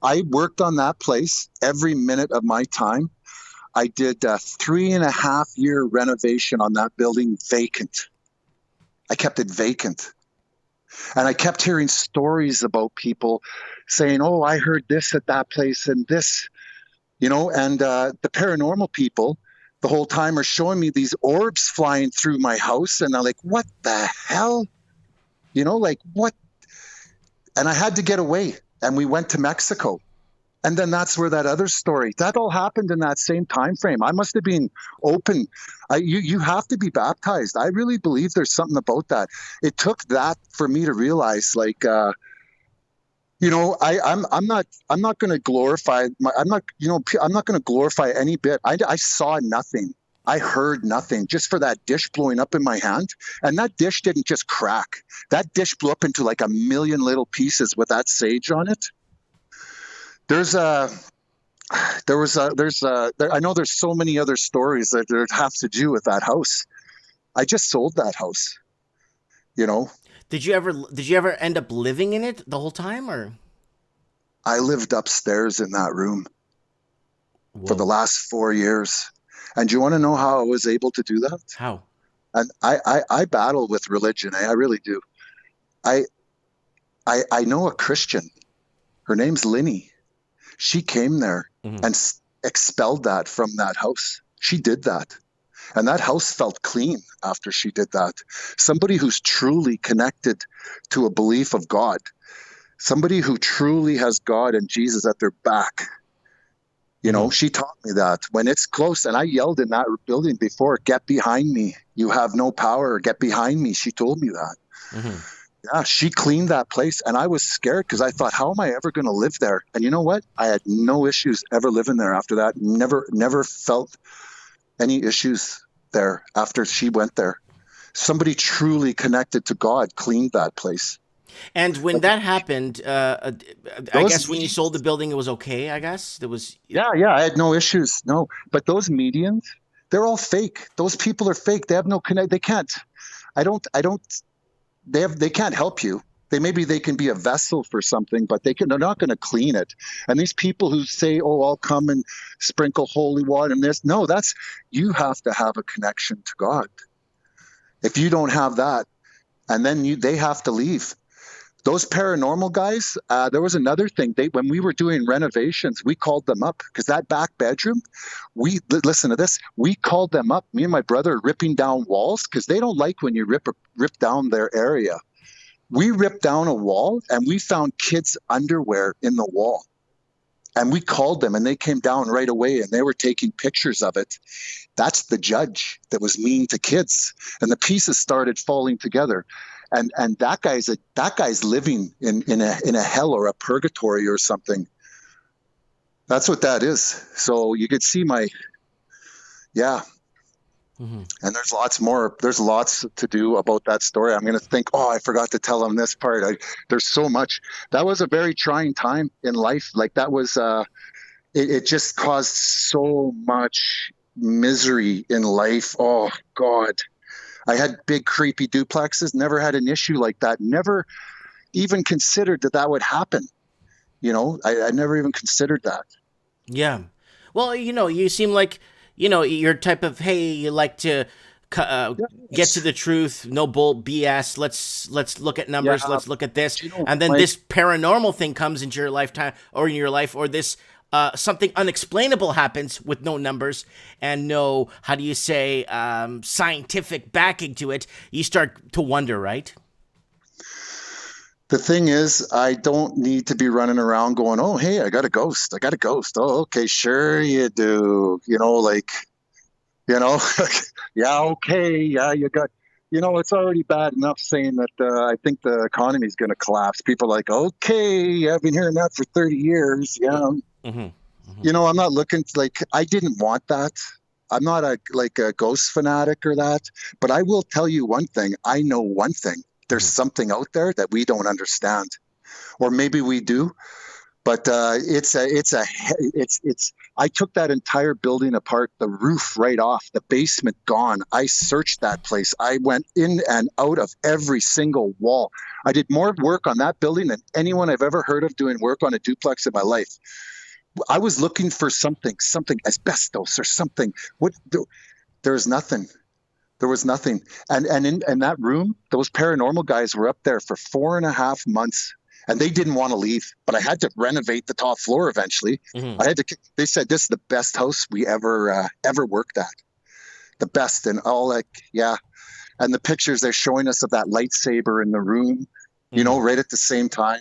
I worked on that place every minute of my time. I did a 3.5-year renovation on that building vacant. I kept it vacant. And I kept hearing stories about people saying, oh, I heard this at that place and this, you know, and the paranormal people the whole time are showing me these orbs flying through my house. And I'm like, what the hell? You know, like what? And I had to get away, and we went to Mexico. And then that's where that other story, that all happened in that same time frame. I must have been open. You have to be baptized. I really believe there's something about that. It took that for me to realize, like, you know, I'm not going to glorify. I'm not going to glorify any bit. I saw nothing. I heard nothing, just for that dish blowing up in my hand. And that dish didn't just crack. That dish blew up into like 1 million little pieces with that sage on it. I know there's so many other stories that have to do with that house. I just sold that house, you know. Did you ever end up living in it the whole time, or? I lived upstairs in that room for the last 4 years. And do you want to know how I was able to do that? How? And I battle with religion. I really do. I know a Christian. Her name's Linny. She came there and expelled that from that house. She did that. And that house felt clean after she did that. Somebody who's truly connected to a belief of God. Somebody who truly has God and Jesus at their back. You know, she taught me that when it's close, and I yelled in that building before, get behind me. You have no power. Get behind me. She told me that. Yeah, she cleaned that place, and I was scared because I thought, how am I ever going to live there? And you know what? I had no issues ever living there after that. Never felt any issues there after she went there. Somebody truly connected to God cleaned that place. And when that happened, I guess when you sold the building, it was okay, I guess? There was... Yeah, I had no issues, no. But those mediums, they're all fake. Those people are fake. They have no connect. They can't. They can't help you. They can be a vessel for something, but they're not going to clean it. And these people who say, "Oh, I'll come and sprinkle holy water," and this, no, you have to have a connection to God. If you don't have that, and then they have to leave. Those paranormal guys, there was another thing. When we were doing renovations, we called them up because that back bedroom, listen to this. We called them up, me and my brother, ripping down walls because they don't like when you rip down their area. We ripped down a wall and we found kids' underwear in the wall. And we called them and they came down right away and they were taking pictures of it. That's the judge that was mean to kids. And the pieces started falling together. And that guy's living in a hell or a purgatory or something. That's what that is. So you could see And there's lots more. There's lots to do about that story. I'm going to think, oh, I forgot to tell him this part. There's so much. That was a very trying time in life. Like that was, it just caused so much misery in life. Oh God. I had big creepy duplexes, never had an issue like that. Never even considered that would happen. You know, I never even considered that. Yeah. Well, you seem like, you're type of, hey, you like to get to the truth, no bull BS. Let's look at numbers. Yeah. Let's look at this. And then this paranormal thing comes into your lifetime or in your life, or this something unexplainable happens with no numbers and no, how do you say, scientific backing to it. You start to wonder, right? The thing is, I don't need to be running around going, oh, hey, I got a ghost. I got a ghost. Oh, okay, sure you do. Yeah, okay. Yeah, you got, it's already bad enough saying that I think the economy is going to collapse. People are like, okay, I've been hearing that for 30 years. Yeah. I'm not looking I didn't want that. I'm not a ghost fanatic or that, but I will tell you one thing. I know one thing. There's something out there that we don't understand, or maybe we do, but I took that entire building apart, the roof right off, the basement gone. I searched that place. I went in and out of every single wall. I did more work on that building than anyone I've ever heard of doing work on a duplex in my life. I was looking for something asbestos or something. There was nothing. There was nothing. And in that room, those paranormal guys were up there for 4.5 months and they didn't want to leave, but I had to renovate the top floor eventually. They said, this is the best house we ever worked at. The best. And all yeah. And the pictures they're showing us of that lightsaber in the room, right at the same time.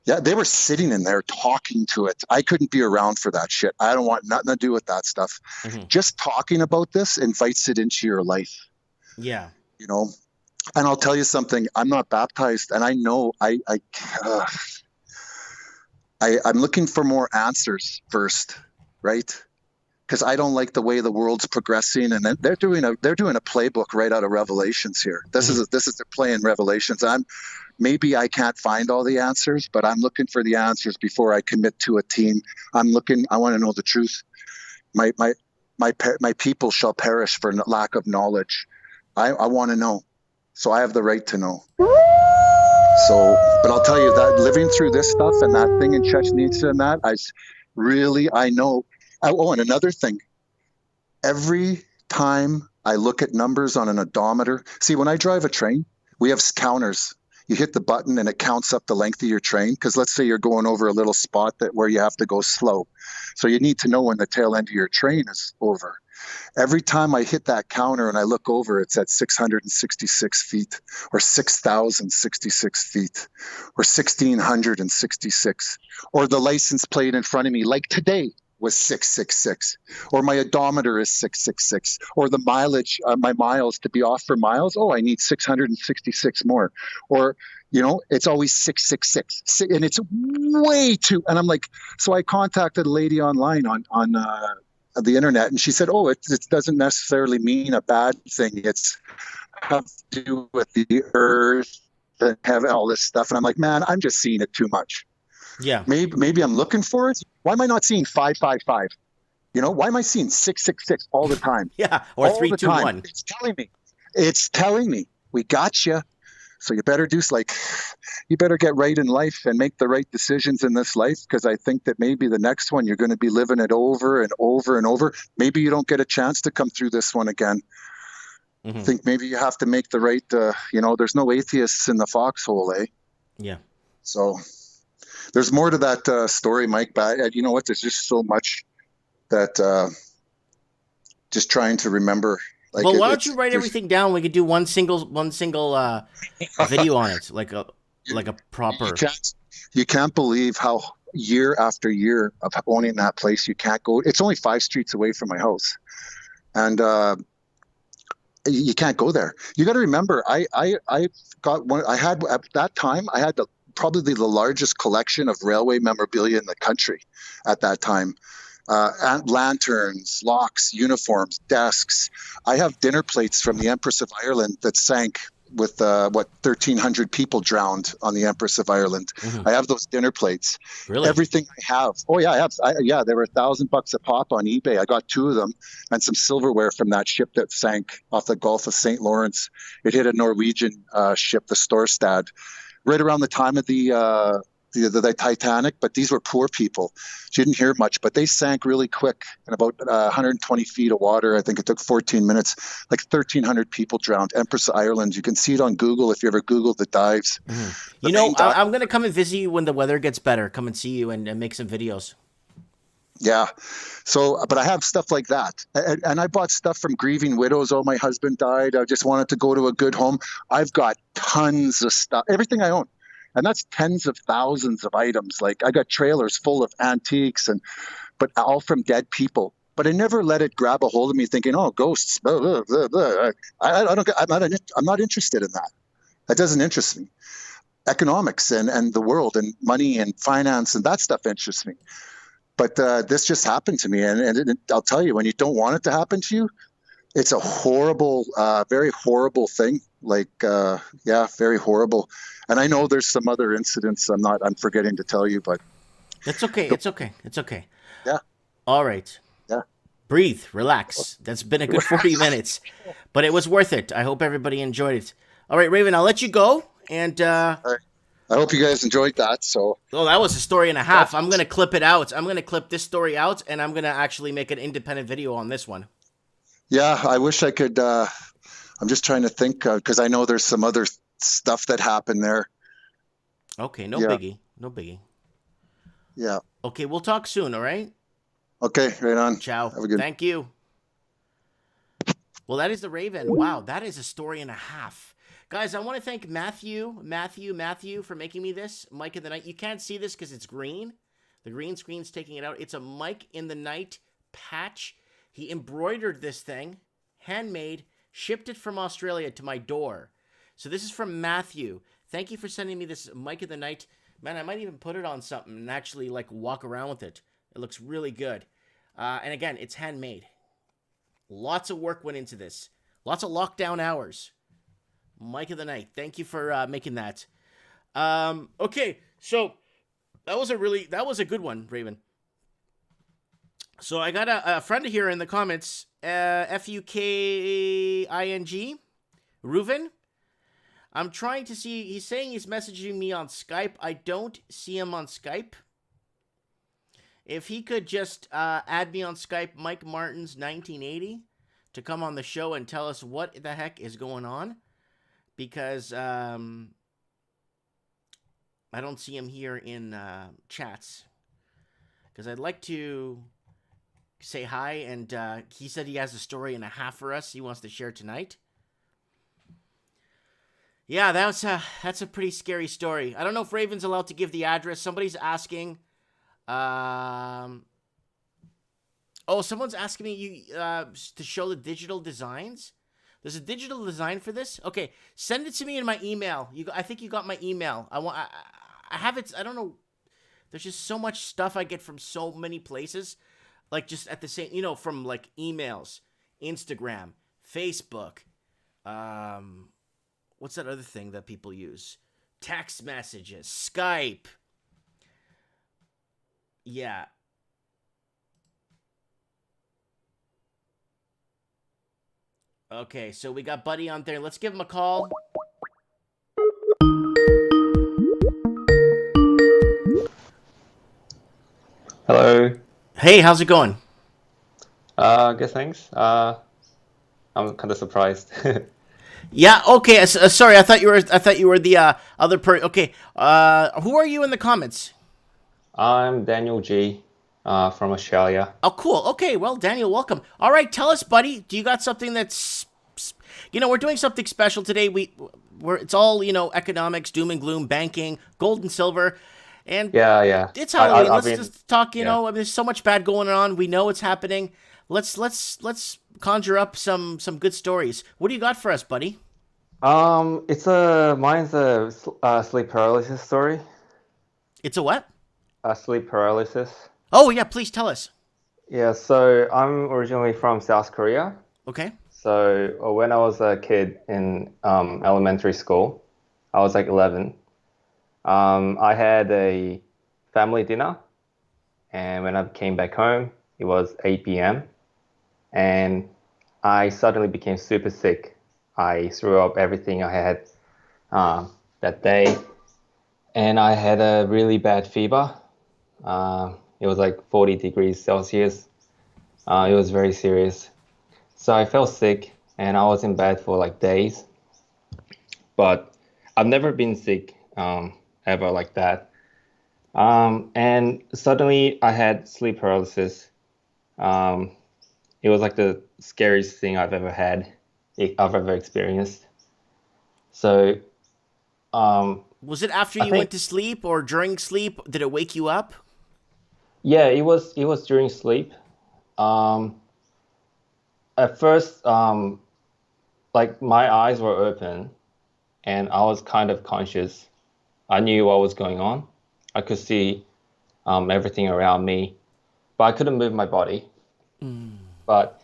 Yeah, they were sitting in there talking to it. I couldn't be around for that shit. I don't want nothing to do with that stuff. Just talking about this invites it into your life. Yeah. And I'll tell you something. I'm not baptized, and I know I'm looking for more answers first, right? Because I don't like the way the world's progressing, and they're doing a playbook right out of Revelations here. This is they're playing Revelations. Maybe I can't find all the answers, but I'm looking for the answers before I commit to a team. I want to know the truth. My people shall perish for lack of knowledge. I want to know, so I have the right to know. So, but I'll tell you that living through this stuff and that thing in Chechnya and that, I know. Oh, and another thing, every time I look at numbers on an odometer, see, when I drive a train, we have counters. You hit the button and it counts up the length of your train. Because let's say you're going over a little spot where you have to go slow. So you need to know when the tail end of your train is over. Every time I hit that counter and I look over, it's at 666 feet or 6,066 feet or 1,666. Or the license plate in front of me, like today, was 666, or my odometer is 666, or the mileage, my miles to be off for miles. Oh, I need 666 more, or it's always 666, and it's way too. And I'm like, so I contacted a lady online on the internet, and she said, oh, it doesn't necessarily mean a bad thing. It's have to do with the earth and heaven, all this stuff. And I'm like, man, I'm just seeing it too much. Yeah. Maybe I'm looking for it. Why am I not seeing 555? Why am I seeing 666 all the time? Yeah, or 321. It's telling me we got you. So you better you better get right in life and make the right decisions in this life, because I think that maybe the next one you're going to be living it over and over and over. Maybe you don't get a chance to come through this one again. I think maybe you have to make the right. There's no atheists in the foxhole, eh? Yeah. So. There's more to that story, Mike, but you know what? There's just so much that just trying to remember. Why don't you write everything down? We could do one single video on it, like a proper. You can't believe how year after year of owning that place, you can't go. It's only 5 streets away from my house, and you can't go there. You got to remember, I got one. I had at that time. I had probably the largest collection of railway memorabilia in the country at that time. and lanterns, locks, uniforms, desks. I have dinner plates from the Empress of Ireland that sank with 1,300 people drowned on the Empress of Ireland. I have those dinner plates. Really? Everything I have. Oh yeah, I have. Yeah, they were $1,000 a pop on eBay. I got 2 of them and some silverware from that ship that sank off the Gulf of St. Lawrence. It hit a Norwegian ship, the Storstad, right around the time of the Titanic, but these were poor people. She didn't hear much, but they sank really quick in about 120 feet of water. I think it took 14 minutes. Like 1,300 people drowned. Empress of Ireland. You can see it on Google if you ever Google the dives. You know, I'm going to come and visit you when the weather gets better. Come and see you and make some videos. Yeah. So, but I have stuff like that. And I bought stuff from grieving widows. Oh, my husband died. I just wanted to go to a good home. I've got tons of stuff, everything I own. And that's tens of thousands of items. Like I got trailers full of antiques but all from dead people. But I never let it grab a hold of me thinking, oh, ghosts, blah, blah, blah, blah. I'm not interested in that. That doesn't interest me. Economics and the world and money and finance and that stuff interests me. But this just happened to me. And I'll tell you, when you don't want it to happen to you, it's a horrible, very horrible thing. Like, very horrible. And I know there's some other incidents I'm forgetting to tell you, but. It's okay. It's okay. It's okay. Yeah. All right. Yeah. Breathe, relax. That's been a good 40 minutes, but it was worth it. I hope everybody enjoyed it. All right, Raven, I'll let you go. And all right. I hope you guys enjoyed that. So. Oh, that was a story and a half. I'm going to clip it out. I'm going to clip this story out, and I'm going to actually make an independent video on this one. Yeah, I wish I could. I'm just trying to think because I know there's some other stuff that happened there. Okay, no biggie. No biggie. Yeah. Okay, we'll talk soon, all right? Okay, right on. Ciao. Have a good. Thank you. Well, that is the Raven. Wow, that is a story and a half. Guys, I want to thank Matthew for making me this. Mike in the Night. You can't see this because it's green. The green screen's taking it out. It's a Mike in the Night patch. He embroidered this thing, handmade, shipped it from Australia to my door. So this is from Matthew. Thank you for sending me this Mike in the Night. Man, I might even put it on something and actually like walk around with it. It looks really good. And again, it's handmade. Lots of work went into this. Lots of lockdown hours. Mike of the Night. Thank you for making that. Okay, so that was a good one, Raven. So I got a friend here in the comments, Fuking, Reuven. I'm trying to see, he's saying he's messaging me on Skype. I don't see him on Skype. If he could just add me on Skype, Mike Martins 1980, to come on the show and tell us what the heck is going on. Because I don't see him here in chats. Because I'd like to say hi, and he said he has a story and a half for us he wants to share tonight. Yeah, that's a pretty scary story. I don't know if Raven's allowed to give the address. Somebody's asking. Oh, someone's asking me to show the digital designs. There's a digital design for this. Okay, send it to me in my email. I think you got my email. I have it. I don't know. There's just so much stuff I get from so many places. Like just at the same, from like emails, Instagram, Facebook, what's that other thing that people use? Text messages, Skype. Yeah. Okay, so we got Buddy on there. Let's give him a call. Hello. Hey, how's it going? Good, thanks. I'm kind of surprised. Yeah. Okay. Sorry, I thought you were the other person. Okay. Who are you in the comments? I'm Daniel G. From Australia. Oh, cool. Okay. Well, Daniel, welcome. All right. Tell us, buddy. Do you got something that's, we're doing something special today. It's all economics, doom and gloom, banking, gold and silver. And yeah. It's Halloween. Let's just talk, there's so much bad going on. We know it's happening. Let's conjure up some good stories. What do you got for us, buddy? Mine's a sleep paralysis story. It's a what? Sleep paralysis. Oh, yeah, please tell us. Yeah, so I'm originally from South Korea. Okay. So when I was a kid in elementary school, I was like 11. I had a family dinner, and when I came back home, it was 8 p.m. and I suddenly became super sick. I threw up everything I had that day, and I had a really bad fever. It was like 40 degrees Celsius. It was very serious. So I felt sick, and I was in bed for like days. But I've never been sick ever like that. And suddenly I had sleep paralysis. Um, it was like the scariest thing I've ever experienced. So Was it after I you went think, to sleep or during sleep? Did it wake you up? yeah, it was during sleep. Um, at first, like my eyes were open and I was kind of conscious. I knew what was going on. I could see everything around me, but I couldn't move my body. But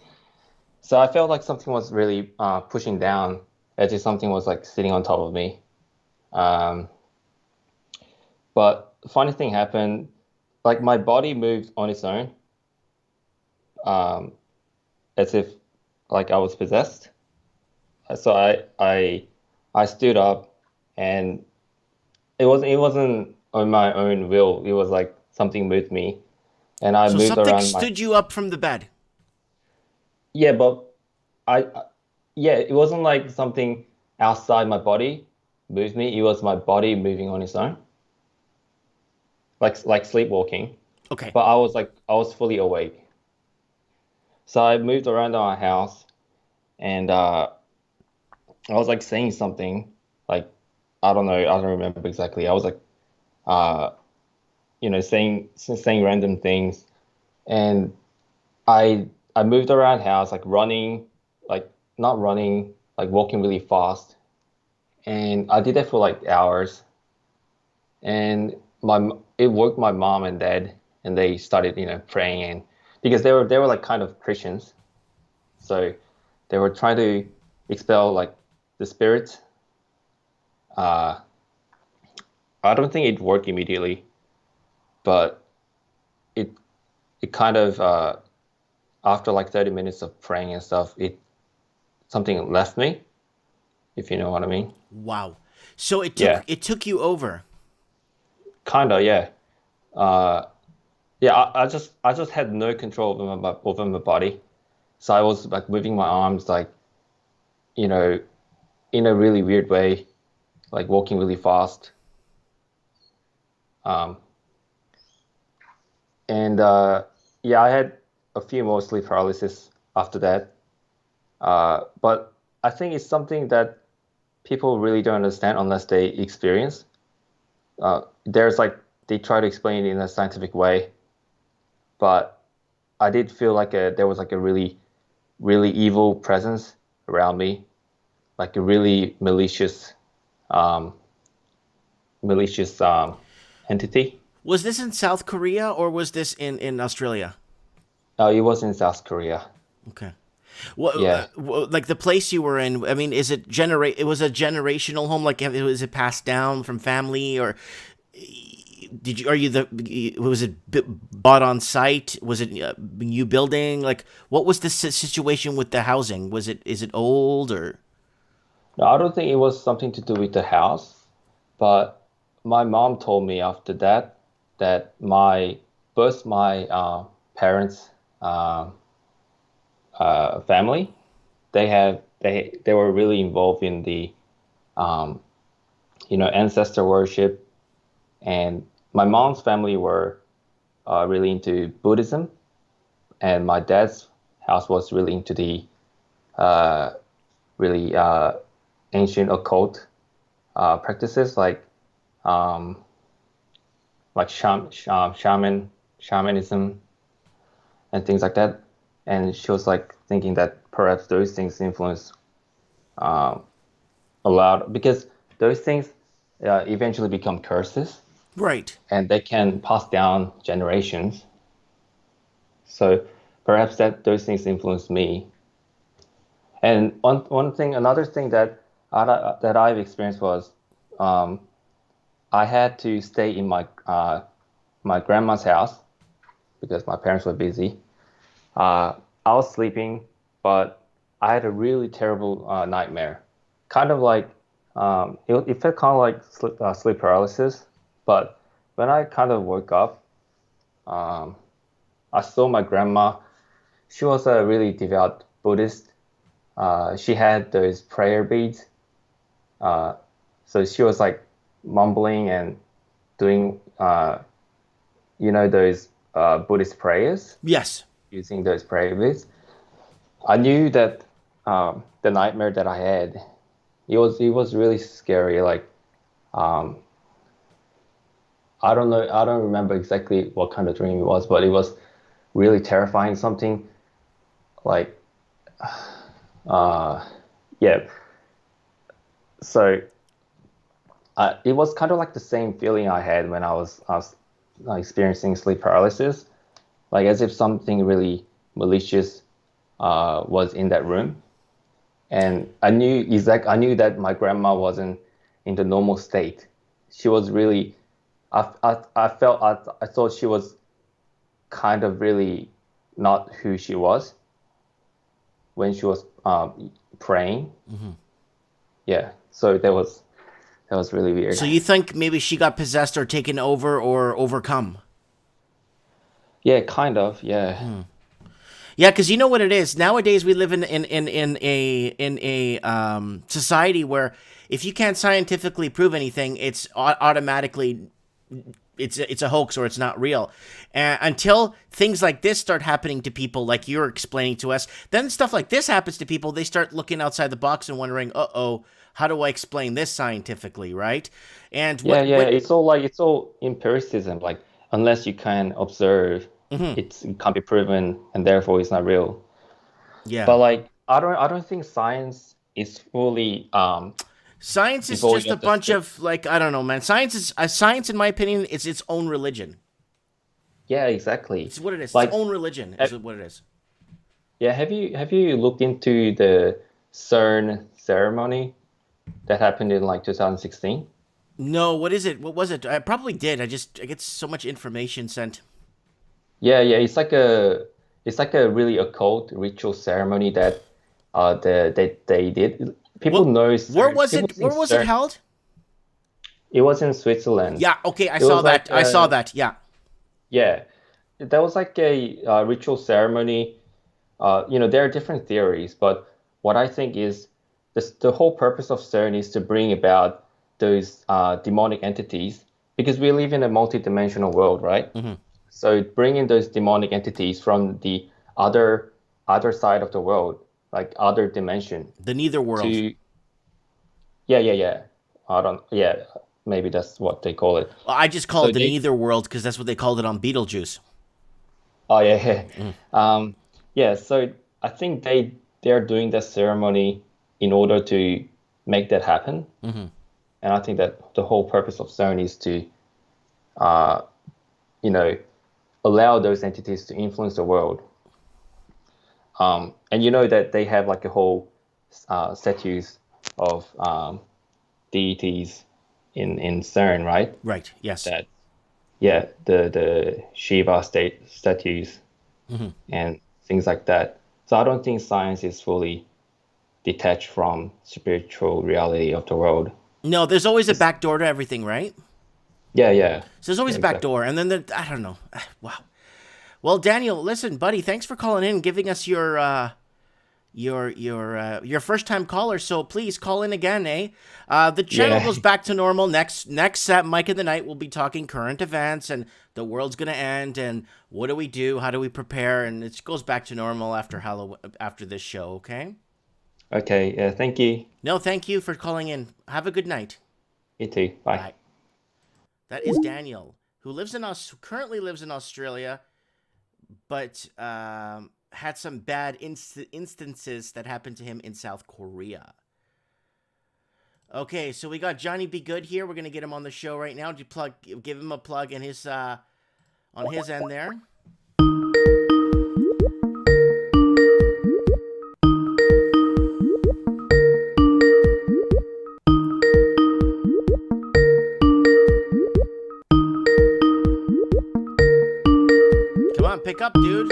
so I felt like something was really pushing down, as if something was like sitting on top of me. Um, but funny thing happened, like my body moved on its own, um, as if like I was possessed. So I stood up, and it wasn't on my own will. It was like something moved me, and I So moved something around my. stood you up from the bed. Yeah, but yeah, it wasn't like something outside my body moved me. It was my body moving on its own, like sleepwalking. Okay. But I was fully awake. So I moved around our house, and I was like saying something, like I don't know, I don't remember exactly. I was like, uh, saying random things, and I moved around house like running, like not running, like walking really fast, and I did that for like hours, and it woke my mom and dad, and they started praying, and because they were like kind of Christians, so they were trying to expel like the spirits. Uh, I don't think it worked immediately, but it it kind of after like 30 minutes of praying and stuff, it something left me, if you know what I mean. Wow. So it Yeah, took you over. kinda, yeah. Uh, yeah, I just had no control over my body, so I was like moving my arms like you know in a really weird way, like walking really fast. Um, and yeah, I had a few more sleep paralysis after that. But I think it's something that people really don't understand unless they experience. There's like they try to explain it in a scientific way, but I did feel like there was like a really, really evil presence around me, like a really um, malicious entity. Was this in South Korea or was this in Australia? It was in South Korea. Okay. What, Yeah. like the place you were in? I mean, is it generate? It was a generational home. Like, was it passed down from family, or did you? Are you the? Was it bought on site? Was it you building? Like, what was the situation with the housing? Was it? Is it old or? No, I don't think it was something to do with the house, but my mom told me after that both my parents' uh, family, they were really involved in the um, ancestor worship, and my mom's family were really into Buddhism, and my dad's house was really into the uh, really ancient occult practices um, like shamanism and things like that. And she was like thinking that perhaps those things influence um, a lot because those things eventually become curses Right. and they can pass down generations. So perhaps those things influenced me. And another thing that I've experienced was I had to stay in my grandma's house because my parents were busy. I was sleeping, but I had a really terrible nightmare. Kind of like it felt kind of like sleep paralysis. But when I kind of woke up, I saw my grandma. She was a really devout Buddhist. She had those prayer beads. So she was like mumbling and doing, those Buddhist prayers. Yes. Using those prayer beads. I knew that the nightmare that I had, it was really scary. Like, I don't know, I don't remember exactly what kind of dream it was, but it was really terrifying. Something like, yeah. So it was kind of like the same feeling I had when I was experiencing sleep paralysis, like as if something really malicious was in that room. And I knew that my grandma wasn't in the normal state. She was really, I thought she was kind of really not who she was when she was praying. Mm-hmm. Yeah, so that was really weird. So you think maybe she got possessed or taken over or overcome? Yeah, kind of. Yeah. Hmm. Yeah, because you know what it is. Nowadays, we live in a society where if you can't scientifically prove anything, it's automatically it's a hoax or it's not real. Until things like this start happening to people, like you're explaining to us, then stuff like this happens to people. They start looking outside the box and wondering, "Uh-oh, how do I explain this scientifically?" Right? And it's all empiricism. Like unless you can observe. Mm-hmm. It can't be proven, and therefore it's not real. Yeah. But like, I don't think science is fully. Science is just a bunch of like, I don't know, man. Science, in my opinion, is its own religion. Yeah, exactly. It's what it is. Like, its own religion is what it is. Yeah. Have you looked into the CERN ceremony that happened in like 2016? No. What is it? What was it? I probably did. I get so much information sent. Yeah, it's like a really occult ritual ceremony that they did. People know. Where was it? Where was it held? It was in Switzerland. Yeah. Okay, I saw that. I saw that. Yeah. Yeah, that was like a ritual ceremony. There are different theories, but what I think is the whole purpose of CERN is to bring about those demonic entities because we live in a multi-dimensional world, right? Mm-hmm. So bringing those demonic entities from the other side of the world, like other dimension. The nether world. Yeah. Maybe that's what they call it. Well, I just call it the nether world because that's what they called it on Beetlejuice. Oh yeah. Mm. So I think they are doing that ceremony in order to make that happen. Mm-hmm. And I think that the whole purpose of CERN is to, allow those entities to influence the world. And you know that they have like a whole statues of deities in CERN, right? Right. Yes. The Shiva statues mm-hmm. and things like that. So I don't think science is fully detached from spiritual reality of the world. No, there's always a back door to everything, right? Yeah. So there's always a back door, and then I don't know. Wow. Well, Daniel, listen, buddy, thanks for calling in and giving us your first time caller. So please call in again, eh? The channel goes back to normal next Mike in the Night. We'll be talking current events and the world's gonna end and what do we do? How do we prepare? And it goes back to normal after this show. Okay. Okay. Yeah. Thank you. No, thank you for calling in. Have a good night. You too. Bye. That is Daniel, who currently lives in Australia, but had some bad instances that happened to him in South Korea. Okay, so we got Johnny Be Good here. We're gonna get him on the show right now. Give him a plug in his on his end there. pick up, dude.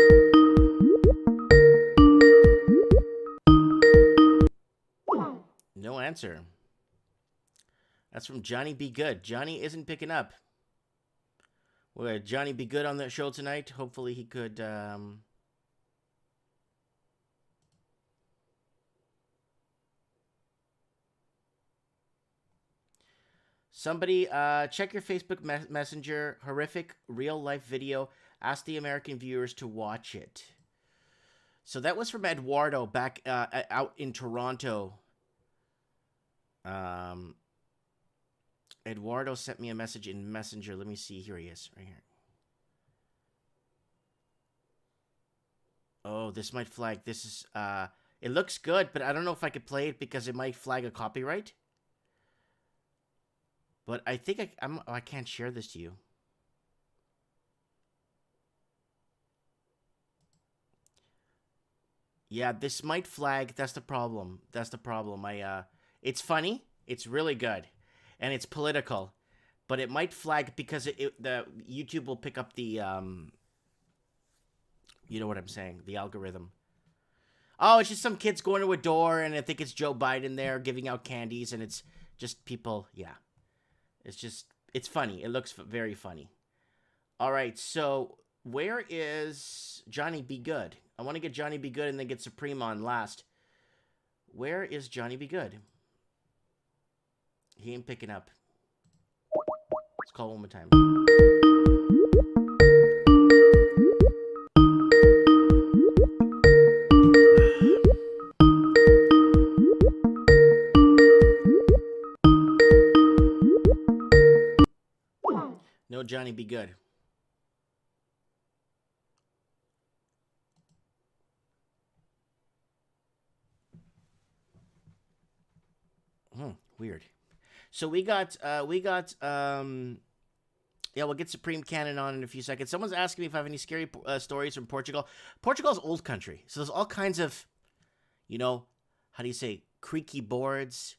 No answer. That's from Johnny Be Good. Johnny isn't picking up. We had Johnny Be Good on the show tonight. Hopefully he could... Somebody, check your Facebook Messenger. Horrific real-life video. Ask the American viewers to watch it. So that was from Eduardo back out in Toronto. Eduardo sent me a message in Messenger. Let me see. Here he is, right here. Oh, this might flag. This is, it looks good, but I don't know if I could play it because it might flag a copyright. But I think I can't share this to you. Yeah, this might flag. That's the problem. That's the problem. It's funny. It's really good. And it's political. But it might flag because the YouTube will pick up the, you know what I'm saying, the algorithm. Oh, it's just some kids going to a door, and I think it's Joe Biden there giving out candies, and it's just people, yeah. It's funny. It looks very funny. All right, so where is Johnny Be Good? I want to get Johnny Be Good and then get Supreme on last. Where is Johnny Be Good? He ain't picking up. Let's call one more time. No Johnny Be Good. Weird. So we got, yeah, we'll get Supreme Canon on in a few seconds. Someone's asking me if I have any scary stories from Portugal. Portugal's old country. So there's all kinds of, you know, how do you say, creaky boards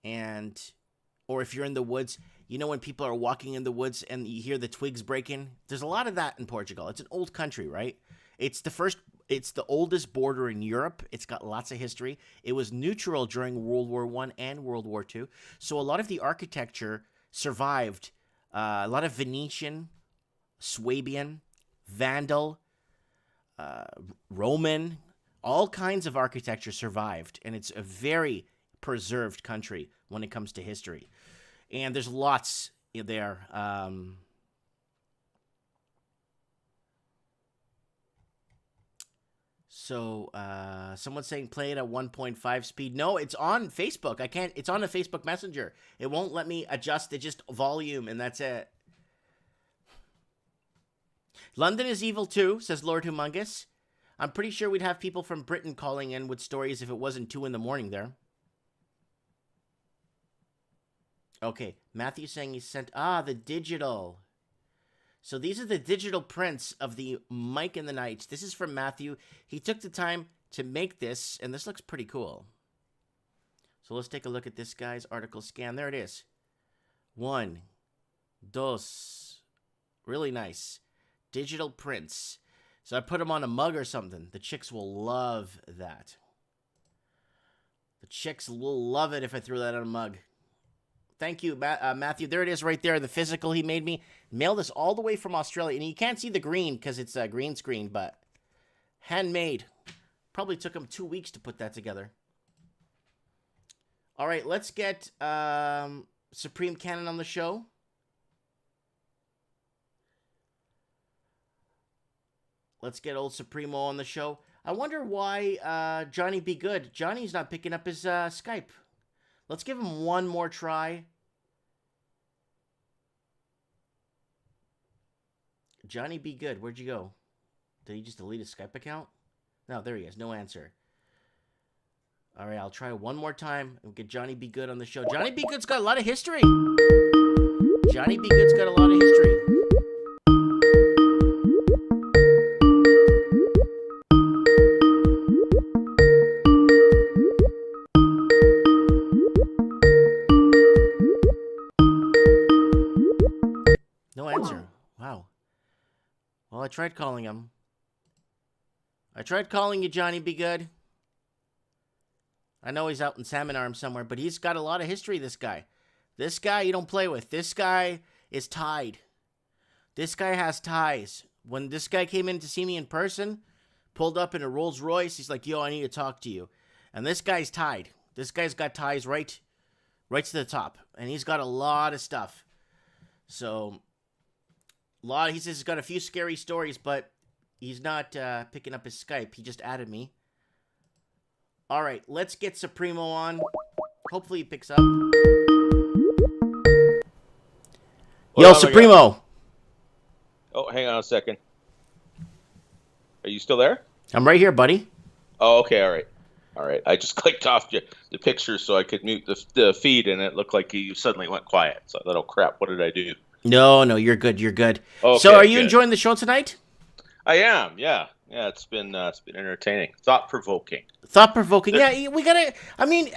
or if you're in the woods, you know when people are walking in the woods and you hear the twigs breaking? There's a lot of that in Portugal. It's an old country, right? It's the oldest border in Europe. It's got lots of history. It was neutral during World War I and World War II. So a lot of the architecture survived. A lot of Venetian, Swabian, Vandal, Roman, all kinds of architecture survived. And it's a very preserved country when it comes to history. And there's lots there. So someone's saying play it at 1.5 speed. No, it's on Facebook. I can't. It's on a Facebook Messenger. It won't let me adjust it. Just volume, and that's it. London is evil too, says Lord Humongous. I'm pretty sure we'd have people from Britain calling in with stories if it wasn't 2 a.m. there. Okay, Matthew's saying he sent... the digital. So these are the digital prints of the Mike in the Night. This is from Matthew. He took the time to make this, and this looks pretty cool. So let's take a look at this guy's article scan. There it is. 1, 2. Really nice. Digital prints. So I put them on a mug or something. The chicks will love that. The chicks will love it if I threw that on a mug. Thank you, Matthew. There it is right there, the physical he made me. Mailed this all the way from Australia. And you can't see the green because it's a green screen, but handmade. Probably took him 2 weeks to put that together. All right, let's get Supreme Canon on the show. Let's get old Supremo on the show. I wonder why Johnny Be Good. Johnny's not picking up his Skype. Let's give him one more try. Johnny Be Good, where'd you go? Did he just delete his Skype account? No, there he is. No answer. All right, I'll try one more time and get Johnny Be Good on the show. Johnny Be Good's got a lot of history. Johnny Be Good's got a lot of history. No answer. Wow. Well, I tried calling him. I tried calling you, Johnny Be Good. I know he's out in Salmon Arm somewhere, but he's got a lot of history, this guy. This guy you don't play with. This guy is tied. This guy has ties. When this guy came in to see me in person, pulled up in a Rolls Royce, he's like, yo, I need to talk to you. And this guy's tied. This guy's got ties right to the top. And he's got a lot of stuff. So, he says he's got a few scary stories, but he's not picking up his Skype. He just added me. All right, let's get Supremo on. Hopefully he picks up. Yo, Supremo. Oh, hang on a second. Are you still there? I'm right here, buddy. Oh, okay, all right. I just clicked off the picture so I could mute the feed, and it looked like you suddenly went quiet. So I thought, oh crap, what did I do? No, you're good. Okay, so, are you enjoying the show tonight? I am. Yeah. It's been entertaining, thought provoking. Yeah, we gotta. I mean,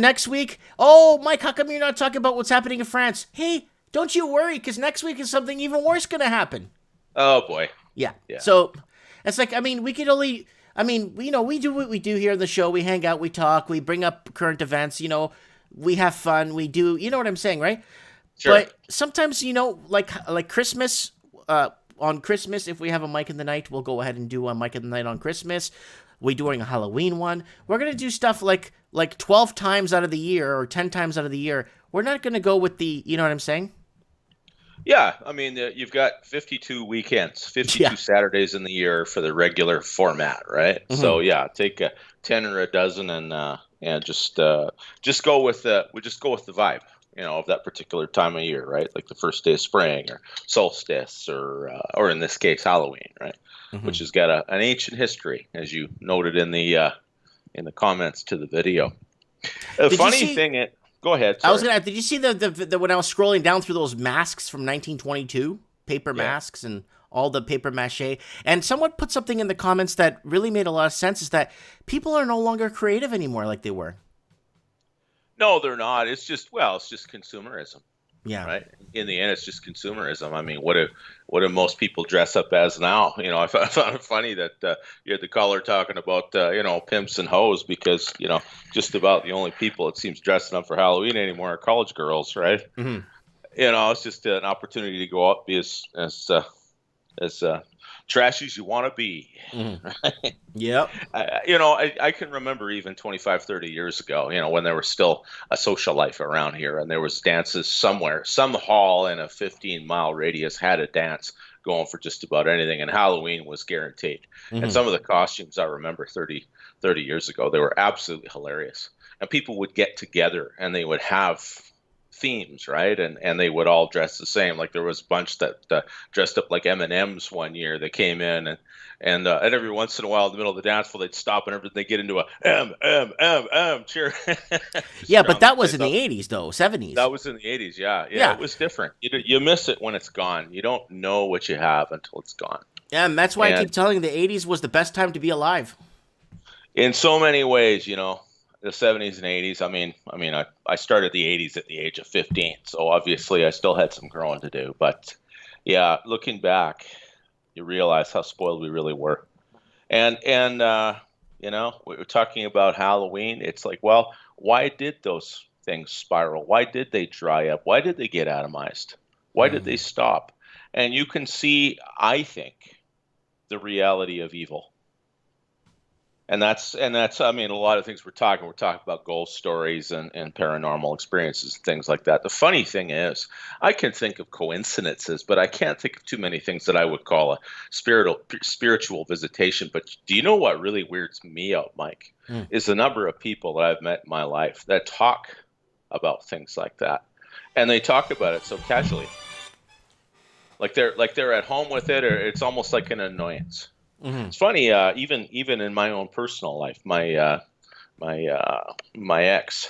next week. Oh, Mike, how come you're not talking about what's happening in France? Hey, don't you worry, because next week is something even worse gonna happen. Oh boy. Yeah. So it's like, we could only. We do what we do here on the show. We hang out, we talk, we bring up current events. We have fun. We do. You know what I'm saying, right? Sure. But sometimes, like Christmas. On Christmas, if we have a Mike in the Night, we'll go ahead and do a Mike in the Night on Christmas. We're doing a Halloween one. We're going to do stuff like 12 times out of the year or 10 times out of the year. We're not going to go with the, you know what I'm saying? Yeah, you've got 52 weekends, 52 Saturdays in the year for the regular format, right? Mm-hmm. So yeah, take 10 or a dozen and just go with the vibe. Of that particular time of year, right? Like the first day of spring or solstice or in this case, Halloween, right? Mm-hmm. Which has got an ancient history, as you noted in the comments to the video. The funny thing go ahead. Sorry. Did you see the when I was scrolling down through those masks from 1922, paper masks and all the paper mache, and someone put something in the comments that really made a lot of sense, is that people are no longer creative anymore like they were. No, they're not. It's just consumerism. Yeah. Right. In the end, it's just consumerism. What do most people dress up as now? I found it funny that you had the caller talking about pimps and hoes, because just about the only people it seems dressing up for Halloween anymore are college girls, right? Mm-hmm. It's just an opportunity to go out, be as trashy as you want to be. Mm-hmm. Yep. I can remember even 25, 30 years ago, when there was still a social life around here, and there was dances somewhere. Some hall in a 15-mile radius had a dance going for just about anything, and Halloween was guaranteed. Mm-hmm. And some of the costumes I remember 30 years ago, they were absolutely hilarious. And people would get together and they would have themes, right? And they would all dress the same. Like there was a bunch that dressed up like M&Ms one year. They came in and every once in a while in the middle of the dance floor, they'd stop and everything, they get into a M cheer. Yeah, but that was in the 80s though, 70s. That was in the 80s, yeah. It was different. You miss it when it's gone. You don't know what you have until it's gone. Yeah, and that's why I keep telling you the 80s was the best time to be alive. In so many ways, the 70s and 80s. I started the 80s at the age of 15, so obviously I still had some growing to do. But yeah, looking back, you realize how spoiled we really were. And we were talking about Halloween. It's like, well, why did those things spiral? Why did they dry up? Why did they get atomized? Why did they stop? And you can see, I think, the reality of evil. And that's a lot of things we're talking about ghost stories and paranormal experiences and things like that. The funny thing is, I can think of coincidences, but I can't think of too many things that I would call a spiritual visitation. But do you know what really weirds me out, Mike? Is the number of people that I've met in my life that talk about things like that. And they talk about it so casually. Like they're at home with it, or it's almost like an annoyance. Mm-hmm. It's funny, even in my own personal life, my ex,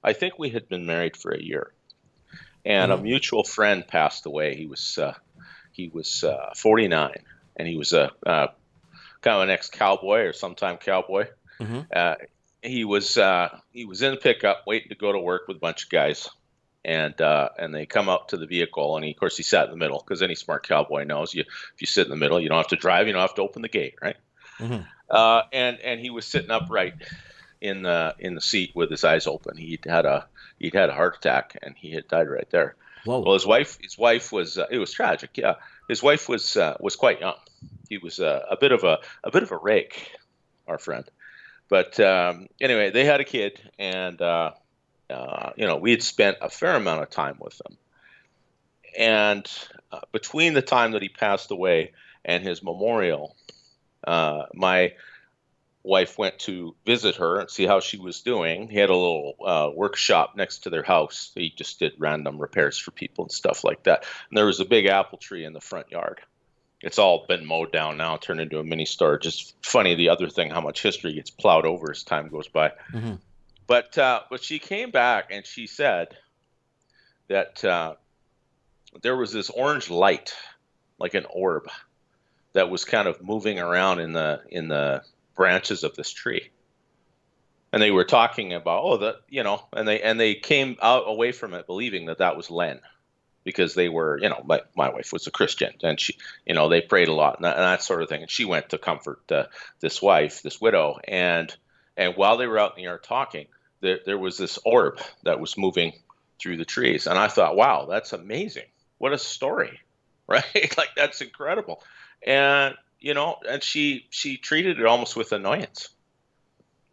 I think we had been married for a year, and a mutual friend passed away. He was 49, and he was a kind of an ex-cowboy or sometime cowboy. Mm-hmm. He was in the pickup waiting to go to work with a bunch of guys, and they come up to the vehicle, and of course he sat in the middle, because any smart cowboy knows if you sit in the middle, you don't have to drive, you don't have to open the gate, right? Mm-hmm. And he was sitting upright in the seat with his eyes open. He'd had a heart attack, and he had died right there. Whoa. Well, his wife was it was tragic. Yeah, his wife was quite young. He was a bit of a rake, our friend. But anyway, they had a kid, and we had spent a fair amount of time with them. And between the time that he passed away and his memorial, my wife went to visit her and see how she was doing. He had a little workshop next to their house. He just did random repairs for people and stuff like that. And there was a big apple tree in the front yard. It's all been mowed down now, turned into a mini store. Just funny, the other thing, how much history gets plowed over as time goes by. Mm-hmm. But she came back and she said that there was this orange light, like an orb, that was kind of moving around in the branches of this tree. And they were talking about, and they came out away from it believing that was Len, because they were, my wife was a Christian, and she, they prayed a lot and that sort of thing. And she went to comfort this widow, and while they were out in the yard talking, there was this orb that was moving through the trees. And I thought, wow, that's amazing. What a story, right? Like, that's incredible. And, and she treated it almost with annoyance.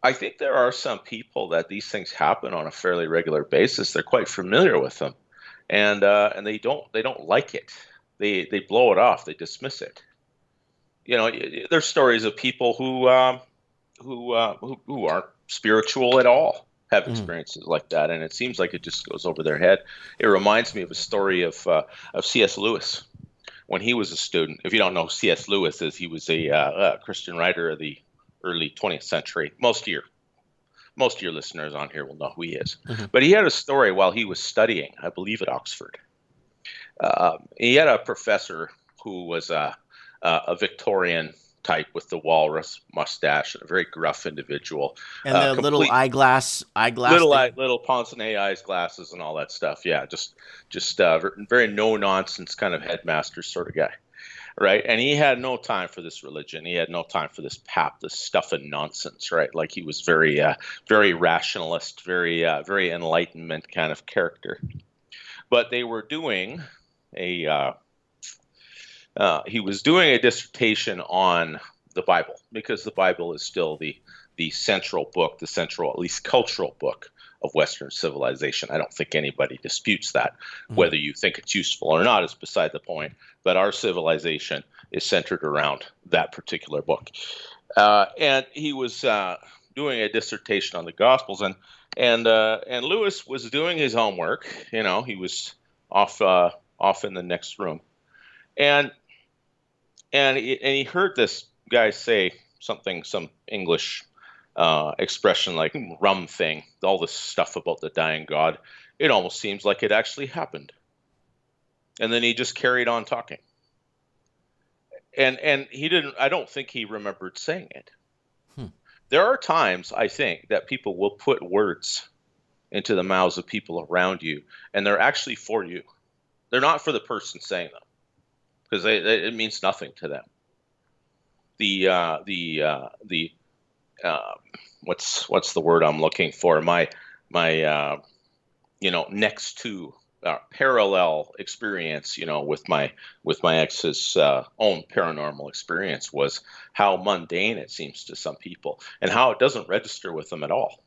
I think there are some people that these things happen on a fairly regular basis. They're quite familiar with them, and they don't like it. They blow it off. They dismiss it. There's stories of people who aren't spiritual at all have experiences like that, and it seems like it just goes over their head. It reminds me of a story of C.S. Lewis when he was a student. If you don't know who C.S. Lewis is, he was a Christian writer of the early 20th century. Most of your listeners on here will know who he is. Mm-hmm. But he had a story while he was studying, I believe at Oxford. He had a professor who was a Victorian type with the walrus mustache, and a very gruff individual. And the little eyeglass little pince-nez eyes, glasses, and all that stuff. Yeah, just very no-nonsense kind of headmaster sort of guy. Right. And he had no time for this religion. He had no time for this pap, this stuff and nonsense. Right. Like, he was very rationalist, very enlightenment kind of character. But they were doing he was doing a dissertation on the Bible, because the Bible is still the central book, the central, at least cultural book of Western civilization. I don't think anybody disputes that. Mm-hmm. Whether you think it's useful or not is beside the point. But our civilization is centered around that particular book. And he was doing a dissertation on the Gospels, and Lewis was doing his homework. He was off in the next room, and he heard this guy say some English expression like rum thing, all this stuff about the dying God. It almost seems like it actually happened. And then he just carried on talking. And I don't think he remembered saying it. There are times, I think, that people will put words into the mouths of people around you, and they're actually for you. They're not for the person saying them, because it means nothing to them. What's the word I'm looking for? My next to parallel experience, with my ex's own paranormal experience, was how mundane it seems to some people, and how it doesn't register with them at all.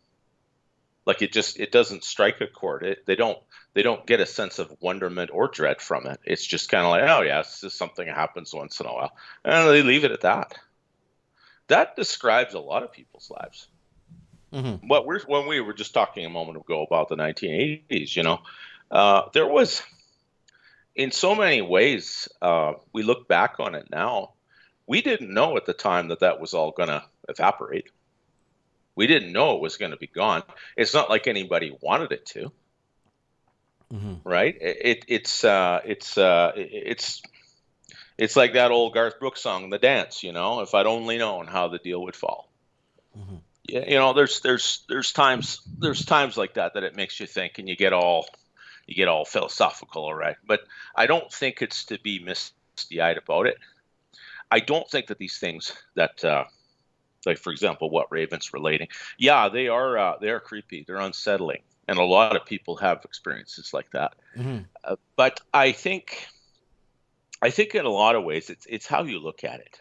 Like, it doesn't strike a chord. They don't get a sense of wonderment or dread from it. It's just kind of like, oh yeah, it's just something that happens once in a while, and they leave it at that. That describes a lot of people's lives. Mm-hmm. When we were just talking a moment ago about the 1980s, there was, in so many ways, we look back on it now, we didn't know at the time that was all going to evaporate. We didn't know it was going to be gone. It's not like anybody wanted it to. Mm-hmm. Right? It's like that old Garth Brooks song, "The Dance." If I'd only known how the deal would fall. Mm-hmm. Yeah, there's times like that it makes you think, and you get all you get all philosophical, all right? But I don't think it's to be misty-eyed about it. I don't think that these things that, like for example, what Raven's relating, yeah, they are creepy, they're unsettling, and a lot of people have experiences like that. But I think in a lot of ways, it's how you look at it.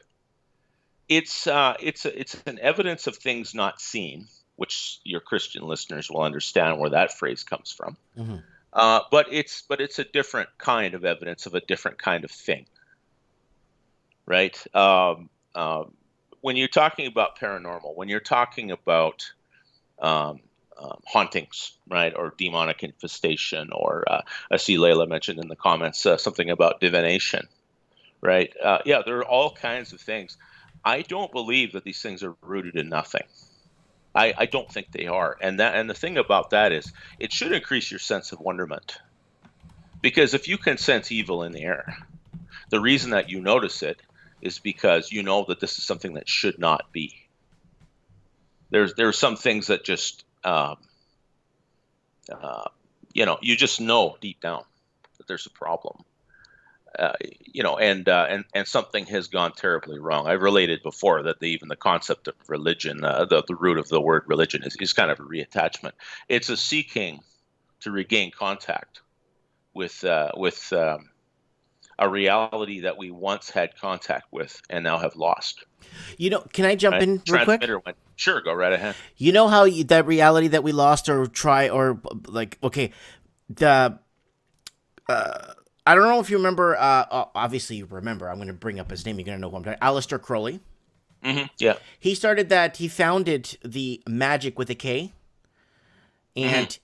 It's an evidence of things not seen, which your Christian listeners will understand where that phrase comes from. But it's a different kind of evidence of a different kind of thing, right? When you're talking about paranormal, when you're talking about hauntings, right, or demonic infestation, or I see Layla mentioned in the comments something about divination, right? Yeah, there are all kinds of things. I don't believe that these things are rooted in nothing. I don't think they are, and the thing about that is it should increase your sense of wonderment, because if you can sense evil in the air, the reason that you notice it is because you know that this is something that should not be. There's some things that just you just know deep down that there's a problem. And something has gone terribly wrong. I've related before that even the concept of religion, the root of the word religion is kind of a reattachment. It's a seeking to regain contact with a reality that we once had contact with and now have lost. Can I jump in real quick? Sure, go right ahead. You know how that reality that we lost I don't know if you remember, obviously you remember, I'm going to bring up his name, you're going to know who I'm talking about, Aleister Crowley. Yeah. He founded the magic with a K. And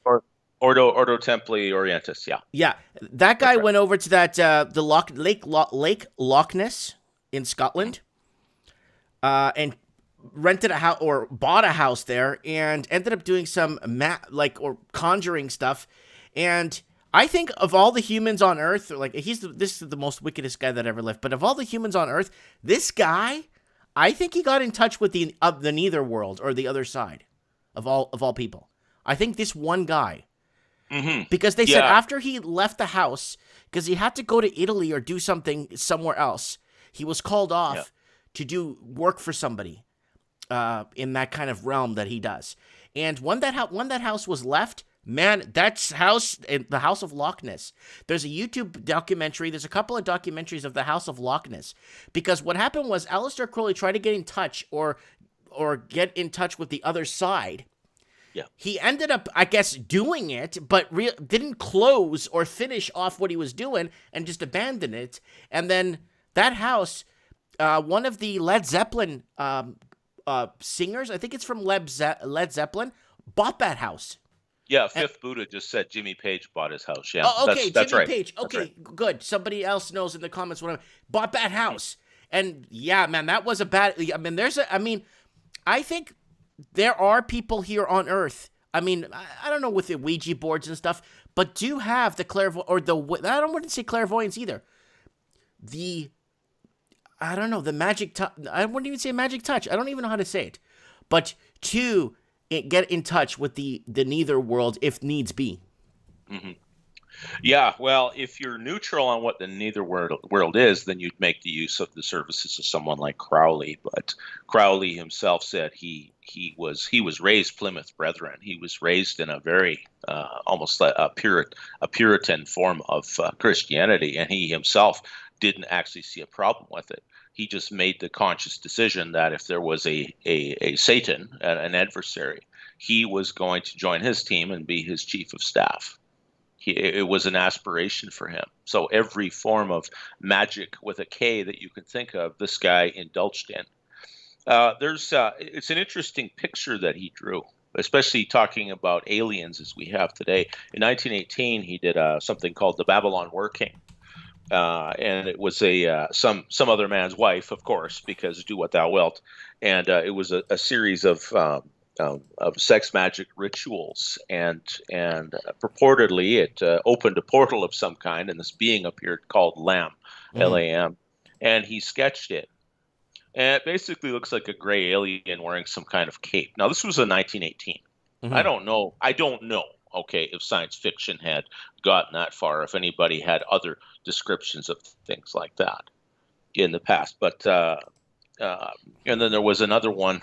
Ordo Templi Orientis, yeah. Yeah, that guy went over to that Lake Loch Ness in Scotland, and rented a house or bought a house there, and ended up doing some or conjuring stuff. And I think of all the humans on Earth, this is the most wickedest guy that ever lived. But of all the humans on Earth, this guy, I think he got in touch with the nether world, or the other side, of all people. I think this one guy. Because they said after he left the house, because he had to go to Italy or do something somewhere else, he was called off to do work for somebody in that kind of realm that he does. And when that house was left, man, that's the House of Loch Ness. There's a YouTube documentary. There's a couple of documentaries of the House of Loch Ness. Because what happened was Aleister Crowley tried to get in touch or get in touch with the other side. Yeah. He ended up, I guess, doing it, but didn't close or finish off what he was doing and just abandoned it. And then that house, one of the Led Zeppelin singers, I think it's from Led Zeppelin, bought that house. Yeah, Fifth Buddha just said Jimmy Page bought his house. Yeah, oh, okay, that's Jimmy right. Page. Okay, right. Good. Somebody else knows in the comments what bought that house. And yeah, man, that was a bad. I think there are people here on Earth. I mean, I don't know with the Ouija boards and stuff, but do have the clairvoyance, or I wouldn't say clairvoyance either. The magic touch. I wouldn't even say magic touch. I don't even know how to say it. But to get in touch with the nether world if needs be. Yeah, well, if you're neutral on what the nether world is, then you'd make the use of the services of someone like Crowley. But Crowley himself said he was raised Plymouth Brethren. He was raised in a very almost a Puritan form of Christianity, and he himself didn't actually see a problem with it. He just made the conscious decision that if there was a Satan, an adversary, he was going to join his team and be his chief of staff. It was an aspiration for him. So every form of magic with a K that you can think of, this guy indulged in. It's an interesting picture that he drew, especially talking about aliens as we have today. In 1918, he did something called the Babylon Working. And it was some other man's wife, of course, because do what thou wilt. And it was a series of sex magic rituals, and purportedly it opened a portal of some kind, and this being appeared called Lam, Lam, and he sketched it. And it basically looks like a gray alien wearing some kind of cape. Now, this was in 1918. I don't know. okay, if science fiction had gotten that far, if anybody had other descriptions of things like that in the past. But and then there was another one.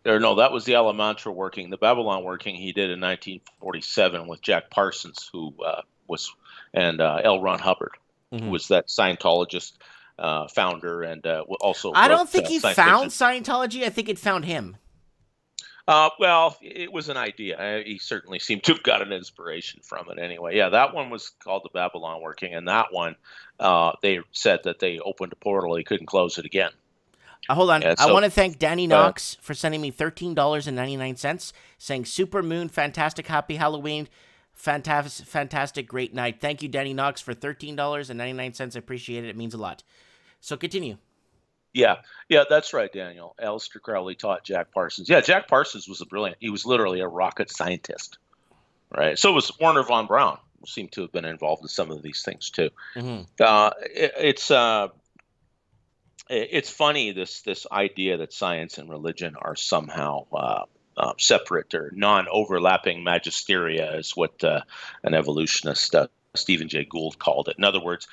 Or no, that was the Elemental working. The Babylon working he did in 1947 with Jack Parsons, who was, and L. Ron Hubbard, who was that Scientologist founder, and also. I don't think he science found fiction. Scientology. I think it found him. Well, it was an idea. He certainly seemed to have got an inspiration from it anyway. Yeah, that one was called the Babylon working, and that one, they said that they opened a portal, they couldn't close it again. Hold on. Yeah, I so, want to thank Danny Knox for sending me $13.99, saying Super Moon, fantastic, happy Halloween, fantastic, great night. Thank you, Danny Knox, for $13.99. I appreciate it. It means a lot. So continue. Yeah, that's right, Daniel. Aleister Crowley taught Jack Parsons. Yeah, Jack Parsons was He was literally a rocket scientist, right? So was Werner von Braun. Seemed to have been involved in some of these things too. It's funny, this idea that science and religion are somehow separate or non-overlapping magisteria is what an evolutionist, Stephen Jay Gould, called it. In other words,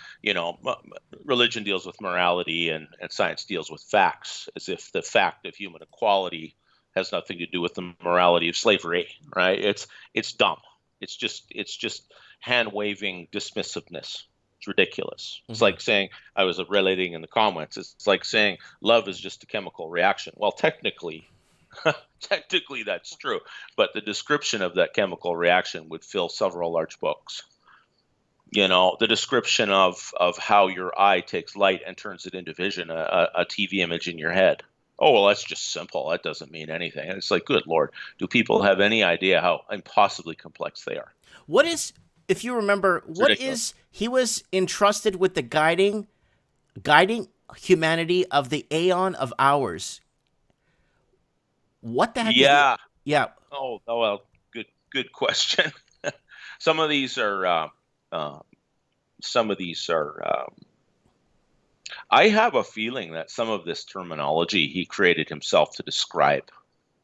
religion deals with morality and science deals with facts, as if the fact of human equality has nothing to do with the morality of slavery, right? It's dumb. It's just hand-waving dismissiveness. It's ridiculous. It's like saying, I was relating in the comments, it's like saying love is just a chemical reaction. Well, technically that's true, but the description of that chemical reaction would fill several large books. The description of how your eye takes light and turns it into vision, a TV image in your head. Oh, well, that's just simple. That doesn't mean anything. And it's like, good Lord, do people have any idea how impossibly complex they are? What is, if you remember, he was entrusted with the guiding humanity of the aeon of hours. What the heck? Yeah. Oh, well, good question. Some of these are. I have a feeling that some of this terminology he created himself to describe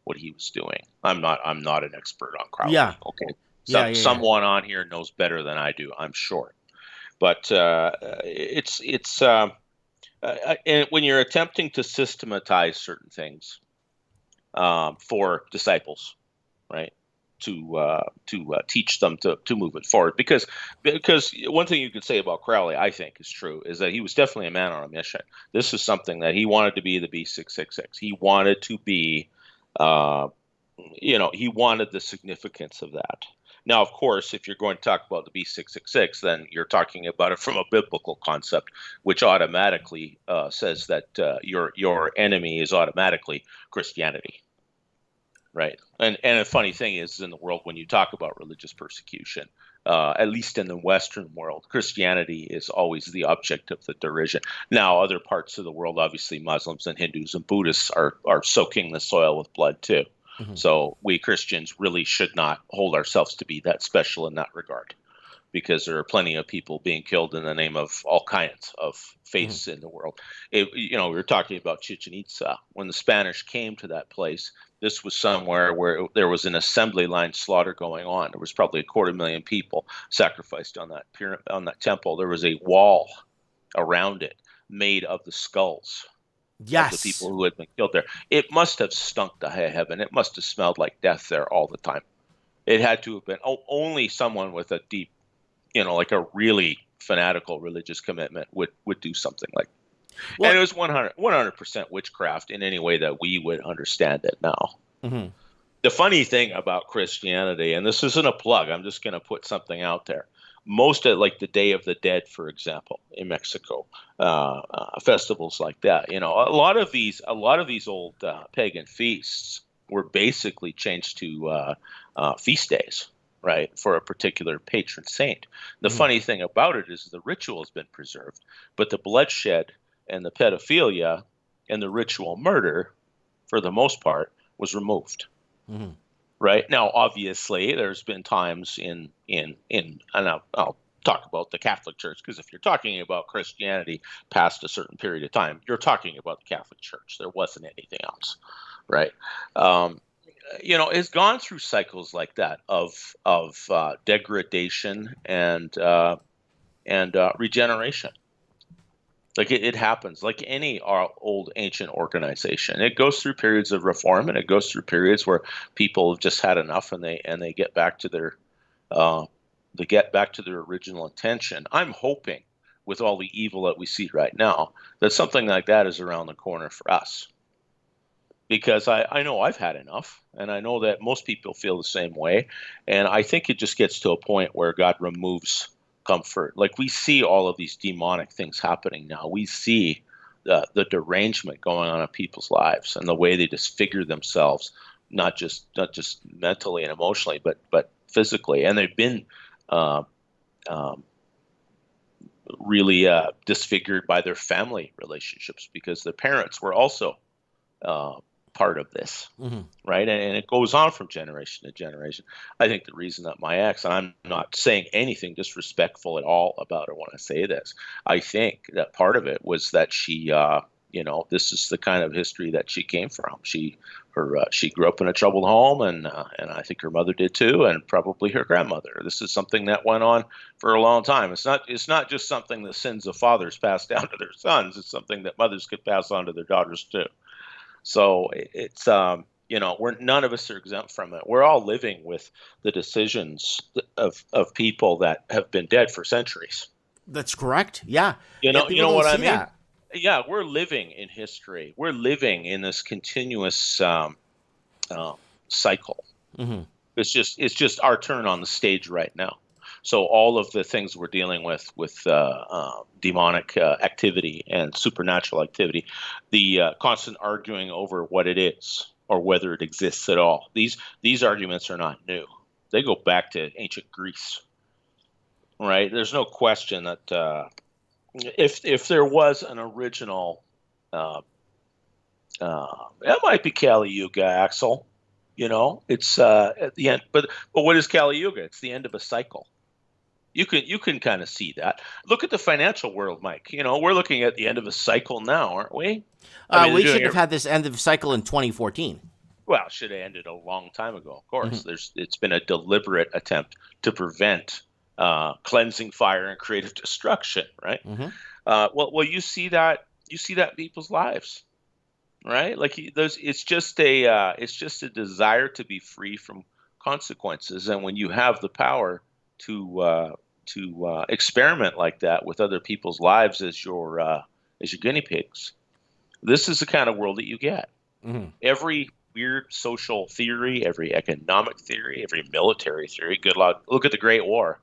what he was doing. I'm not an expert on Crowley. Yeah. Okay. Someone on here knows better than I do, I'm sure. But it's and when you're attempting to systematize certain things for disciples, right? To teach them to move it forward, because one thing you could say about Crowley, I think, is true, is that he was definitely a man on a mission. This is something that he wanted to be the B666. He wanted to be, he wanted the significance of that. Now, of course, if you're going to talk about the B666, then you're talking about it from a biblical concept, which automatically says that your enemy is automatically Christianity. Right. And a funny thing is, in the world, when you talk about religious persecution, at least in the Western world, Christianity is always the object of the derision. Now, other parts of the world, obviously Muslims and Hindus and Buddhists are soaking the soil with blood too. So we Christians really should not hold ourselves to be that special in that regard, because there are plenty of people being killed in the name of all kinds of faiths in the world. We were talking about Chichen Itza. When the Spanish came to that place, this was somewhere where there was an assembly line slaughter going on. There was probably 250,000 people sacrificed on that pyramid, on that temple. There was a wall around it made of the skulls of the people who had been killed there. It must have stunk to high heaven. It must have smelled like death there all the time. It had to have been only someone with a deep, like a really fanatical religious commitment would do something like that. Well, and it was 100% witchcraft in any way that we would understand it now. The funny thing about Christianity, and this isn't a plug, I'm just going to put something out there. Most of, like the Day of the Dead, for example, in Mexico, festivals like that, a lot of these old pagan feasts were basically changed to feast days, right, for a particular patron saint. The funny thing about it is the ritual has been preserved, but the bloodshed and the pedophilia and the ritual murder, for the most part, was removed. Right now, obviously, there's been times and I'll talk about the Catholic Church, because if you're talking about Christianity past a certain period of time, you're talking about the Catholic Church. There wasn't anything else, right? has gone through cycles like that of degradation and regeneration. Like it happens, like any old ancient organization. It goes through periods of reform, and it goes through periods where people have just had enough, and they get back to their original intention. I'm hoping, with all the evil that we see right now, that something like that is around the corner for us. Because I know I've had enough, and I know that most people feel the same way. And I think it just gets to a point where God removes comfort. Like, we see all of these demonic things happening now. We see the derangement going on in people's lives, and the way they disfigure themselves, not just mentally and emotionally, but physically. And they've been really disfigured by their family relationships, because their parents were also part of this, right? And it goes on from generation to generation. I think the reason that my ex, and I'm not saying anything disrespectful at all about her when I say this, I think that part of it was that she, this is the kind of history that she came from. She grew up in a troubled home, and I think her mother did too, and probably her grandmother. This is something that went on for a long time. It's not just something the sins of fathers pass down to their sons. It's something that mothers could pass on to their daughters too. So it's, none of us are exempt from it. We're all living with the decisions of people that have been dead for centuries. That's correct. Yeah. You know what I mean? That. Yeah, we're living in history. We're living in this continuous cycle. Mm-hmm. It's just our turn on the stage right now. So all of the things we're dealing with demonic activity and supernatural activity, the constant arguing over what it is or whether it exists at all. These arguments are not new. They go back to ancient Greece, right? There's no question that if there was an original, it might be Kali Yuga, Axel. It's at the end. But what is Kali Yuga? It's the end of a cycle. You can kind of see that. Look at the financial world, Mike. We're looking at the end of a cycle now, aren't we? We should have had this end of cycle in 2014. Well, should have ended a long time ago. Of course, it's been a deliberate attempt to prevent cleansing fire and creative destruction, right? Well, you see that in people's lives, right? Like it's just a desire to be free from consequences, and when you have the power to experiment like that with other people's lives as your guinea pigs, this is the kind of world that you get. Every weird social theory, every economic theory, every military theory. Good luck. Look at the Great War.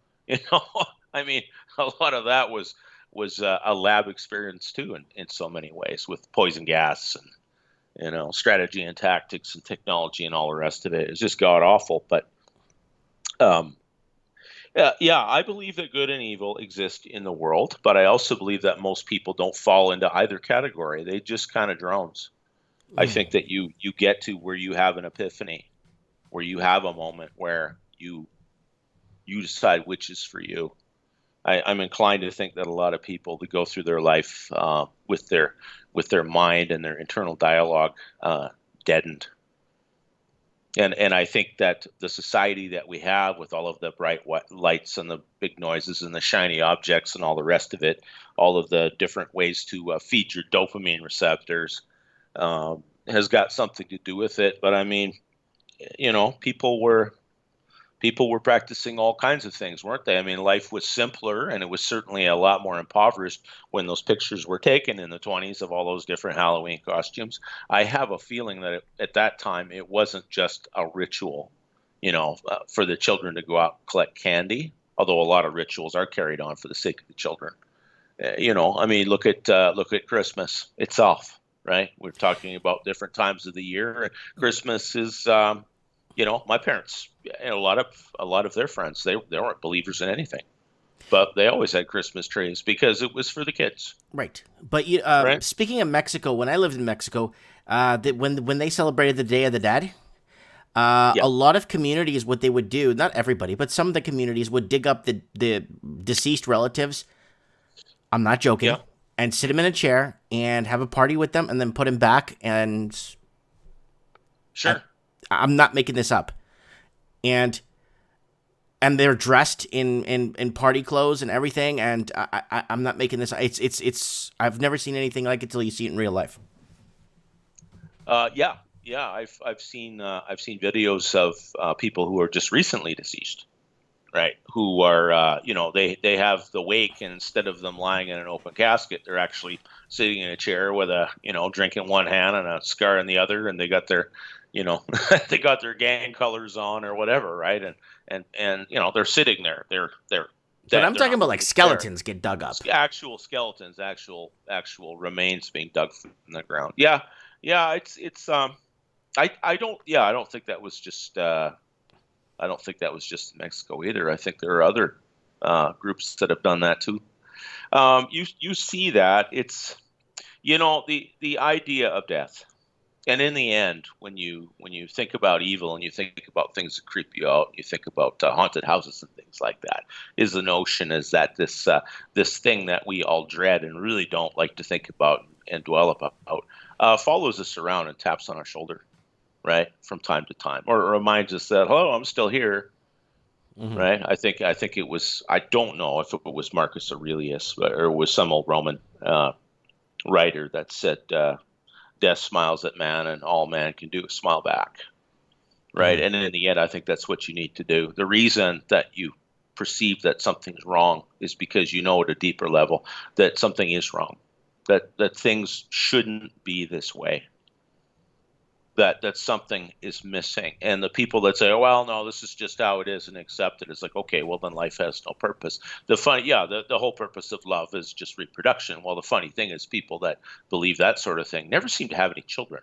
I mean, a lot of that was a lab experience too, in so many ways, with poison gas and strategy and tactics and technology and all the rest of it. It's just god awful, but. Yeah, I believe that good and evil exist in the world, but I also believe that most people don't fall into either category. They just kind of drones. I think that you get to where you have an epiphany, where you have a moment where you decide which is for you. I'm inclined to think that a lot of people that go through their life with their mind and their internal dialogue deadened. And I think that the society that we have, with all of the bright lights and the big noises and the shiny objects and all the rest of it, all of the different ways to feed your dopamine receptors, has got something to do with it. But I mean, people were practicing all kinds of things, weren't they? I mean, life was simpler, and it was certainly a lot more impoverished when those pictures were taken in the 1920s of all those different Halloween costumes. I have a feeling that at that time it wasn't just a ritual, for the children to go out and collect candy, although a lot of rituals are carried on for the sake of the children. I mean, look at Christmas itself, right? We're talking about different times of the year. Christmas is my parents and a lot of their friends, they weren't believers in anything, but they always had Christmas trees because it was for the kids. Right. But right? Speaking of Mexico, when I lived in Mexico, when they celebrated the Day of the Dead, a lot of communities, what they would do, not everybody, but some of the communities would dig up the deceased relatives. I'm not joking. Yeah. And sit them in a chair and have a party with them and then put them back. And sure. I'm not making this up. And they're dressed in party clothes and everything, and I'm not making this. It's I've never seen anything like it till you see it in real life. Yeah. I've seen videos of people who are just recently deceased, right? Who are they have the wake, and instead of them lying in an open casket, they're actually sitting in a chair with a drink in one hand and a cigar in the other, and they got their they got their gang colors on or whatever, right? And they're sitting there. They're But I'm talking about like skeletons get dug up. Actual skeletons, actual remains being dug from the ground. Yeah. It's I don't think that was just in Mexico either. I think there are other groups that have done that too. You see that it's the idea of death. And in the end, when you think about evil and you think about things that creep you out, you think about haunted houses and things like that, is the notion is that this thing that we all dread and really don't like to think about and dwell about follows us around and taps on our shoulder, right, from time to time, or reminds us that, hello, I'm still here, right? I think it was, I don't know if it was Marcus Aurelius or it was some old Roman writer that said, death smiles at man, and all man can do is smile back, right? And in the end, I think that's what you need to do. The reason that you perceive that something's wrong is because you know at a deeper level that something is wrong, that things shouldn't be this way, that something is missing. And the people that say, oh, well, no, this is just how it is and accept it, it's like, okay, well, then life has no purpose. The whole purpose of love is just reproduction. Well, the funny thing is people that believe that sort of thing never seem to have any children.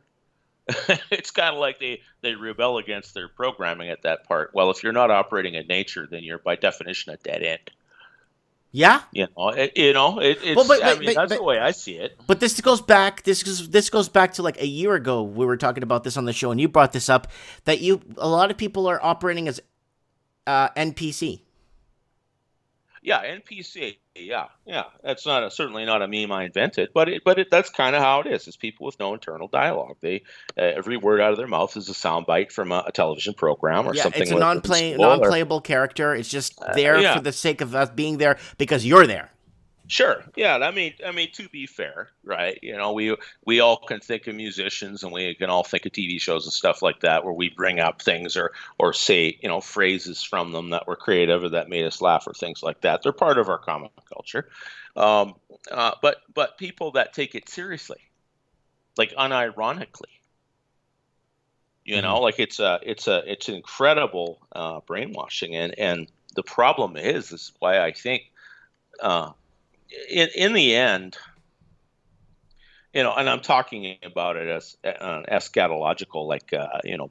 It's kind of like they rebel against their programming at that part. Well, if you're not operating in nature, then you're by definition a dead end. Yeah, it's that's the way I see it. But this goes back. This goes back to like a year ago. We were talking about this on the show, and you brought this up that a lot of people are operating as NPC. Yeah, NPC. Yeah. That's certainly not a meme I invented, but that's kind of how it is. It's people with no internal dialogue. They every word out of their mouth is a soundbite from a television program or something. It's a non-playable character. It's just there for the sake of us being there because you're there. Sure. Yeah. I mean, to be fair, right? We all can think of musicians, and we can all think of TV shows and stuff like that, where we bring up things or say, phrases from them that were creative or that made us laugh or things like that. They're part of our common culture. But people that take it seriously, like unironically, like it's an incredible brainwashing, and the problem is why I think. In the end, and I'm talking about it as eschatological, like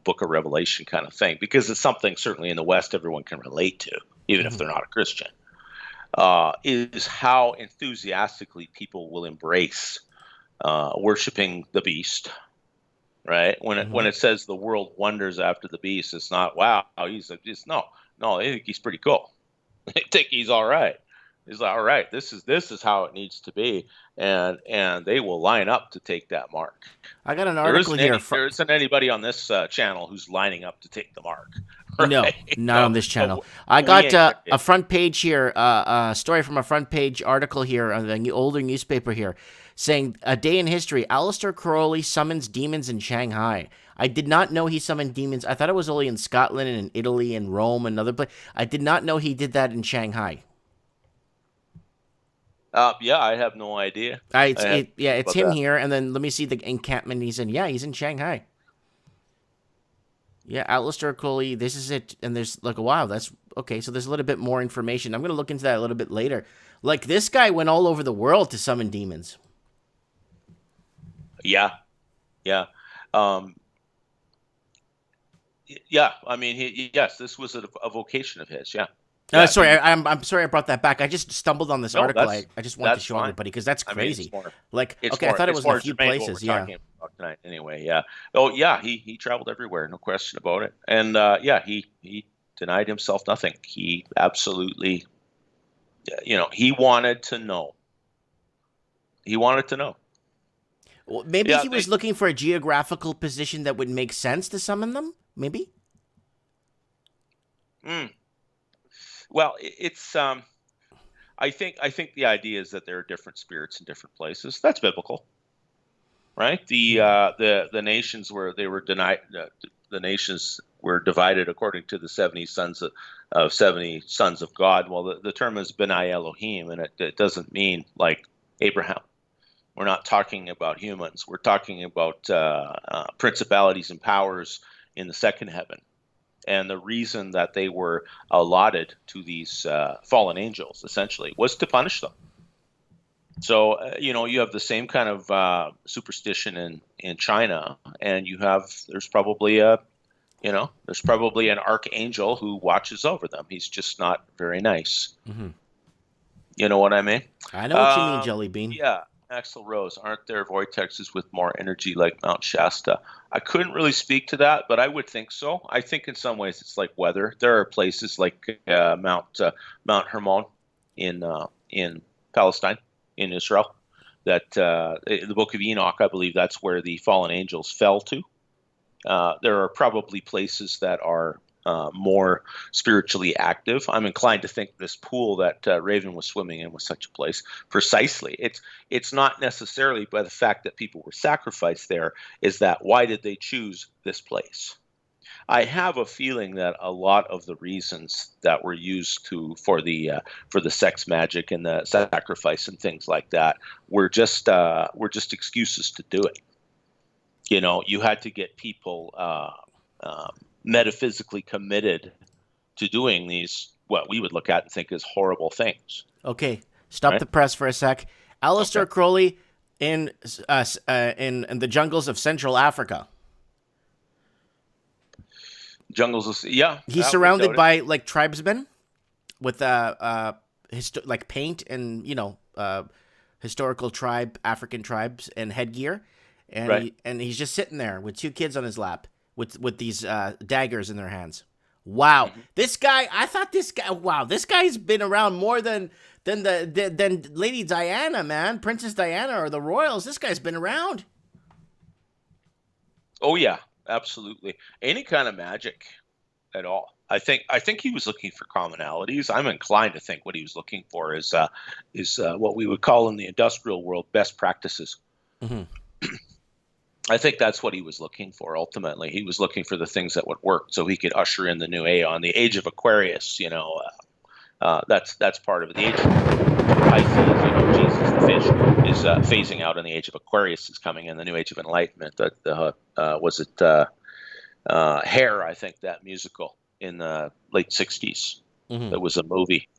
Book of Revelation kind of thing, because it's something certainly in the West everyone can relate to, even if they're not a Christian. Is how enthusiastically people will embrace worshiping the beast, right? When it says the world wonders after the beast, it's not wow, no, they think he's pretty cool. They think he's all right. He's like, all right, this is how it needs to be, and they will line up to take that mark. I got an article here. There isn't anybody on this channel who's lining up to take the mark. Right? No, not on this channel. I got a front page here, a story from a front page article here on the older newspaper here, saying a day in history. Aleister Crowley summons demons in Shanghai. I did not know he summoned demons. I thought it was only in Scotland and in Italy and Rome and other places. I did not know he did that in Shanghai. Yeah, I have no idea. It's him here, and then let me see the encampment he's in. Yeah, he's in Shanghai. Yeah, Aleister Crowley, this is it. And there's like, wow, that's okay. So there's a little bit more information. I'm going to look into that a little bit later. Like, this guy went all over the world to summon demons. Yeah. Yeah. I mean, yes, this was a vocation of his. Yeah. Sorry, I'm sorry I brought that back. I just stumbled on this article. I just wanted to show everybody because that's crazy. I thought it was in a few places. Yeah. Tonight anyway. Yeah. Oh yeah. He traveled everywhere. No question about it. And he denied himself nothing. He absolutely, he wanted to know. Well, maybe he was looking for a geographical position that would make sense to summon them. maybe? Well, it's I think the idea is that there are different spirits in different places. That's biblical, right? The nations where they were denied, the nations were divided according to the 70 sons of 70 sons of God. Well, the term is B'nai Elohim, and it doesn't mean like Abraham. We're not talking about humans. We're talking about principalities and powers in the second heaven. And the reason that they were allotted to these fallen angels, essentially, was to punish them. So, you have the same kind of superstition in China, and there's probably an archangel who watches over them. He's just not very nice. Mm-hmm. You know what I mean? I know what you mean, Jelly Bean. Yeah. Axel Rose, aren't there vortexes with more energy like Mount Shasta? I couldn't really speak to that, but I would think so. I think in some ways it's like weather. There are places like Mount Hermon in Palestine, in Israel, that the Book of Enoch, I believe that's where the fallen angels fell to. There are probably places that are more spiritually active. I'm inclined to think this pool that Raven was swimming in was such a place. Precisely. It's not necessarily by the fact that people were sacrificed there, is that why did they choose this place? I have a feeling that a lot of the reasons that were used for the sex magic and the sacrifice and things like that were just excuses to do it. You had to get people metaphysically committed to doing these, what we would look at and think as horrible things. Okay, stop the press for a sec. Aleister Crowley in the jungles of Central Africa. He's surrounded by like tribesmen with like paint and historical African tribes and headgear, and he's just sitting there with two kids on his lap with these daggers in their hands. Wow, this guy! I thought this guy. Wow, this guy's been around more than Lady Diana, man, Princess Diana or the royals. This guy's been around. Oh yeah, absolutely. Any kind of magic at all. I think he was looking for commonalities. I'm inclined to think what he was looking for is what we would call in the industrial world best practices. Mm-hmm. I think that's what he was looking for. Ultimately, he was looking for the things that would work, so he could usher in the new aeon, the age of Aquarius. That's part of it. The age of Pisces, Jesus the fish, is phasing out, and the age of Aquarius is coming in. The new age of enlightenment. Hair? I think that musical in the late '60s. Mm-hmm. That was a movie.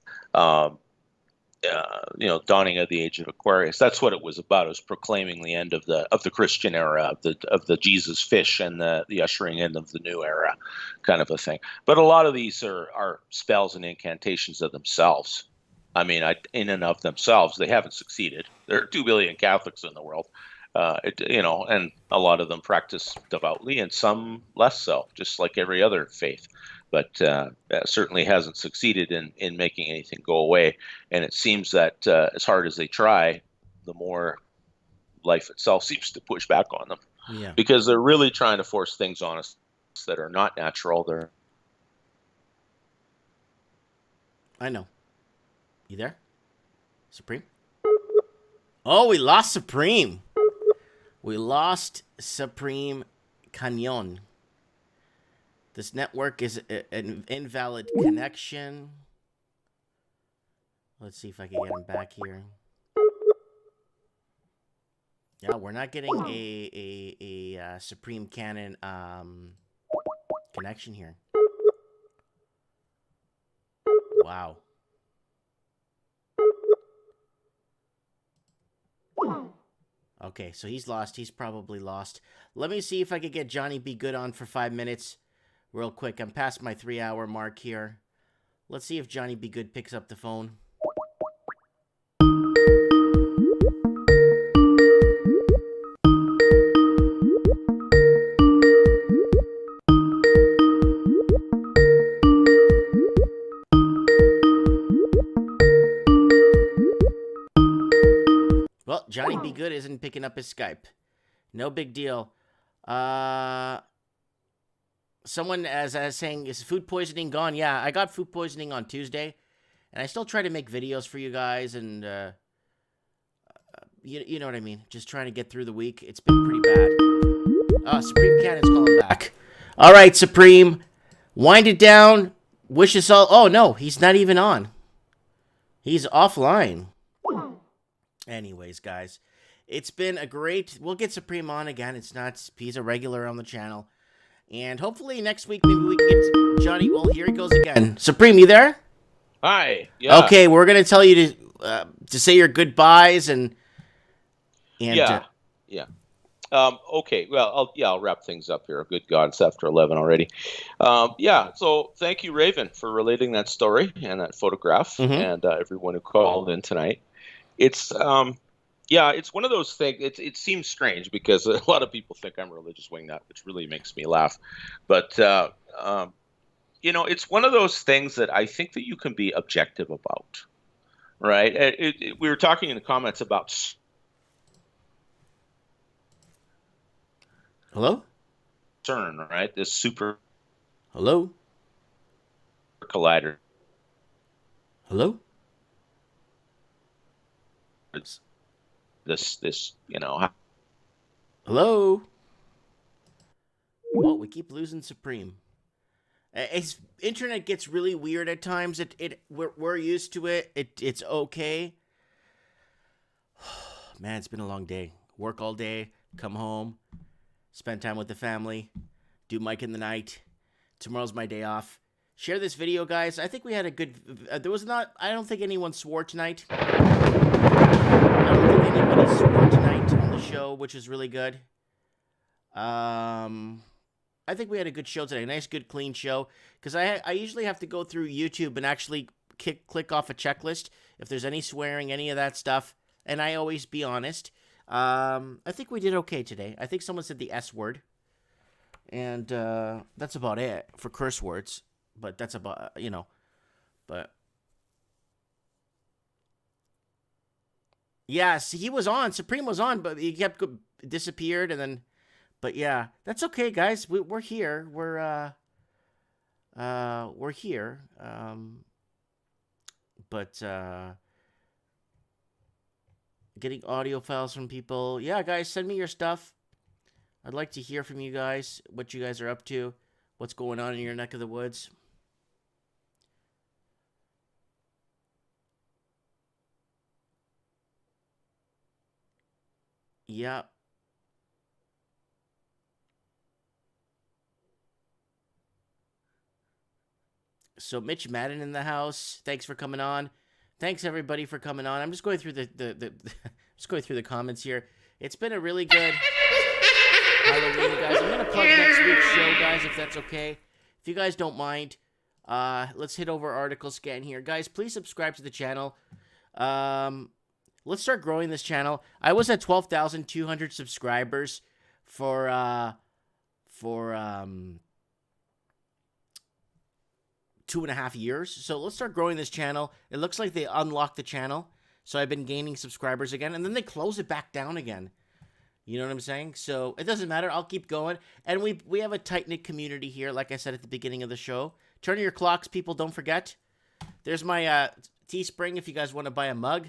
Dawning of the age of Aquarius. That's what it was about. It was proclaiming the end of the Christian era, of the Jesus fish, and the ushering in of the new era, kind of a thing. But a lot of these are spells and incantations of themselves. I mean, in and of themselves, they haven't succeeded. There are 2 billion Catholics in the world, and a lot of them practice devoutly, and some less so, just like every other faith. But certainly hasn't succeeded in making anything go away. And it seems that as hard as they try, the more life itself seems to push back on them. Yeah. Because they're really trying to force things on us that are not natural. I know. You there? Supreme? Oh, we lost Supreme. We lost Supreme Canyon. This network is an invalid connection. Let's see if I can get him back here. Yeah, we're not getting a Supreme Canon connection here. Wow. Okay, so he's lost. He's probably lost. Let me see if I could get Johnny Be Good on for 5 minutes. Real quick, I'm past my 3-hour mark here. Let's see if Johnny Be Good picks up the phone. Well, Johnny Be Good isn't picking up his Skype. No big deal. someone as saying, is food poisoning gone? Yeah, I got food poisoning on Tuesday, and I still try to make videos for you guys, and you know what I mean. Just trying to get through the week. It's been pretty bad. Supreme Cannon's calling back. All right, Supreme, wind it down. Wish us all. Oh no, he's not even on. He's offline. Anyways, guys, it's been a great. We'll get Supreme on again. He's a regular on the channel. And hopefully next week maybe we can get Johnny. Well, here he goes again. Supreme, you there? Hi. Yeah. Okay, we're gonna tell you to say your goodbyes and yeah. Okay. Well, I'll wrap things up here. Good God, it's after 11 already. So thank you, Raven, for relating that story and that photograph, and everyone who called in tonight. It's it's one of those things. It seems strange because a lot of people think I'm a religious wingnut, which really makes me laugh. But it's one of those things that I think that you can be objective about, right? We were talking in the comments about. Hello? CERN, right? This super. Hello? Collider. Hello? This. Hello? Well, we keep losing Supreme. His internet gets really weird at times. We're used to it. It's okay. Man, it's been a long day. Work all day, come home, spend time with the family, do Mike in the Night. Tomorrow's my day off. Share this video, guys. I think we had a good. I don't think anyone swore tonight. I don't think anybody swore tonight on the show, which is really good. I think we had a good show today. A nice, good, clean show. Because I usually have to go through YouTube and actually click off a checklist if there's any swearing, any of that stuff. And I always be honest. I think we did okay today. I think someone said the S word. And that's about it for curse words. But that's about, but. Yes, he was on. Supreme was on, but he kept disappeared, and then. But yeah, that's okay, guys. We're here. We're here. But getting audio files from people. Yeah, guys, send me your stuff. I'd like to hear from you guys. What you guys are up to. What's going on in your neck of the woods. Yeah. So Mitch Madden in the house. Thanks for coming on. Thanks everybody for coming on. I'm just going through just going through the comments here. It's been a really good Halloween, guys. I'm gonna plug next week's show, guys, if that's okay. If you guys don't mind, let's hit over article scan here, guys. Please subscribe to the channel. Let's start growing this channel. I was at 12,200 subscribers for 2.5 years. So let's start growing this channel. It looks like they unlocked the channel. So I've been gaining subscribers again. And then they close it back down again. You know what I'm saying? So it doesn't matter. I'll keep going. And we have a tight-knit community here, like I said at the beginning of the show. Turn your clocks, people. Don't forget. There's my Teespring if you guys want to buy a mug.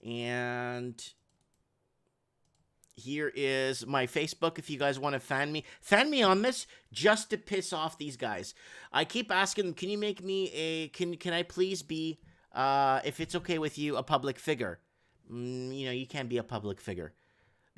And here is my Facebook if you guys want to fan me. Fan me on this just to piss off these guys. I keep asking them, can you make me can I please be, if it's okay with you, a public figure? You can't be a public figure.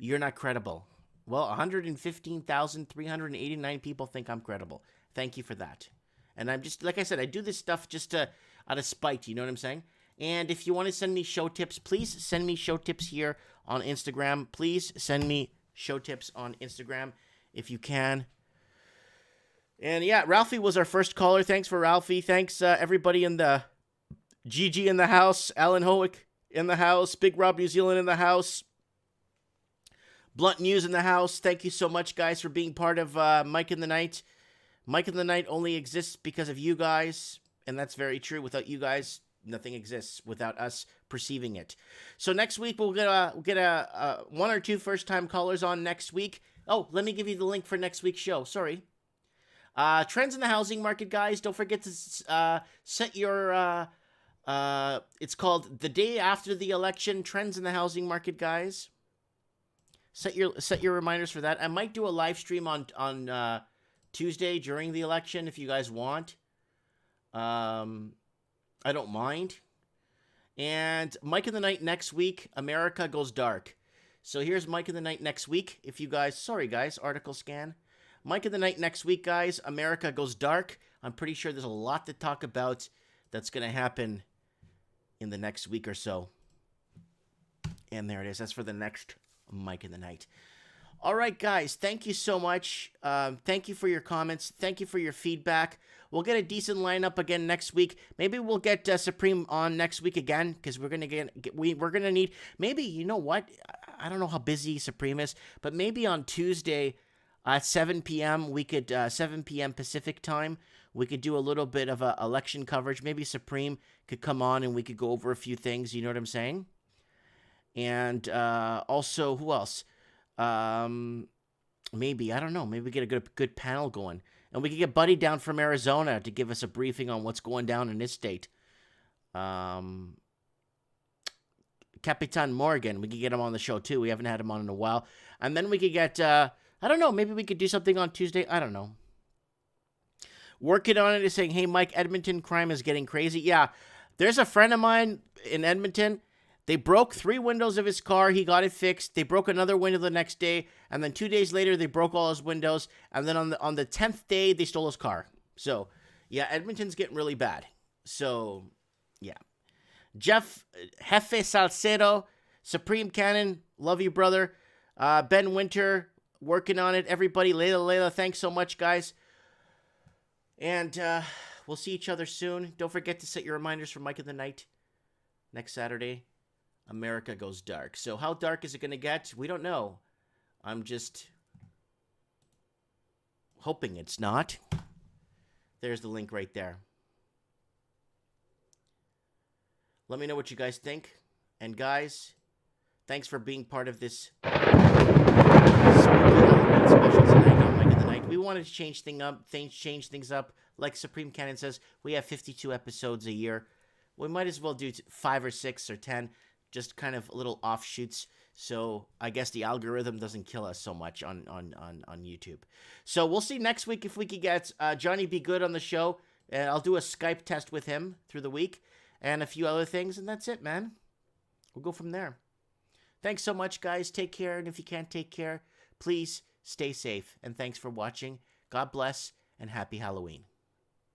You're not credible. Well, 115,389 people think I'm credible. Thank you for that. And I'm just, like I said, I do this stuff just out of spite. You know what I'm saying? And if you want to send me show tips, please send me show tips here on Instagram. Please send me show tips on Instagram if you can. And yeah, Ralphie was our first caller. Thanks for Ralphie. Thanks everybody in the GG in the house. Alan Howick in the house. Big Rob New Zealand in the house. Blunt News in the house. Thank you so much, guys, for being part of Mike in the Night. Mike in the Night only exists because of you guys. And that's very true. Without you guys, nothing exists without us perceiving it. So next week, we'll get a one or two first-time callers on next week. Oh, let me give you the link for next week's show. Sorry. Trends in the housing market, guys. Don't forget to set your it's called the day after the election. Trends in the housing market, guys. Set your reminders for that. I might do a live stream on Tuesday during the election if you guys want. I don't mind. And Mike in the Night next week. America Goes Dark. So here's Mike in the Night next week. If you guys, sorry guys, article scan. Mike in the Night next week, guys. America Goes Dark. I'm pretty sure there's a lot to talk about that's going to happen in the next week or so. And there it is. That's for the next Mike in the Night. All right, guys. Thank you so much. Thank you for your comments. Thank you for your feedback. We'll get a decent lineup again next week. Maybe we'll get Supreme on next week again because we're gonna need maybe, you know what? I don't know how busy Supreme is, but maybe on Tuesday at 7 p.m. we could 7 p.m. Pacific time. We could do a little bit of election coverage. Maybe Supreme could come on and we could go over a few things. You know what I'm saying? And also, who else? Maybe, I don't know. Maybe we get a good panel going. And we could get Buddy down from Arizona to give us a briefing on what's going down in his state. Capitan Morgan, we could get him on the show too. We haven't had him on in a while. And then we could get, I don't know, maybe we could do something on Tuesday. I don't know. Working on it is saying, hey, Mike, Edmonton crime is getting crazy. Yeah, there's a friend of mine in Edmonton. They broke 3 windows of his car. He got it fixed. They broke another window the next day. And then 2 days later, they broke all his windows. And then on the 10th day, they stole his car. So, yeah, Edmonton's getting really bad. So, yeah. Jeff Jefe Salcedo, Supreme Cannon, love you, brother. Ben Winter, working on it. Everybody, Layla, thanks so much, guys. And we'll see each other soon. Don't forget to set your reminders for Mike in the Night next Saturday. America Goes Dark. So how dark is it going to get? We don't know. I'm just hoping it's not. There's the link right there. Let me know what you guys think. And guys, thanks for being part of this special tonight on Mike in the Night. We wanted to change things up. Like Supreme Cannon says, we have 52 episodes a year. We might as well do 5 or 6 or 10. Just kind of little offshoots, so I guess the algorithm doesn't kill us so much on YouTube. So we'll see next week if we could get Johnny Be Good on the show, and I'll do a Skype test with him through the week, and a few other things, and that's it, man. We'll go from there. Thanks so much, guys. Take care, and if you can't take care, please stay safe, and thanks for watching. God bless, and happy Halloween.